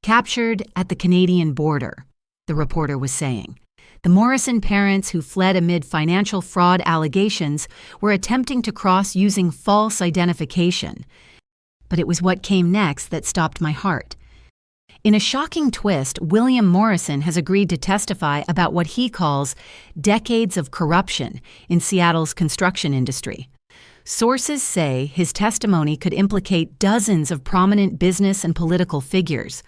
"Captured at the Canadian border," the reporter was saying. The Morrison parents who fled amid financial fraud allegations were attempting to cross using false identification. but it was what came next that stopped my heart. In a shocking twist, William Morrison has agreed to testify about what he calls decades of corruption in Seattle's construction industry. Sources say his testimony could implicate dozens of prominent business and political figures.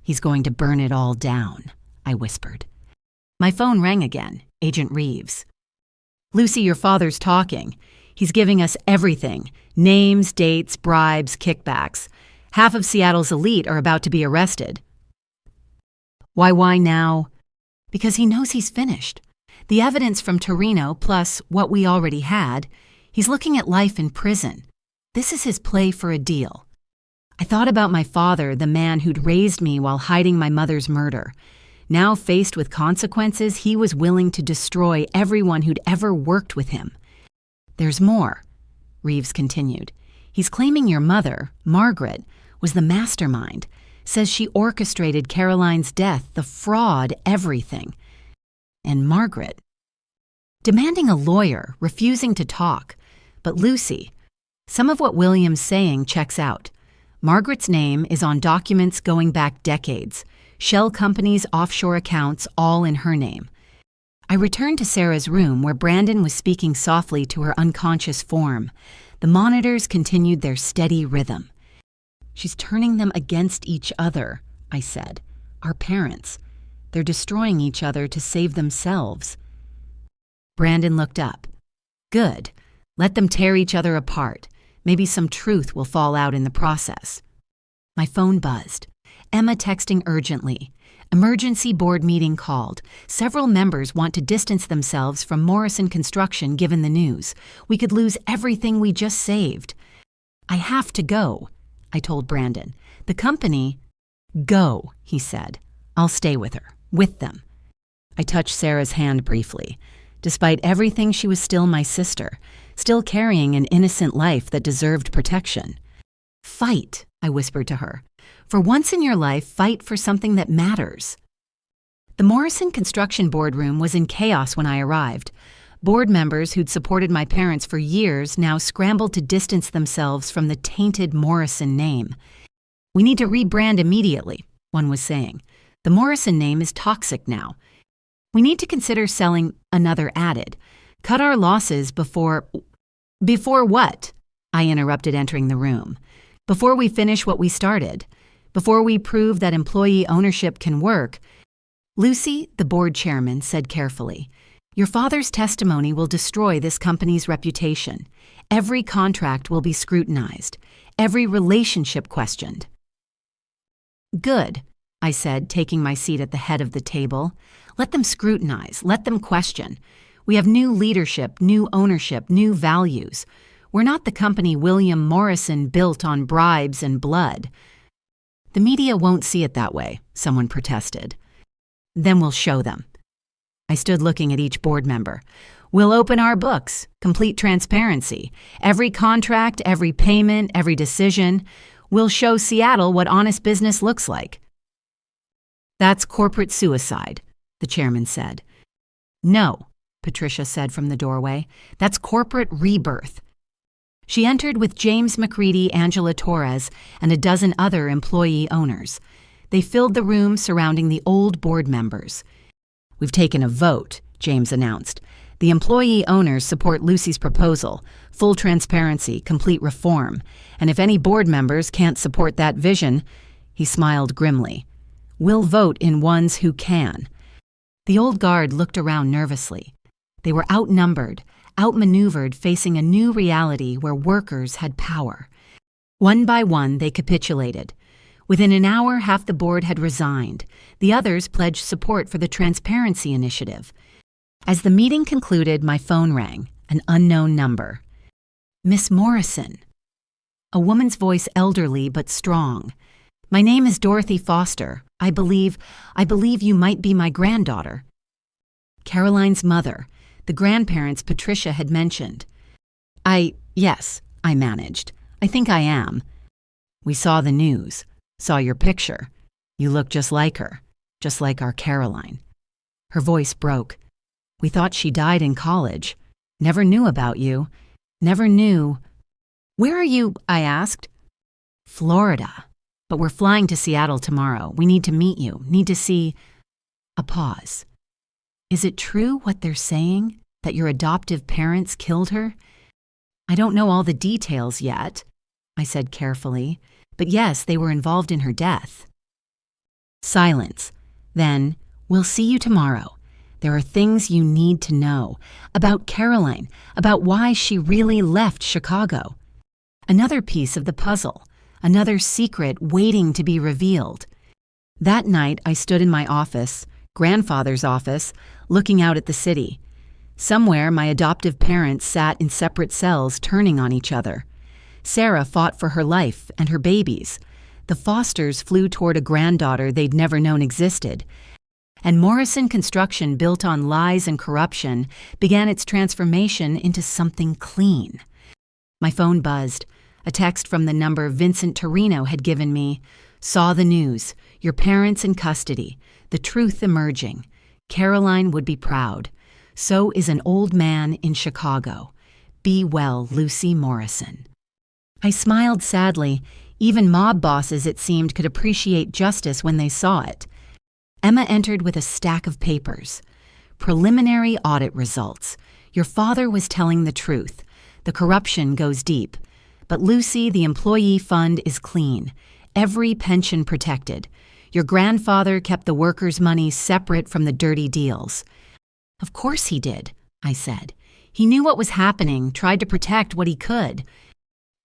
"He's going to burn it all down," I whispered. My phone rang again. Agent Reeves. "Lucy, your father's talking. He's giving us everything: names, dates, bribes, kickbacks. Half of Seattle's elite are about to be arrested." Why now? Because he knows he's finished. The evidence from Torino, plus what we already had, he's looking at life in prison. This is his play for a deal. I thought about my father, the man who'd raised me while hiding my mother's murder. Now faced with consequences, he was willing to destroy everyone who'd ever worked with him. "There's more," Reeves continued. "He's claiming your mother, Margaret, was the mastermind, says she orchestrated Caroline's death, the fraud, everything. And Margaret, demanding a lawyer, refusing to talk. But Lucy, some of what William's saying checks out. Margaret's name is on documents going back decades, shell companies' offshore accounts, all in her name." I returned to Sarah's room where Brandon was speaking softly to her unconscious form. The monitors continued their steady rhythm. "She's turning them against each other," I said. "Our parents. They're destroying each other to save themselves." Brandon looked up. "Good. Let them tear each other apart. Maybe some truth will fall out in the process." My phone buzzed. Emma texting urgently. "Emergency board meeting called. Several members want to distance themselves from Morrison Construction given the news. We could lose everything we just saved." "I have to go," I told Brandon. "The company—" "Go," he said. "I'll stay with her, with them." I touched Sarah's hand briefly. Despite everything, she was still my sister, still carrying an innocent life that deserved protection. "Fight," I whispered to her. "For once in your life, fight for something that matters." The Morrison Construction boardroom was in chaos when I arrived. Board members who'd supported my parents for years now scrambled to distance themselves from the tainted Morrison name. "We need to rebrand immediately," one was saying. "The Morrison name is toxic now. We need to consider selling," another added. "Cut our losses before—" "Before what?" I interrupted, entering the room. "Before we finish what we started. Before we prove that employee ownership can work." "Lucy," the board chairman said carefully, "your father's testimony will destroy this company's reputation. Every contract will be scrutinized, every relationship questioned." "Good," I said, taking my seat at the head of the table. "Let them scrutinize, let them question. We have new leadership, new ownership, new values. We're not the company William Morrison built on bribes and blood." "The media won't see it that way," someone protested. "Then we'll show them." I stood looking at each board member. "We'll open our books, complete transparency. Every contract, every payment, every decision. We'll show Seattle what honest business looks like." "That's corporate suicide," the chairman said. "No," Patricia said from the doorway. "That's corporate rebirth." She entered with James McCready, Angela Torres, and a dozen other employee owners. They filled the room surrounding the old board members. "We've taken a vote," James announced. "The employee owners support Lucy's proposal, full transparency, complete reform. And if any board members can't support that vision," he smiled grimly, "we'll vote in ones who can." The old guard looked around nervously. They were outnumbered, outmaneuvered, facing a new reality where workers had power. One by one, they capitulated. Within an hour, half the board had resigned. The others pledged support for the Transparency Initiative. As the meeting concluded, my phone rang, an unknown number. "Miss Morrison." A woman's voice, elderly but strong. "My name is Dorothy Foster. I believe you might be my granddaughter." Caroline's mother, the grandparents Patricia had mentioned. Yes, I managed. "I think I am." "We saw the news, saw your picture. You look just like her, just like our Caroline." Her voice broke. "We thought she died in college. Never knew about you. Never knew." "Where are you?" I asked. Florida. But we're flying to Seattle tomorrow. We need to meet you. Need to see... A pause. Is it true what they're saying? That your adoptive parents killed her? I don't know all the details yet, I said carefully, but yes, they were involved in her death. Silence. Then, we'll see you tomorrow. There are things you need to know about Caroline, about why she really left Chicago. Another piece of the puzzle, another secret waiting to be revealed. That night, I stood in my office, grandfather's office, looking out at the city. Somewhere, my adoptive parents sat in separate cells turning on each other. Sarah fought for her life and her babies. The Fosters flew toward a granddaughter they'd never known existed. And Morrison Construction, built on lies and corruption, began its transformation into something clean. My phone buzzed. A text from the number Vincent Torino had given me. Saw the news. Your parents in custody. The truth emerging. Caroline would be proud. So is an old man in Chicago. Be well, Lucy Morrison. I smiled sadly. Even mob bosses, it seemed, could appreciate justice when they saw it. Emma entered with a stack of papers. Preliminary audit results. Your father was telling the truth. The corruption goes deep. But Lucy, the employee fund is clean. Every pension protected. Your grandfather kept the workers' money separate from the dirty deals. Of course he did, I said. He knew what was happening, tried to protect what he could.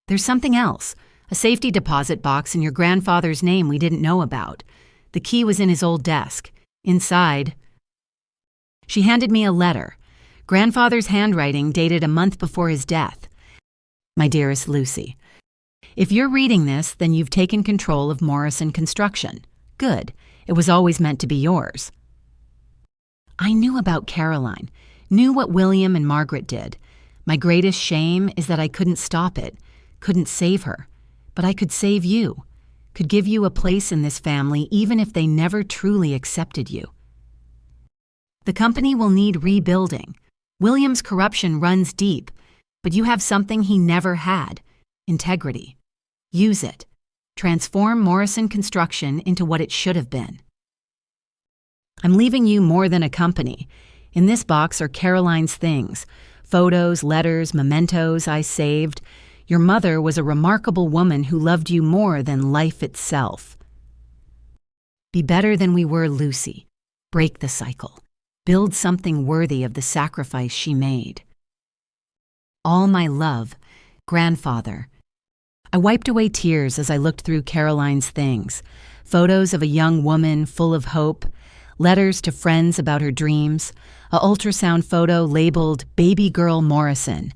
There's something else, a safety deposit box in your grandfather's name we didn't know about. The key was in his old desk. Inside... She handed me a letter. Grandfather's handwriting dated a month before his death. My dearest Lucy, if you're reading this, then you've taken control of Morrison Construction. Good. It was always meant to be yours. I knew about Caroline, knew what William and Margaret did. My greatest shame is that I couldn't stop it, couldn't save her. But I could save you, could give you a place in this family even if they never truly accepted you. The company will need rebuilding. William's corruption runs deep, but you have something he never had, integrity. Use it. Transform Morrison Construction into what it should have been. I'm leaving you more than a company. In this box are Caroline's things, photos, letters, mementos I saved. Your mother was a remarkable woman who loved you more than life itself. Be better than we were, Lucy. Break the cycle. Build something worthy of the sacrifice she made. All my love, Grandfather. I wiped away tears as I looked through Caroline's things. Photos of a young woman full of hope, letters to friends about her dreams, an ultrasound photo labeled Baby Girl Morrison.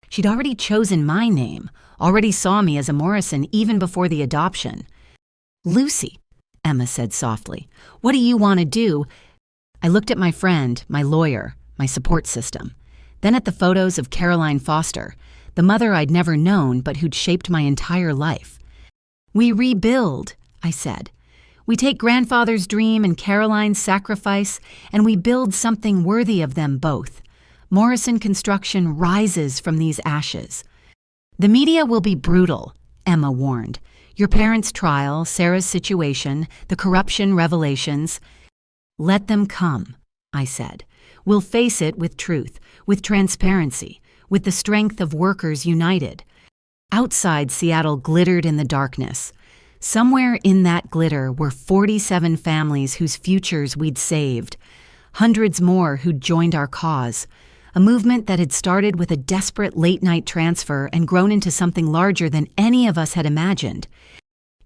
She'd already chosen my name, already saw me as a Morrison even before the adoption. Lucy, Emma said softly, what do you want to do? I looked at my friend, my lawyer, my support system. Then at the photos of Caroline Foster, the mother I'd never known but who'd shaped my entire life. We rebuild, I said. We take Grandfather's dream and Caroline's sacrifice, and we build something worthy of them both. Morrison Construction rises from these ashes. The media will be brutal, Emma warned. Your parents' trial, Sarah's situation, the corruption revelations. Let them come, I said. We'll face it with truth, with transparency, with the strength of workers united. Outside Seattle glittered in the darkness. Somewhere in that glitter were 47 families whose futures we'd saved, hundreds more who'd joined our cause, a movement that had started with a desperate late-night transfer and grown into something larger than any of us had imagined.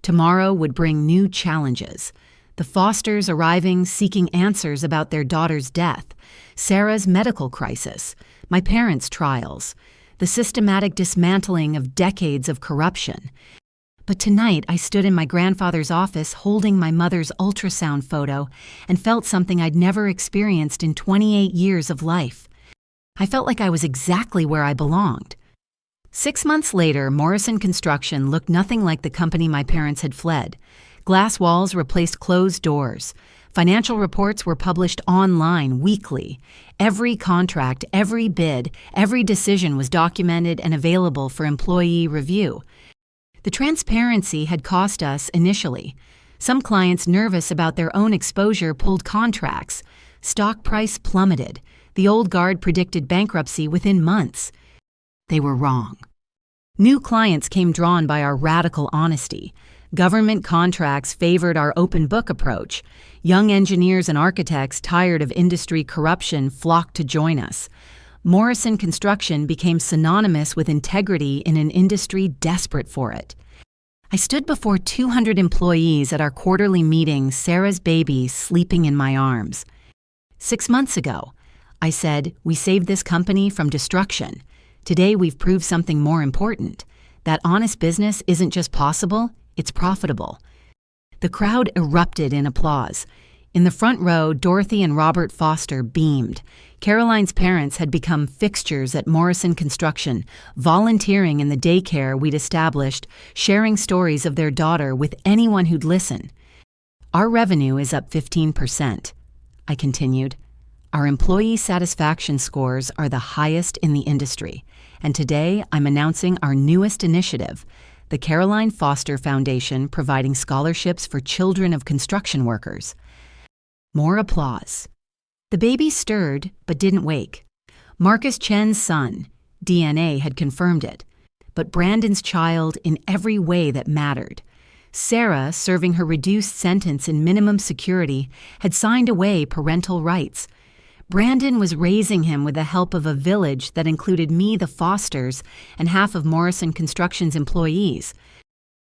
Tomorrow would bring new challenges. The Fosters arriving seeking answers about their daughter's death, Sarah's medical crisis, my parents' trials, the systematic dismantling of decades of corruption. But tonight I stood in my grandfather's office holding my mother's ultrasound photo and felt something I'd never experienced in 28 years of life. I felt like I was exactly where I belonged. 6 months later, Morrison Construction looked nothing like the company my parents had fled. Glass walls replaced closed doors. Financial reports were published online weekly. Every contract, every bid, every decision was documented and available for employee review. The transparency had cost us initially. Some clients nervous about their own exposure pulled contracts. Stock price plummeted. The old guard predicted bankruptcy within months. They were wrong. New clients came drawn by our radical honesty. Government contracts favored our open book approach. Young engineers and architects tired of industry corruption flocked to join us. Morrison Construction became synonymous with integrity in an industry desperate for it. I stood before 200 employees at our quarterly meeting, Sarah's baby sleeping in my arms. 6 months ago, I said, we saved this company from destruction. Today we've proved something more important. That honest business isn't just possible, it's profitable. The crowd erupted in applause. In the front row, Dorothy and Robert Foster beamed. Caroline's parents had become fixtures at Morrison Construction, volunteering in the daycare we'd established, sharing stories of their daughter with anyone who'd listen. Our revenue is up 15%, I continued. Our employee satisfaction scores are the highest in the industry, and today I'm announcing our newest initiative, the Caroline Foster Foundation, providing scholarships for children of construction workers. More applause. The baby stirred but didn't wake. Marcus Chen's son, DNA had confirmed it, but Brandon's child in every way that mattered. Sarah, serving her reduced sentence in minimum security, had signed away parental rights. Brandon was raising him with the help of a village that included me, the Fosters, and half of Morrison Construction's employees.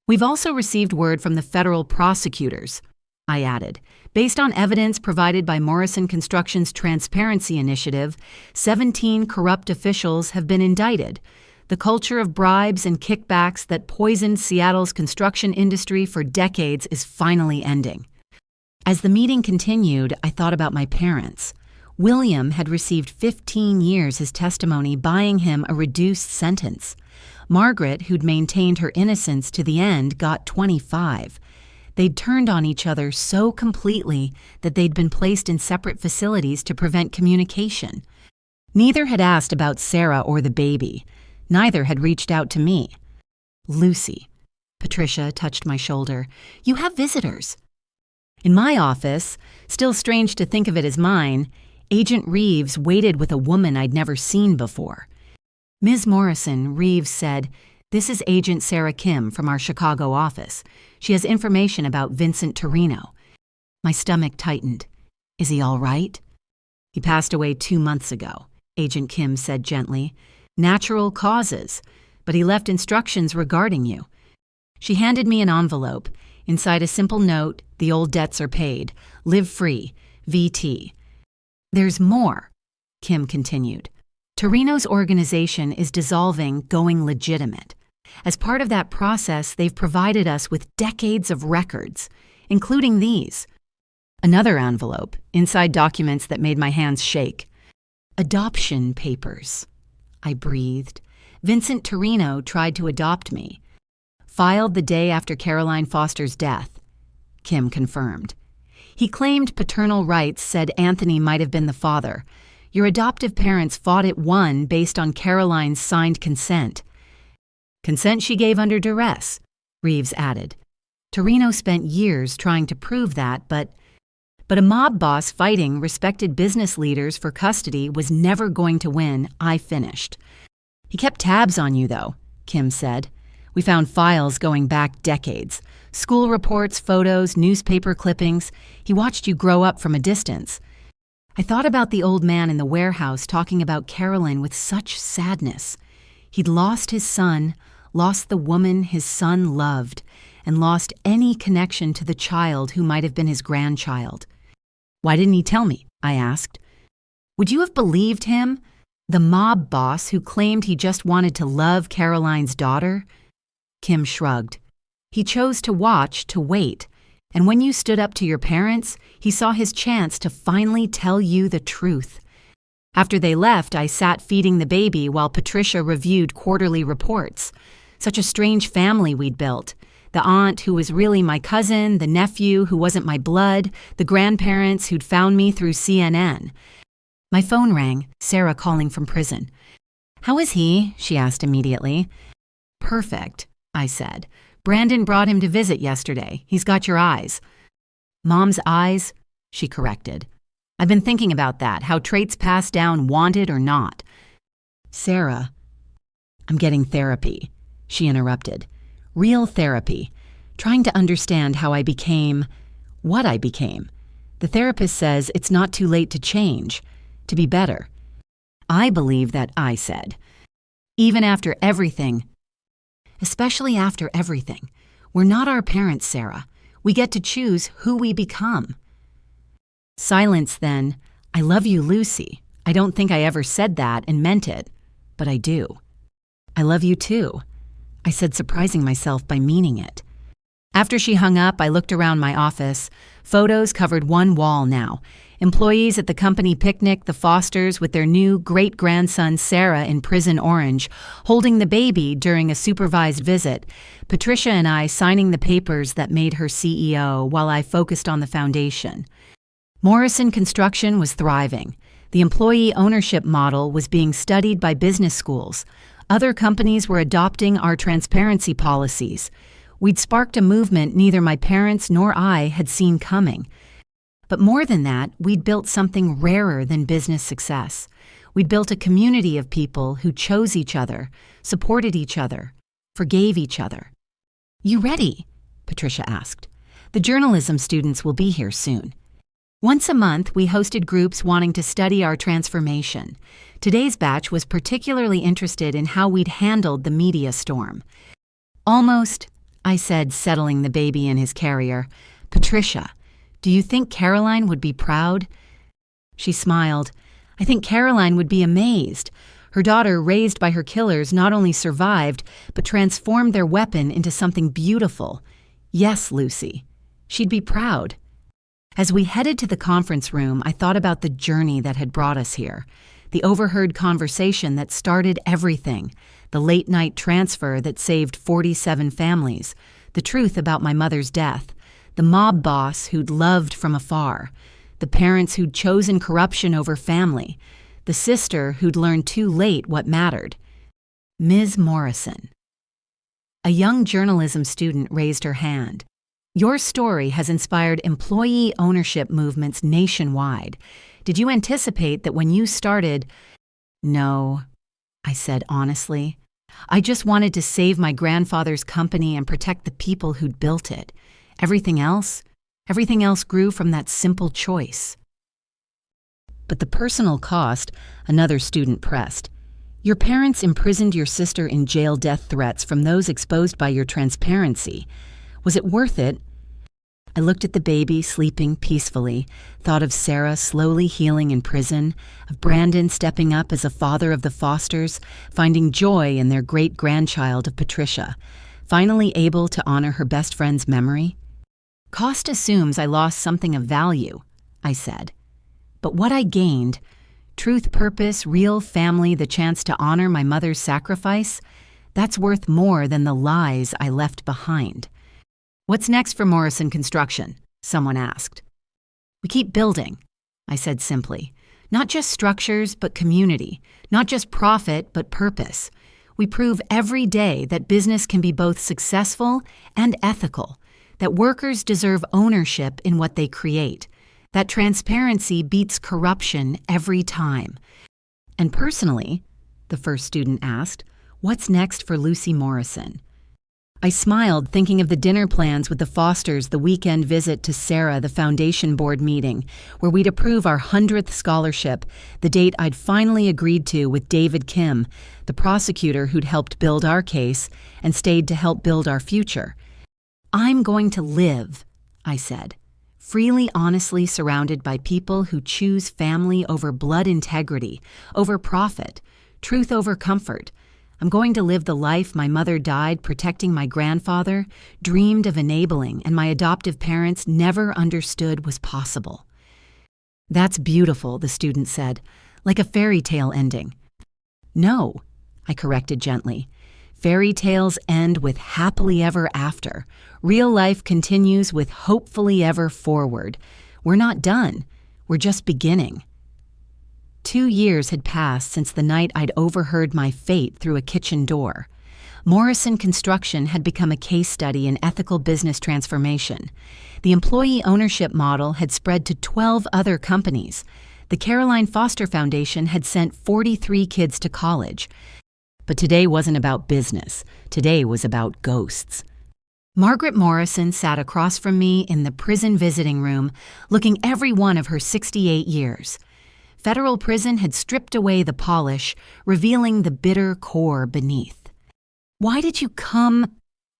We've also received word from the federal prosecutors, I added. Based on evidence provided by Morrison Construction's Transparency Initiative, 17 corrupt officials have been indicted. The culture of bribes and kickbacks that poisoned Seattle's construction industry for decades is finally ending. As the meeting continued, I thought about my parents. William had received 15 years as testimony, buying him a reduced sentence. Margaret, who'd maintained her innocence to the end, got 25. They'd turned on each other so completely that they'd been placed in separate facilities to prevent communication. Neither had asked about Sarah or the baby. Neither had reached out to me. Lucy. Patricia touched my shoulder. You have visitors. In my office, still strange to think of it as mine, Agent Reeves waited with a woman I'd never seen before. Ms. Morrison, Reeves said, "This is Agent Sarah Kim from our Chicago office. She has information about Vincent Torino." My stomach tightened. Is he all right? He passed away 2 months ago, Agent Kim said gently. Natural causes, but he left instructions regarding you. She handed me an envelope. Inside a simple note, the old debts are paid. Live free. VT. There's more, Kim continued. Torino's organization is dissolving, going legitimate. As part of that process, they've provided us with decades of records, including these. Another envelope, inside documents that made my hands shake. Adoption papers. I breathed. Vincent Torino tried to adopt me. Filed the day after Caroline Foster's death. Kim confirmed. He claimed paternal rights, said Anthony might have been the father. Your adoptive parents fought it won based on Caroline's signed consent. Consent she gave under duress, Reeves added. Torino spent years trying to prove that, but a mob boss fighting respected business leaders for custody was never going to win, I finished. He kept tabs on you, though, Kim said. We found files going back decades. School reports, photos, newspaper clippings. He watched you grow up from a distance. I thought about the old man in the warehouse talking about Caroline with such sadness. He'd lost his son, lost the woman his son loved, and lost any connection to the child who might have been his grandchild. Why didn't he tell me? I asked. Would you have believed him? The mob boss who claimed he just wanted to love Caroline's daughter? Kim shrugged. He chose to watch, to wait, and when you stood up to your parents, he saw his chance to finally tell you the truth. After they left, I sat feeding the baby while Patricia reviewed quarterly reports. Such a strange family we'd built. The aunt who was really my cousin, the nephew who wasn't my blood, the grandparents who'd found me through CNN. My phone rang, Sarah calling from prison. How is he? She asked immediately. Perfect, I said. Brandon brought him to visit yesterday. He's got your eyes. Mom's eyes? She corrected. I've been thinking about that, how traits pass down wanted or not. Sarah, I'm getting therapy, she interrupted. Real therapy. Trying to understand how I became what I became. The therapist says it's not too late to change, to be better. I believe that I said. Even after everything, especially after everything, we're not our parents, Sarah. We get to choose who we become. Silence then. I love you, Lucy. I don't think I ever said that and meant it, but I do. I love you too, I said, surprising myself by meaning it. After she hung up, I looked around my office. Photos covered one wall now. Employees at the company picnic, the Fosters with their new great-grandson Sarah in Prison Orange, holding the baby during a supervised visit, Patricia and I signing the papers that made her CEO while I focused on the foundation. Morrison Construction was thriving. The employee ownership model was being studied by business schools. Other companies were adopting our transparency policies. We'd sparked a movement neither my parents nor I had seen coming. But more than that, we'd built something rarer than business success. We'd built a community of people who chose each other, supported each other, forgave each other. You ready? Patricia asked. The journalism students will be here soon. Once a month, we hosted groups wanting to study our transformation. Today's batch was particularly interested in how we'd handled the media storm. Almost, I said, settling the baby in his carrier. Patricia, do you think Caroline would be proud? She smiled. I think Caroline would be amazed. Her daughter, raised by her killers, not only survived, but transformed their weapon into something beautiful. Yes, Lucy. She'd be proud. As we headed to the conference room, I thought about the journey that had brought us here. The overheard conversation that started everything. The late-night transfer that saved 47 families. The truth about my mother's death. The mob boss who'd loved from afar. The parents who'd chosen corruption over family. The sister who'd learned too late what mattered. Ms. Morrison. A young journalism student raised her hand. Your story has inspired employee ownership movements nationwide. Did you anticipate that when you started? No, I said honestly. I just wanted to save my grandfather's company and protect the people who'd built it. Everything else grew from that simple choice. But the personal cost, another student pressed. Your parents imprisoned your sister in jail death threats from those exposed by your transparency. Was it worth it? I looked at the baby sleeping peacefully, thought of Sarah slowly healing in prison, of Brandon stepping up as a father of the Fosters, finding joy in their great-grandchild of Patricia, finally able to honor her best friend's memory. Cost assumes I lost something of value, I said. But what I gained, truth, purpose, real family, the chance to honor my mother's sacrifice, that's worth more than the lies I left behind. What's next for Morrison Construction? Someone asked. We keep building, I said simply. Not just structures, but community. Not just profit, but purpose. We prove every day that business can be both successful and ethical, that workers deserve ownership in what they create, that transparency beats corruption every time. And personally, the first student asked, what's next for Lucy Morrison? I smiled, thinking of the dinner plans with the Fosters, the weekend visit to Sarah, the foundation board meeting, where we'd approve our 100th scholarship, the date I'd finally agreed to with David Kim, the prosecutor who'd helped build our case and stayed to help build our future. I'm going to live, I said, freely, honestly surrounded by people who choose family over blood integrity, over profit, truth over comfort. I'm going to live the life my mother died protecting my grandfather, dreamed of enabling, and my adoptive parents never understood was possible. That's beautiful, the student said, like a fairy tale ending. No, I corrected gently. Fairy tales end with happily ever after. Real life continues with hopefully ever forward. We're not done. We're just beginning. 2 years had passed since the night I'd overheard my fate through a kitchen door. Morrison Construction had become a case study in ethical business transformation. The employee ownership model had spread to 12 other companies. The Caroline Foster Foundation had sent 43 kids to college. But today wasn't about business. Today was about ghosts. Margaret Morrison sat across from me in the prison visiting room, looking every one of her 68 years. Federal prison had stripped away the polish, revealing the bitter core beneath. "Why did you come?"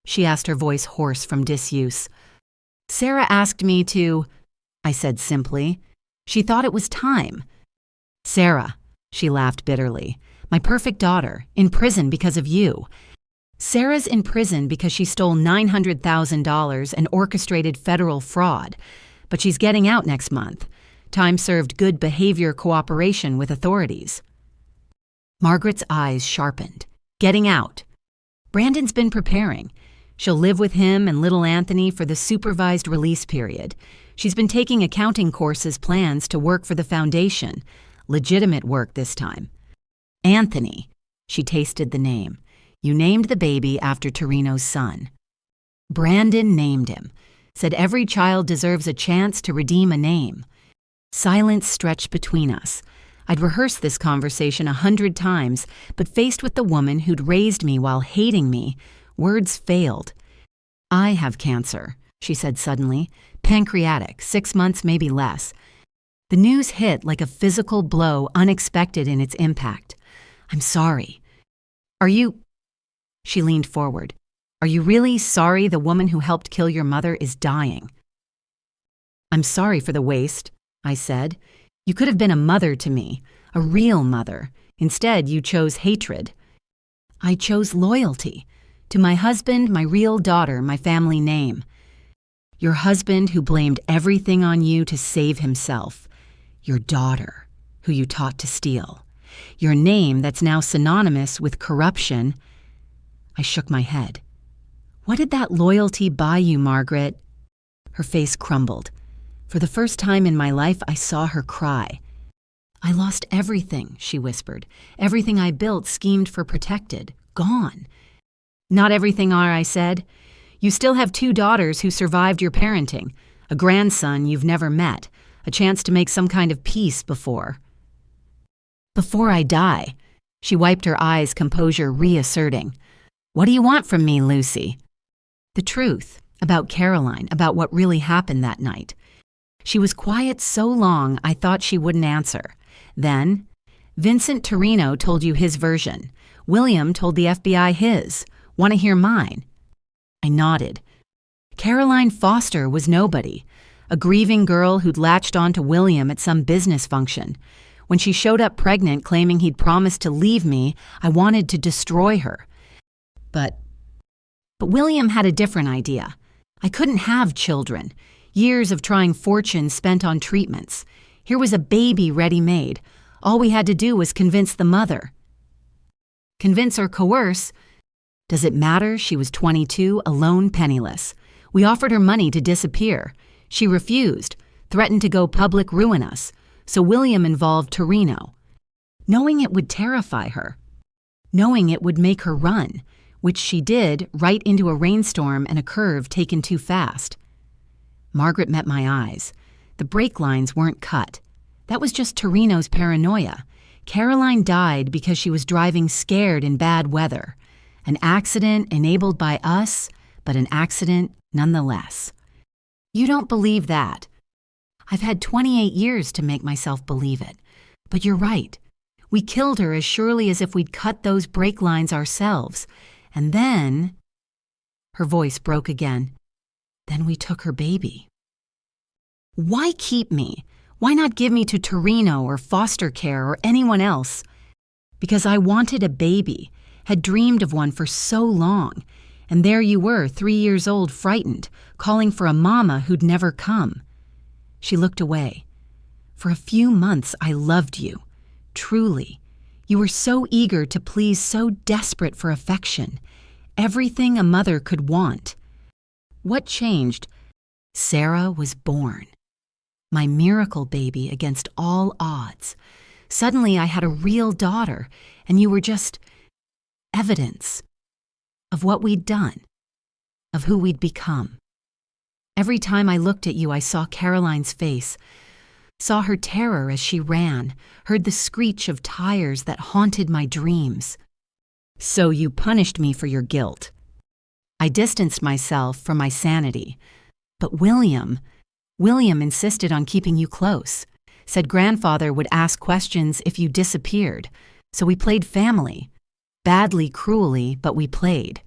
she asked, her voice hoarse from disuse. "Sarah asked me to," I said simply. "She thought it was time." "Sarah," she laughed bitterly, "my perfect daughter, in prison because of you. Sarah's in prison because she stole $900,000 and orchestrated federal fraud, but she's getting out next month. Time served good behavior cooperation with authorities." Margaret's eyes sharpened. "Getting out." "Brandon's been preparing. She'll live with him and little Anthony for the supervised release period. She's been taking accounting courses, plans to work for the foundation. Legitimate work this time." "Anthony," she tasted the name. "You named the baby after Torino's son." "Brandon named him. Said every child deserves a chance to redeem a name." Silence stretched between us. I'd rehearsed this conversation 100 times, but faced with the woman who'd raised me while hating me, words failed. "I have cancer," she said suddenly. "Pancreatic, 6 months, maybe less." The news hit like a physical blow, unexpected in its impact. "I'm sorry." "Are you—" She leaned forward. "Are you really sorry the woman who helped kill your mother is dying?" "I'm sorry for the waste," I said. "You could have been a mother to me, a real mother. Instead, you chose hatred." "I chose loyalty. To my husband, my real daughter, my family name." "Your husband who blamed everything on you to save himself. Your daughter, who you taught to steal. Your name that's now synonymous with corruption." I shook my head. "What did that loyalty buy you, Margaret?" Her face crumbled. For the first time in my life, I saw her cry. "I lost everything," she whispered. "Everything I built, schemed for, protected. Gone." "Not everything, I said. You still have 2 daughters who survived your parenting, a grandson you've never met, a chance to make some kind of peace before I die." She wiped her eyes, composure reasserting. "What do you want from me, Lucy?" "The truth, about Caroline, about what really happened that night." She was quiet so long I thought she wouldn't answer. Then, "Vincent Torino told you his version. William told the FBI his. Want to hear mine?" I nodded. Caroline Foster was nobody, a grieving girl who'd latched on to William at some business function. When she showed up pregnant claiming he'd promised to leave me, I wanted to destroy her. But William had a different idea. I couldn't have children. Years of trying fortunes spent on treatments. Here was a baby ready-made. All we had to do was convince the mother. Convince or coerce? Does it matter? She was 22, alone, penniless. We offered her money to disappear. She refused, threatened to go public, ruin us. So William involved Torino. Knowing it would terrify her. Knowing it would make her run, which she did right into a rainstorm and a curve taken too fast. Margaret met my eyes. The brake lines weren't cut. That was just Torino's paranoia. Caroline died because she was driving scared in bad weather. An accident enabled by us, but an accident nonetheless. You don't believe that. I've had 28 years to make myself believe it. But you're right. We killed her as surely as if we'd cut those brake lines ourselves. And then... Her voice broke again. Then we took her baby. Why keep me? Why not give me to Torino or foster care or anyone else? Because I wanted a baby, had dreamed of one for so long. And there you were, 3 years old, frightened, calling for a mama who'd never come. She looked away. For a few months, I loved you. Truly. You were so eager to please, so desperate for affection. Everything a mother could want. What changed? Sarah was born. My miracle baby against all odds. Suddenly I had a real daughter, and you were just evidence. of what we'd done, of who we'd become. Every time I looked at you, I saw Caroline's face, saw her terror as she ran, heard the screech of tires that haunted my dreams. So you punished me for your guilt. I distanced myself from my sanity. But William insisted on keeping you close, said grandfather would ask questions if you disappeared. So we played family. Badly, cruelly, but we played.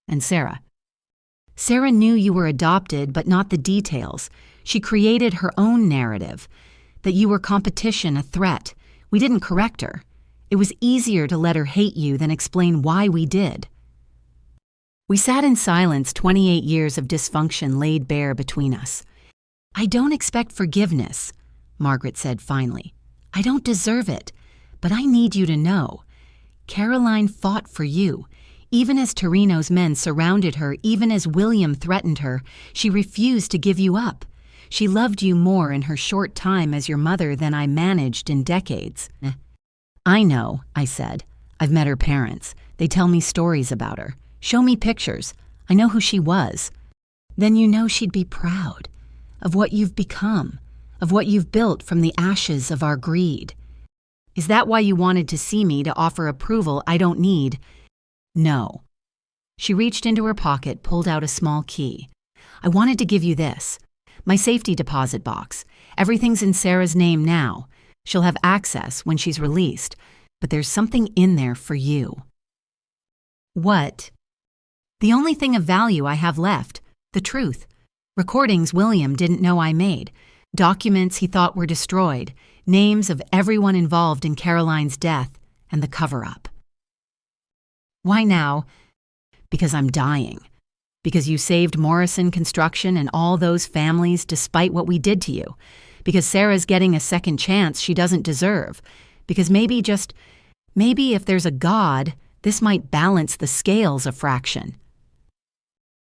And Sarah knew you were adopted, but not the details. She created her own narrative, that you were competition, a threat. We didn't correct her. It was easier to let her hate you than explain why we did. We sat in silence, 28 years of dysfunction laid bare between us. I don't expect forgiveness, Margaret said finally. I don't deserve it, but I need you to know. Caroline fought for you. Even as Torino's men surrounded her, even as William threatened her, she refused to give you up. She loved you more in her short time as your mother than I managed in decades. I know, I said. I've met her parents. They tell me stories about her. Show me pictures. I know who she was. Then you know she'd be proud of what you've become, of what you've built from the ashes of our greed. Is that why you wanted to see me, to offer approval I don't need? No. She reached into her pocket, pulled out a small key. I wanted to give you this. My safety deposit box. Everything's in Sarah's name now. She'll have access when she's released, but there's something in there for you. What? The only thing of value I have left, the truth. Recordings William didn't know I made, documents he thought were destroyed, names of everyone involved in Caroline's death and the cover-up. Why now? Because I'm dying. Because you saved Morrison Construction and all those families despite what we did to you. Because Sarah's getting a second chance she doesn't deserve. Because maybe if there's a God, this might balance the scales a fraction.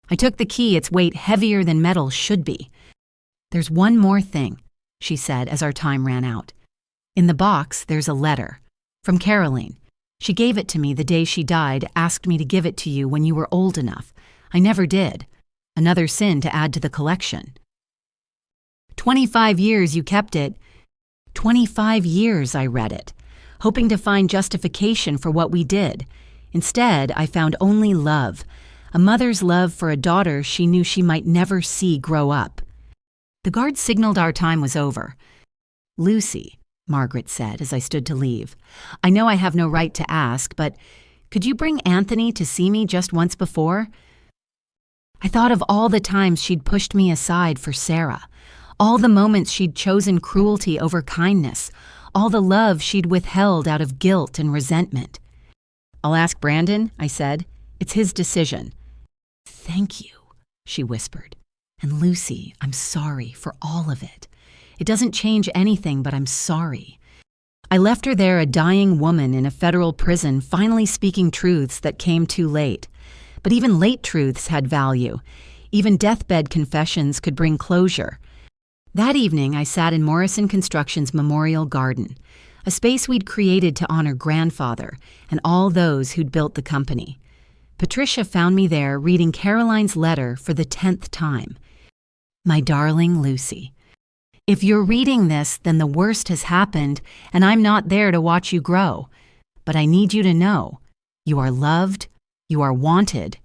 I took the key, its weight heavier than metal should be. There's one more thing, she said as our time ran out. In the box, there's a letter. From Caroline. She gave it to me the day she died, asked me to give it to you when you were old enough. I never did. Another sin to add to the collection. 25 years you kept it. 25 years I read it, hoping to find justification for what we did. Instead, I found only love. A mother's love for a daughter she knew she might never see grow up. The guard signaled our time was over. Lucy, Margaret said as I stood to leave, I know I have no right to ask, but could you bring Anthony to see me just once before? I thought of all the times she'd pushed me aside for Sarah, all the moments she'd chosen cruelty over kindness, all the love she'd withheld out of guilt and resentment. I'll ask Brandon, I said. It's his decision. Thank you, she whispered. And Lucy, I'm sorry for all of it. It doesn't change anything, but I'm sorry. I left her there, a dying woman in a federal prison, finally speaking truths that came too late. But even late truths had value. Even deathbed confessions could bring closure. That evening, I sat in Morrison Construction's Memorial Garden, a space we'd created to honor grandfather and all those who'd built the company. Patricia found me there reading Caroline's letter for the 10th time. My darling Lucy, if you're reading this, then the worst has happened and I'm not there to watch you grow. But I need you to know, you are loved, you are wanted,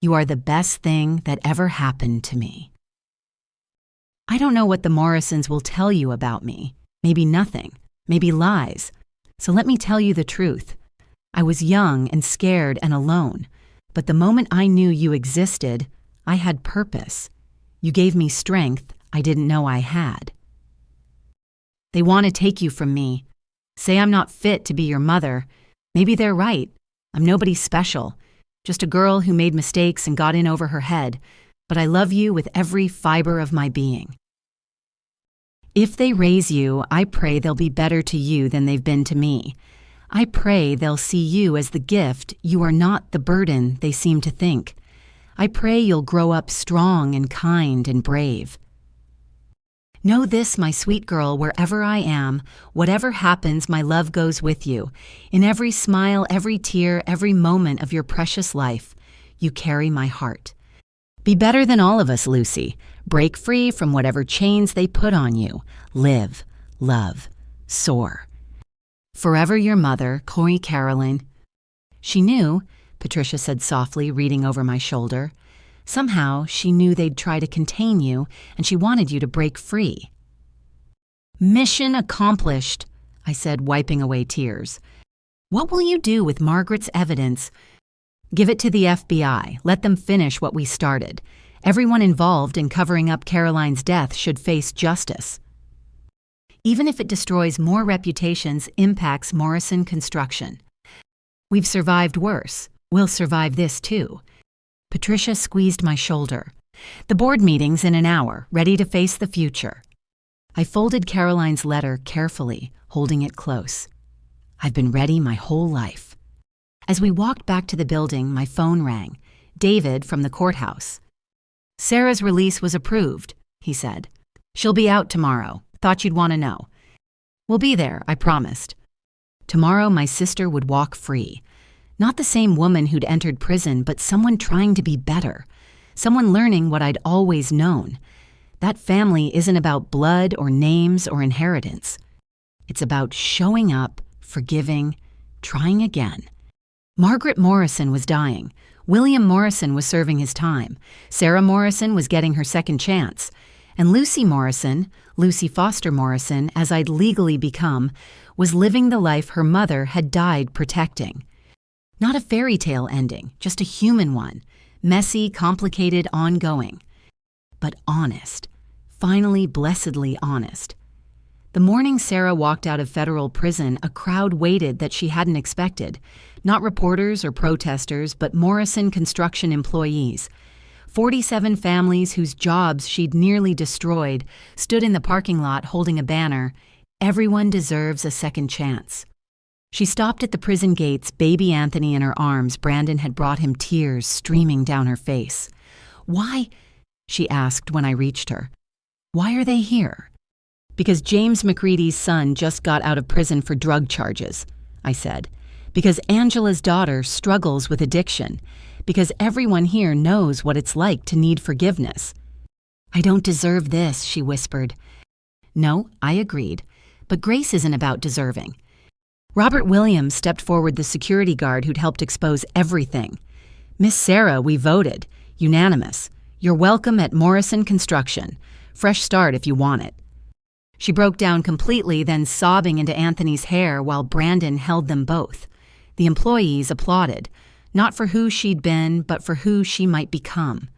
you are the best thing that ever happened to me. I don't know what the Morrisons will tell you about me. Maybe nothing, maybe lies. So let me tell you the truth. I was young and scared and alone, but the moment I knew you existed, I had purpose. You gave me strength I didn't know I had. They want to take you from me. Say I'm not fit to be your mother. Maybe they're right. I'm nobody special. Just a girl who made mistakes and got in over her head. But I love you with every fiber of my being. If they raise you, I pray they'll be better to you than they've been to me. I pray they'll see you as the gift. You are not the burden they seem to think. I pray you'll grow up strong and kind and brave. Know this, my sweet girl, wherever I am, whatever happens, my love goes with you. In every smile, every tear, every moment of your precious life, you carry my heart. Be better than all of us, Lucy. Break free from whatever chains they put on you. Live, love, soar. Forever your mother, Corey Caroline. She knew, Patricia said softly, reading over my shoulder. Somehow, she knew they'd try to contain you, and she wanted you to break free. Mission accomplished, I said, wiping away tears. What will you do with Margaret's evidence? Give it to the FBI. Let them finish what we started. Everyone involved in covering up Caroline's death should face justice. Even if it destroys more reputations, impacts Morrison Construction. We've survived worse. We'll survive this too. Patricia squeezed my shoulder. The board meeting's in an hour, ready to face the future. I folded Caroline's letter carefully, holding it close. I've been ready my whole life. As we walked back to the building, my phone rang. David from the courthouse. Sarah's release was approved, he said. She'll be out tomorrow. Thought you'd want to know. We'll be there, I promised. Tomorrow my sister would walk free. Not the same woman who'd entered prison, but someone trying to be better. Someone learning what I'd always known. That family isn't about blood or names or inheritance. It's about showing up, forgiving, trying again. Margaret Morrison was dying. William Morrison was serving his time. Sarah Morrison was getting her second chance. And Lucy Morrison, Lucy Foster Morrison, as I'd legally become, was living the life her mother had died protecting. Not a fairy tale ending, just a human one. Messy, complicated, ongoing. But honest. Finally, blessedly honest. The morning Sarah walked out of federal prison, a crowd waited that she hadn't expected. Not reporters or protesters, but Morrison Construction employees. 47 families whose jobs she'd nearly destroyed stood in the parking lot holding a banner, "Everyone deserves a second chance." She stopped at the prison gates, baby Anthony in her arms. Brandon had brought him, tears streaming down her face. "Why?" she asked when I reached her. "Why are they here?" "Because James McCready's son just got out of prison for drug charges," I said. "Because Angela's daughter struggles with addiction. Because everyone here knows what it's like to need forgiveness." "I don't deserve this," she whispered. No, I agreed. But grace isn't about deserving. Robert Williams stepped forward, the security guard who'd helped expose everything. "Miss Sarah, we voted. Unanimous. You're welcome at Morrison Construction. Fresh start if you want it." She broke down completely, then sobbing into Anthony's hair while Brandon held them both. The employees applauded, not for who she'd been, but for who she might become.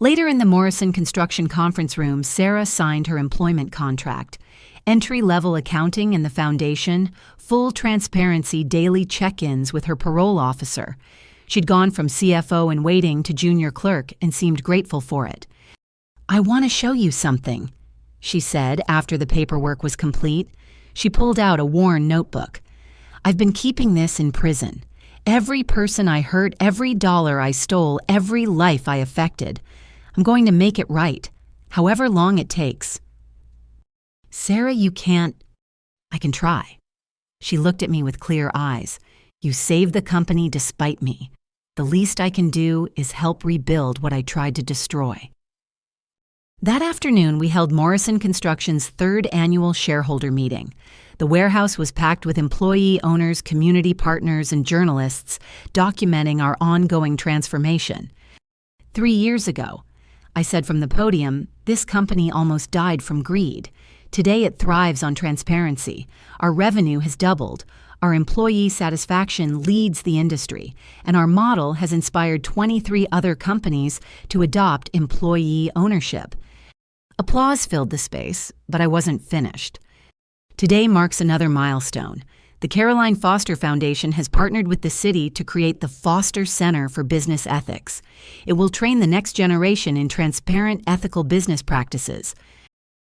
Later in the Morrison Construction conference room, Sarah signed her employment contract. Entry-level accounting in the foundation, full transparency daily check-ins with her parole officer. She'd gone from CFO in waiting to junior clerk and seemed grateful for it. "I want to show you something," she said after the paperwork was complete. She pulled out a worn notebook. "I've been keeping this in prison. Every person I hurt, every dollar I stole, every life I affected. I'm going to make it right, however long it takes." "Sarah, you can't—" "I can try." She looked at me with clear eyes. "You saved the company despite me. The least I can do is help rebuild what I tried to destroy." That afternoon, we held Morrison Construction's third annual shareholder meeting. The warehouse was packed with employee owners, community partners, and journalists documenting our ongoing transformation. 3 years ago, I said from the podium, this company almost died from greed. Today it thrives on transparency. Our revenue has doubled. Our employee satisfaction leads the industry, and our model has inspired 23 other companies to adopt employee ownership. Applause filled the space, but I wasn't finished. Today marks another milestone. The Caroline Foster Foundation has partnered with the city to create the Foster Center for Business Ethics. It will train the next generation in transparent, ethical business practices.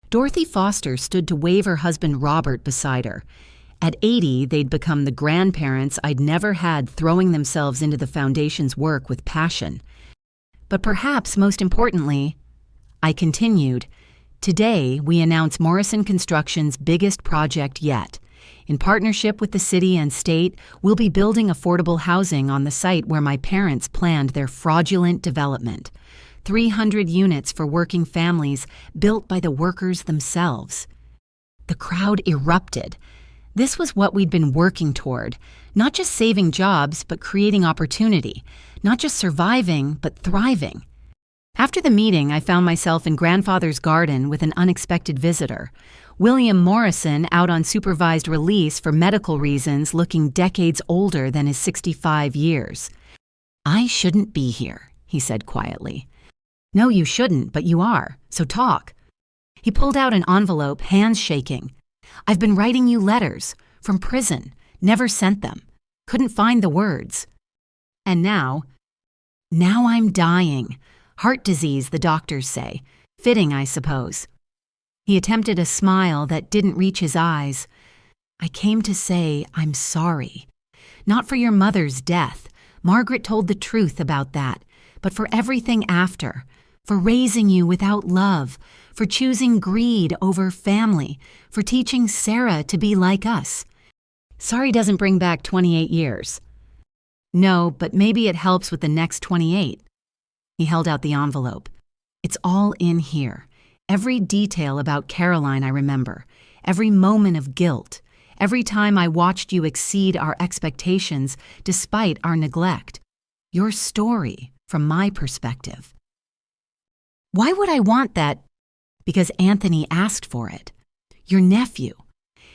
Dorothy Foster stood to wave her husband Robert beside her. At 80, they'd become the grandparents I'd never had, throwing themselves into the foundation's work with passion. But perhaps most importantly, I continued, Today, we announce Morrison Construction's biggest project yet. In partnership with the city and state, we'll be building affordable housing on the site where my parents planned their fraudulent development. 300 units for working families built by the workers themselves. The crowd erupted. This was what we'd been working toward, not just saving jobs, but creating opportunity, not just surviving, but thriving. After the meeting, I found myself in grandfather's garden with an unexpected visitor. William Morrison, out on supervised release for medical reasons, looking decades older than his 65 years. "I shouldn't be here," he said quietly. "No, you shouldn't, but you are, so talk." He pulled out an envelope, hands shaking. "I've been writing you letters, from prison, never sent them, couldn't find the words. And now I'm dying. Heart disease, the doctors say. Fitting, I suppose." He attempted a smile that didn't reach his eyes. "I came to say I'm sorry. Not for your mother's death. Margaret told the truth about that. But for everything after. For raising you without love. For choosing greed over family. For teaching Sarah to be like us. Sorry doesn't bring back 28 years. No, but maybe it helps with the next 28. He held out the envelope. "It's all in here. Every detail about Caroline I remember. Every moment of guilt. Every time I watched you exceed our expectations despite our neglect. Your story, from my perspective." "Why would I want that?" "Because Anthony asked for it. Your nephew.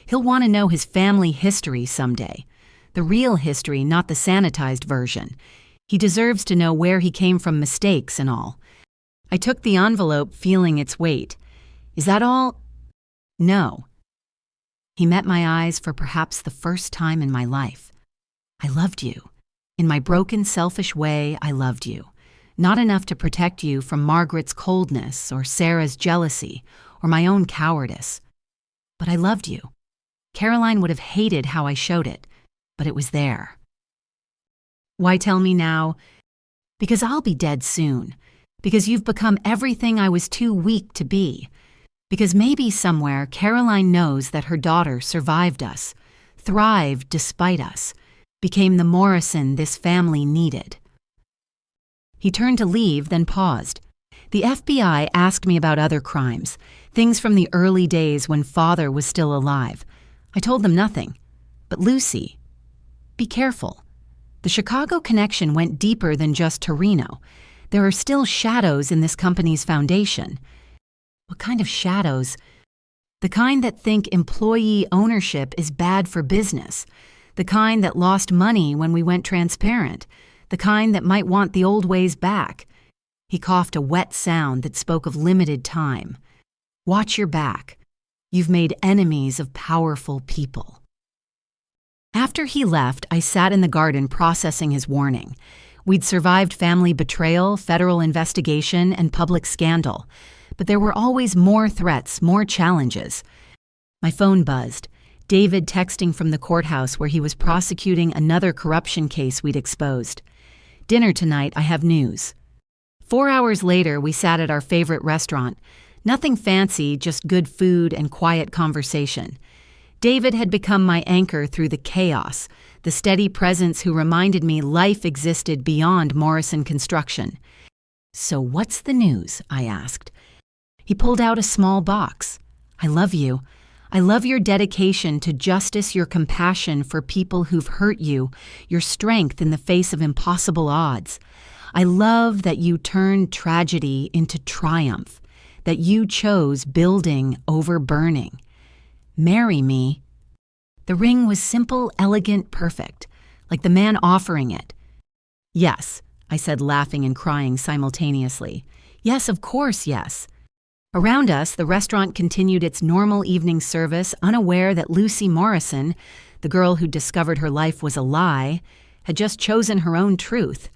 He'll want to know his family history someday. The real history, not the sanitized version. He deserves to know where he came from, mistakes and all." I took the envelope, feeling its weight. "Is that all?" "No." He met my eyes for perhaps the first time in my life. "I loved you. In my broken, selfish way, I loved you. Not enough to protect you from Margaret's coldness or Sarah's jealousy or my own cowardice. But I loved you. Caroline would have hated how I showed it, but it was there." "Why tell me now?" "Because I'll be dead soon. Because you've become everything I was too weak to be. Because maybe somewhere Caroline knows that her daughter survived us, thrived despite us, became the Morrison this family needed." He turned to leave, then paused. "The FBI asked me about other crimes, things from the early days when father was still alive. I told them nothing. But Lucy, be careful. The Chicago connection went deeper than just Torino. There are still shadows in this company's foundation." "What kind of shadows?" "The kind that think employee ownership is bad for business. The kind that lost money when we went transparent. The kind that might want the old ways back." He coughed a wet sound that spoke of limited time. "Watch your back. You've made enemies of powerful people." After he left, I sat in the garden processing his warning. We'd survived family betrayal, federal investigation, and public scandal. But there were always more threats, more challenges. My phone buzzed. David texting from the courthouse where he was prosecuting another corruption case we'd exposed. "Dinner tonight, I have news." 4 hours later, we sat at our favorite restaurant. Nothing fancy, just good food and quiet conversation. David had become my anchor through the chaos, the steady presence who reminded me life existed beyond Morrison Construction. "So what's the news?" I asked. He pulled out a small box. "I love you. I love your dedication to justice, your compassion for people who've hurt you, your strength in the face of impossible odds. I love that you turned tragedy into triumph, that you chose building over burning. Marry me." The ring was simple, elegant, perfect, like the man offering it. "Yes," I said, laughing and crying simultaneously. "Yes, of course, yes." Around us, the restaurant continued its normal evening service, unaware that Lucy Morrison, the girl who discovered her life was a lie, had just chosen her own truth.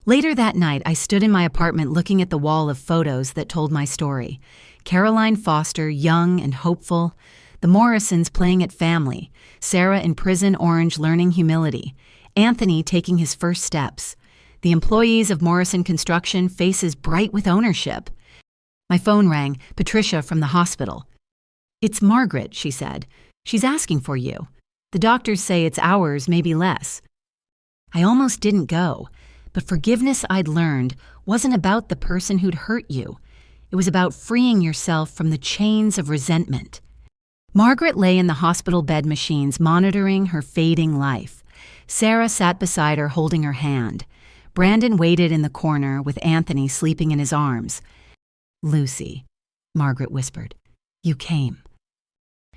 Later that night, I stood in my apartment looking at the wall of photos that told my story. Caroline Foster, young and hopeful. The Morrisons playing at family. Sarah in prison orange learning humility. Anthony taking his first steps. The employees of Morrison Construction, faces bright with ownership. My phone rang, Patricia from the hospital. "It's Margaret," she said. "She's asking for you. The doctors say it's hours, maybe less." I almost didn't go, but forgiveness I'd learned wasn't about the person who'd hurt you. It was about freeing yourself from the chains of resentment. Margaret lay in the hospital bed machines monitoring her fading life. Sarah sat beside her holding her hand. Brandon waited in the corner with Anthony sleeping in his arms. "Lucy," Margaret whispered, "you came."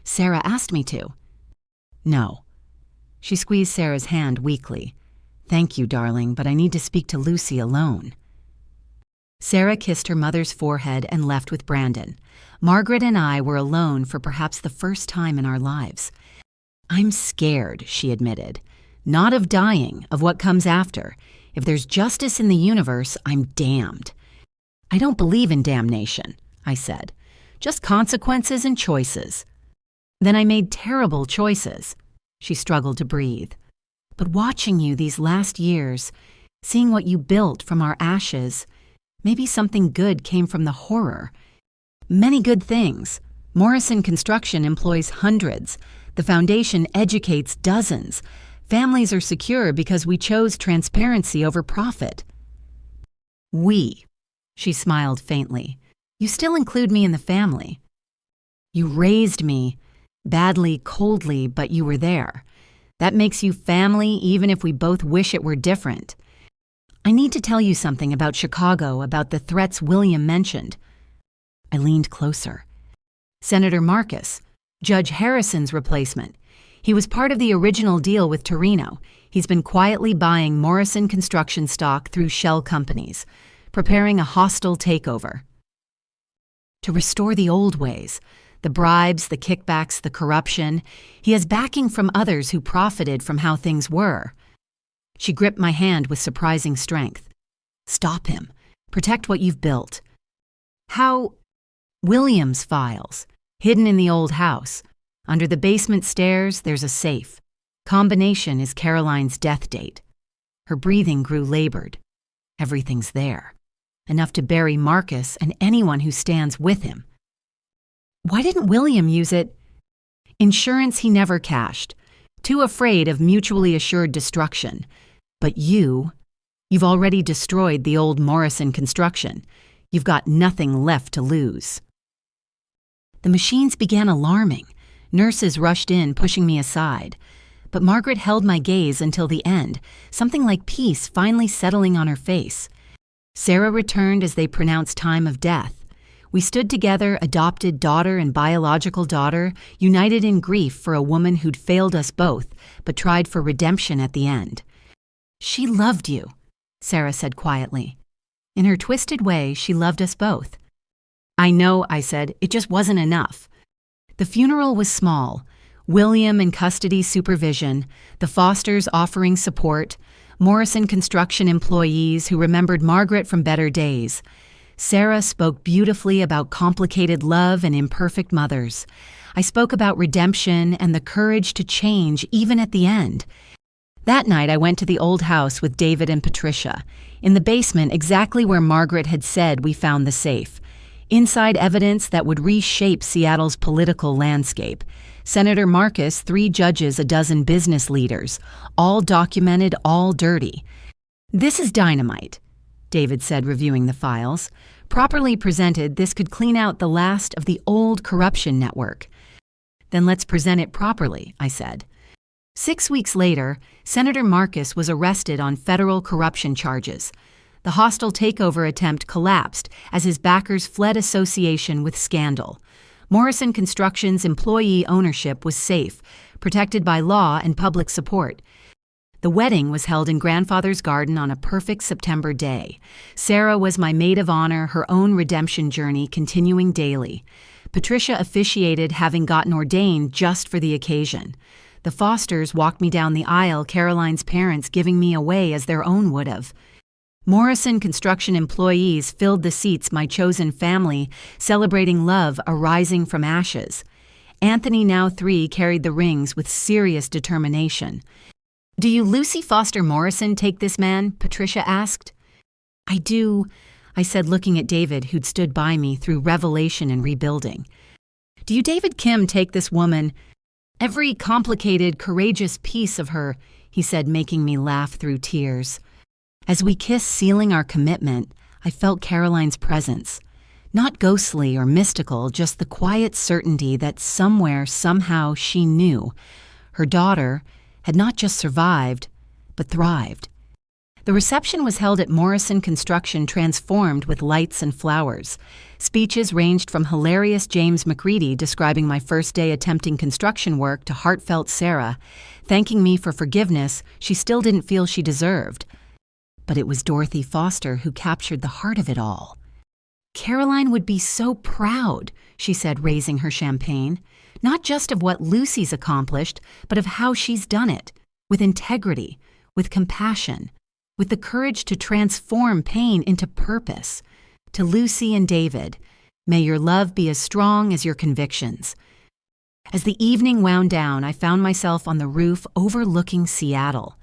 "Sarah asked me to." "No." She squeezed Sarah's hand weakly. "Thank you, darling, but I need to speak to Lucy alone." Sarah kissed her mother's forehead and left with Brandon. Margaret and I were alone for perhaps the first time in our lives. "I'm scared," she admitted. "Not of dying, of what comes after. If there's justice in the universe, I'm damned." "I don't believe in damnation," I said. "Just consequences and choices." "Then I made terrible choices." She struggled to breathe. "But watching you these last years, seeing what you built from our ashes, maybe something good came from the horror. Many good things. Morrison Construction employs hundreds. The foundation educates dozens. Families are secure because we chose transparency over profit." "We," she smiled faintly. "You still include me in the family. You raised me, badly, coldly, but you were there. That makes you family even if we both wish it were different. I need to tell you something about Chicago, about the threats William mentioned." I leaned closer. "Senator Marcus, Judge Harrison's replacement. He was part of the original deal with Torino. He's been quietly buying Morrison Construction stock through shell companies, preparing a hostile takeover. To restore the old ways, the bribes, the kickbacks, the corruption. He has backing from others who profited from how things were." She gripped my hand with surprising strength. "Stop him. Protect what you've built." "How?" "Williams' files, hidden in the old house. Under the basement stairs, there's a safe. Combination is Caroline's death date." Her breathing grew labored. "Everything's there. Enough to bury Marcus and anyone who stands with him." "Why didn't William use it?" "Insurance he never cashed. Too afraid of mutually assured destruction. But you've already destroyed the old Morrison Construction. You've got nothing left to lose." The machines began alarming. Nurses rushed in, pushing me aside. But Margaret held my gaze until the end, something like peace finally settling on her face. Sarah returned as they pronounced time of death. We stood together, adopted daughter and biological daughter, united in grief for a woman who'd failed us both, but tried for redemption at the end. "She loved you," Sarah said quietly. In her twisted way, she loved us both. "I know," I said. "It just wasn't enough." The funeral was small. William in custody supervision, the Fosters offering support, Morrison Construction employees who remembered Margaret from better days. Sarah spoke beautifully about complicated love and imperfect mothers. I spoke about redemption and the courage to change even at the end. That night I went to the old house with David and Patricia. In the basement, exactly where Margaret had said we found the safe. Inside evidence that would reshape Seattle's political landscape. Senator Marcus, 3 judges, a dozen business leaders. All documented, all dirty. "This is dynamite," David said, reviewing the files. "Properly presented, this could clean out the last of the old corruption network." "Then let's present it properly," I said. 6 weeks later, Senator Marcus was arrested on federal corruption charges. The hostile takeover attempt collapsed as his backers fled association with scandal. Morrison Construction's employee ownership was safe, protected by law and public support. The wedding was held in grandfather's garden on a perfect September day. Sarah was my maid of honor, her own redemption journey continuing daily. Patricia officiated, having gotten ordained just for the occasion. The Fosters walked me down the aisle, Caroline's parents giving me away as their own would have. Morrison Construction employees filled the seats, my chosen family, celebrating love arising from ashes. Anthony, now 3, carried the rings with serious determination. "Do you Lucy Foster Morrison take this man?" Patricia asked. I do. I said, looking at David, who'd stood by me through revelation and rebuilding. Do you, David Kim, take this woman, every complicated, courageous piece of her, he said, making me laugh through tears. As we kissed, sealing our commitment, I felt Caroline's presence. Not ghostly or mystical, just the quiet certainty that somewhere, somehow, she knew her daughter had not just survived, but thrived. The reception was held at Morrison Construction, transformed with lights and flowers. Speeches ranged from hilarious James McCready describing my first day attempting construction work to heartfelt Sarah, thanking me for forgiveness she still didn't feel she deserved. But it was Dorothy Foster who captured the heart of it all. Caroline would be so proud, she said, raising her champagne, not just of what Lucy's accomplished, but of how she's done it, with integrity, with compassion, with the courage to transform pain into purpose. To Lucy and David, may your love be as strong as your convictions. As the evening wound down, I found myself on the roof overlooking Seattle.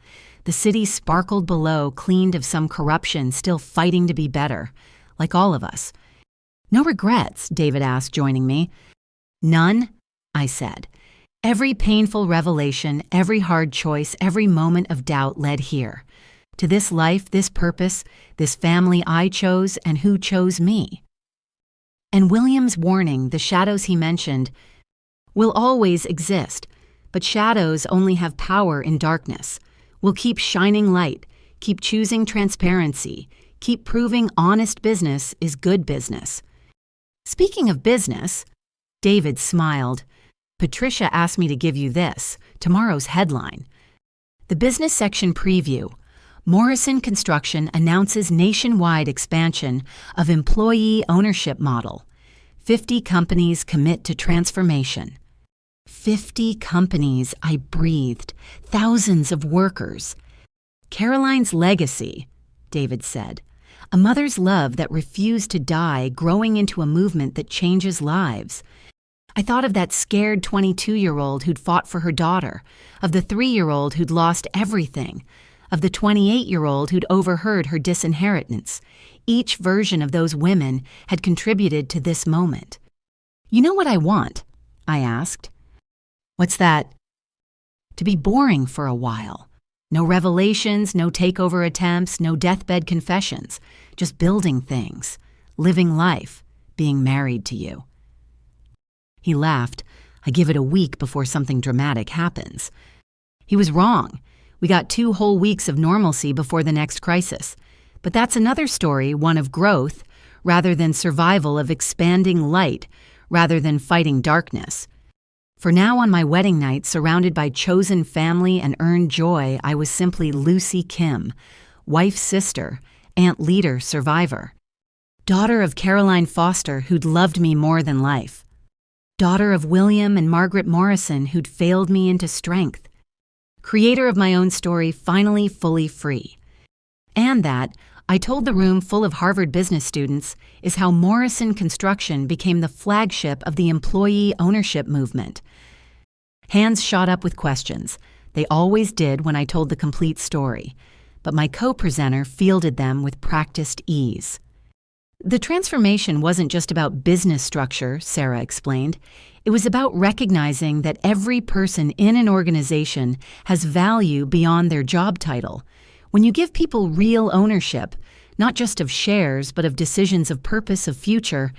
The city sparkled below, cleaned of some corruption, still fighting to be better, like all of us. No regrets, David asked, joining me. None, I said. Every painful revelation, every hard choice, every moment of doubt led here. To this life, this purpose, this family I chose and who chose me. And William's warning, the shadows he mentioned, will always exist, but shadows only have power in darkness. We'll keep shining light, keep choosing transparency, keep proving honest business is good business. Speaking of business, David smiled. Patricia asked me to give you this, tomorrow's headline. The business section preview. Morrison Construction announces nationwide expansion of employee ownership model. 50 companies commit to transformation. 50 companies, I breathed. Thousands of workers. Caroline's legacy, David said. A mother's love that refused to die, growing into a movement that changes lives. I thought of that scared 22-year-old who'd fought for her daughter, of the 3-year-old who'd lost everything, of the 28-year-old who'd overheard her disinheritance. Each version of those women had contributed to this moment. You know what I want? I asked. What's that? To be boring for a while. No revelations, no takeover attempts, no deathbed confessions. Just building things, living life, being married to you. He laughed. I give it a week before something dramatic happens. He was wrong. We got 2 whole weeks of normalcy before the next crisis. But that's another story, one of growth, rather than survival, of expanding light, rather than fighting darkness. For now, on my wedding night, surrounded by chosen family and earned joy, I was simply Lucy Kim, wife, sister, aunt, leader, survivor. Daughter of Caroline Foster, who'd loved me more than life. Daughter of William and Margaret Morrison, who'd failed me into strength. Creator of my own story, finally fully free. And that, I told the room full of Harvard business students, is how Morrison Construction became the flagship of the employee ownership movement. Hands shot up with questions. They always did when I told the complete story, but my co-presenter fielded them with practiced ease. The transformation wasn't just about business structure, Sarah explained. It was about recognizing that every person in an organization has value beyond their job title. When you give people real ownership, not just of shares, but of decisions of purpose, of future,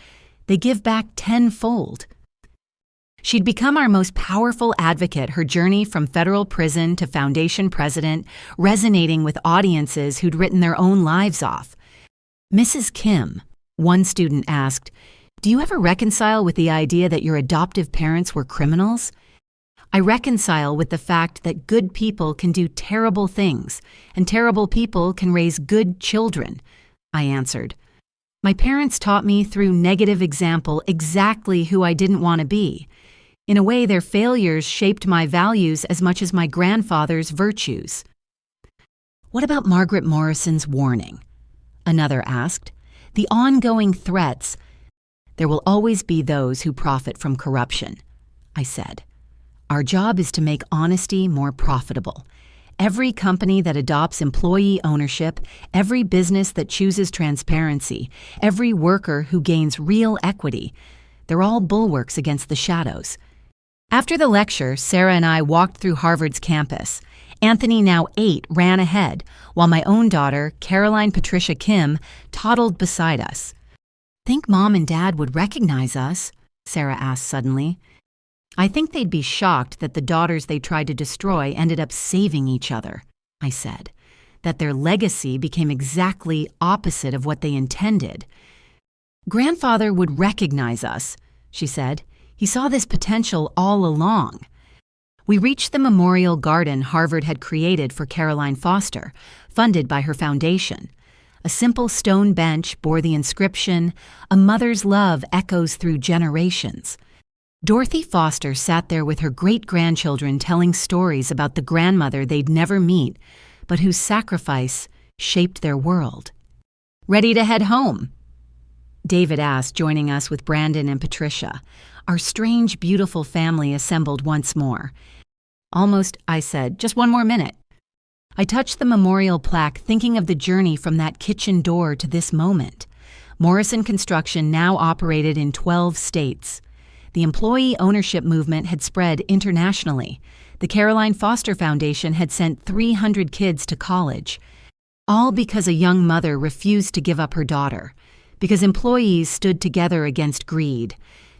they give back tenfold. She'd become our most powerful advocate, her journey from federal prison to foundation president, resonating with audiences who'd written their own lives off. Mrs. Kim, one student asked, "Do you ever reconcile with the idea that your adoptive parents were criminals?" I reconcile with the fact that good people can do terrible things, and terrible people can raise good children, I answered. My parents taught me through negative example exactly who I didn't want to be. In a way, their failures shaped my values as much as my grandfather's virtues. What about Margaret Morrison's warning? Another asked. The ongoing threats. There will always be those who profit from corruption, I said. Our job is to make honesty more profitable. every company that adopts employee ownership, every business that chooses transparency, every worker who gains real equity, they're all bulwarks against the shadows. After the lecture, Sarah and I walked through Harvard's campus. Anthony, now 8, ran ahead, while my own daughter, Caroline Patricia Kim, toddled beside us. "Think Mom and Dad would recognize us?" Sarah asked suddenly. "I think they'd be shocked that the daughters they tried to destroy ended up saving each other," I said. "That their legacy became exactly opposite of what they intended." "Grandfather would recognize us," she said. "He saw this potential all along." We reached the memorial garden Harvard had created for Caroline Foster, funded by her foundation. A simple stone bench bore the inscription, "A mother's love echoes through generations." Dorothy Foster sat there with her great-grandchildren telling stories about the grandmother they'd never meet, but whose sacrifice shaped their world. "Ready to head home?" David asked, joining us with Brandon and Patricia. Our strange, beautiful family assembled once more. "Almost," I said. "Just one more minute." I touched the memorial plaque, thinking of the journey from that kitchen door to this moment. Morrison Construction now operated in 12 states. The employee ownership movement had spread internationally. The Caroline Foster Foundation had sent 300 kids to college. All because a young mother refused to give up her daughter. Because employees stood together against greed.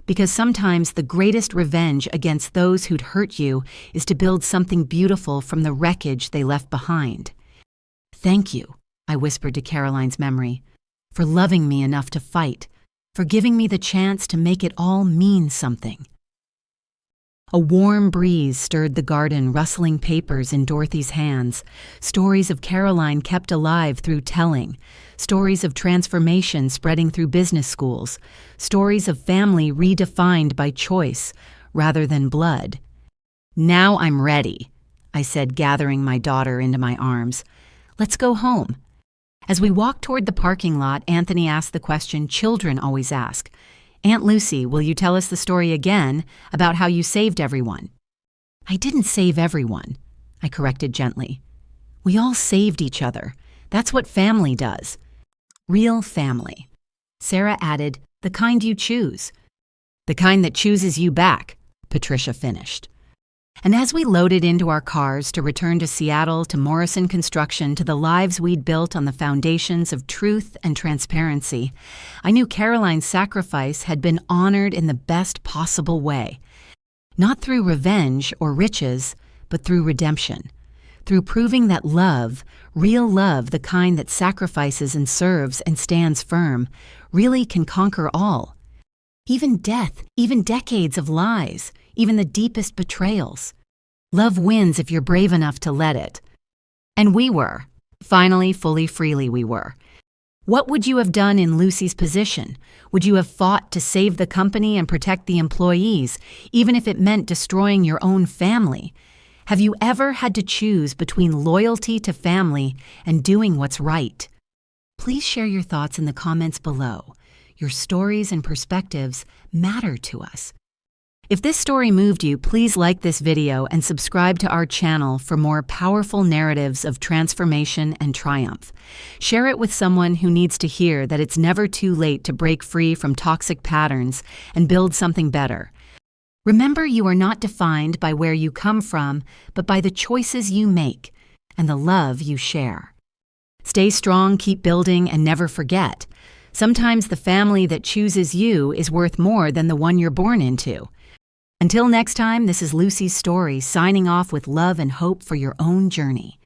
Because sometimes the greatest revenge against those who'd hurt you is to build something beautiful from the wreckage they left behind. "Thank you," I whispered to Caroline's memory, "for loving me enough to fight, for giving me the chance to make it all mean something." A warm breeze stirred the garden, rustling papers in Dorothy's hands. Stories of Caroline kept alive through telling. Stories of transformation spreading through business schools. Stories of family redefined by choice rather than blood. "Now I'm ready," I said, gathering my daughter into my arms. "Let's go home." As we walked toward the parking lot, Anthony asked the question children always ask. "Aunt Lucy, will you tell us the story again about how you saved everyone?" "I didn't save everyone," I corrected gently. "We all saved each other. That's what family does. Real family." Sarah added, "The kind you choose." "The kind that chooses you back," Patricia finished. And as we loaded into our cars to return to Seattle, to Morrison Construction, to the lives we'd built on the foundations of truth and transparency, I knew Caroline's sacrifice had been honored in the best possible way. Not through revenge or riches, but through redemption. Through proving that love, real love, the kind that sacrifices and serves and stands firm, really can conquer all. Even death, even decades of lies, even the deepest betrayals. Love wins if you're brave enough to let it. And we were. Finally, fully, freely we were. What would you have done in Lucy's position? Would you have fought to save the company and protect the employees, even if it meant destroying your own family? Have you ever had to choose between loyalty to family and doing what's right? Please share your thoughts in the comments below. Your stories and perspectives matter to us. If this story moved you, please like this video and subscribe to our channel for more powerful narratives of transformation and triumph. Share it with someone who needs to hear that it's never too late to break free from toxic patterns and build something better. Remember, you are not defined by where you come from, but by the choices you make and the love you share. Stay strong, keep building, and never forget. Sometimes the family that chooses you is worth more than the one you're born into. Until next time, this is Lucy's Story, signing off with love and hope for your own journey.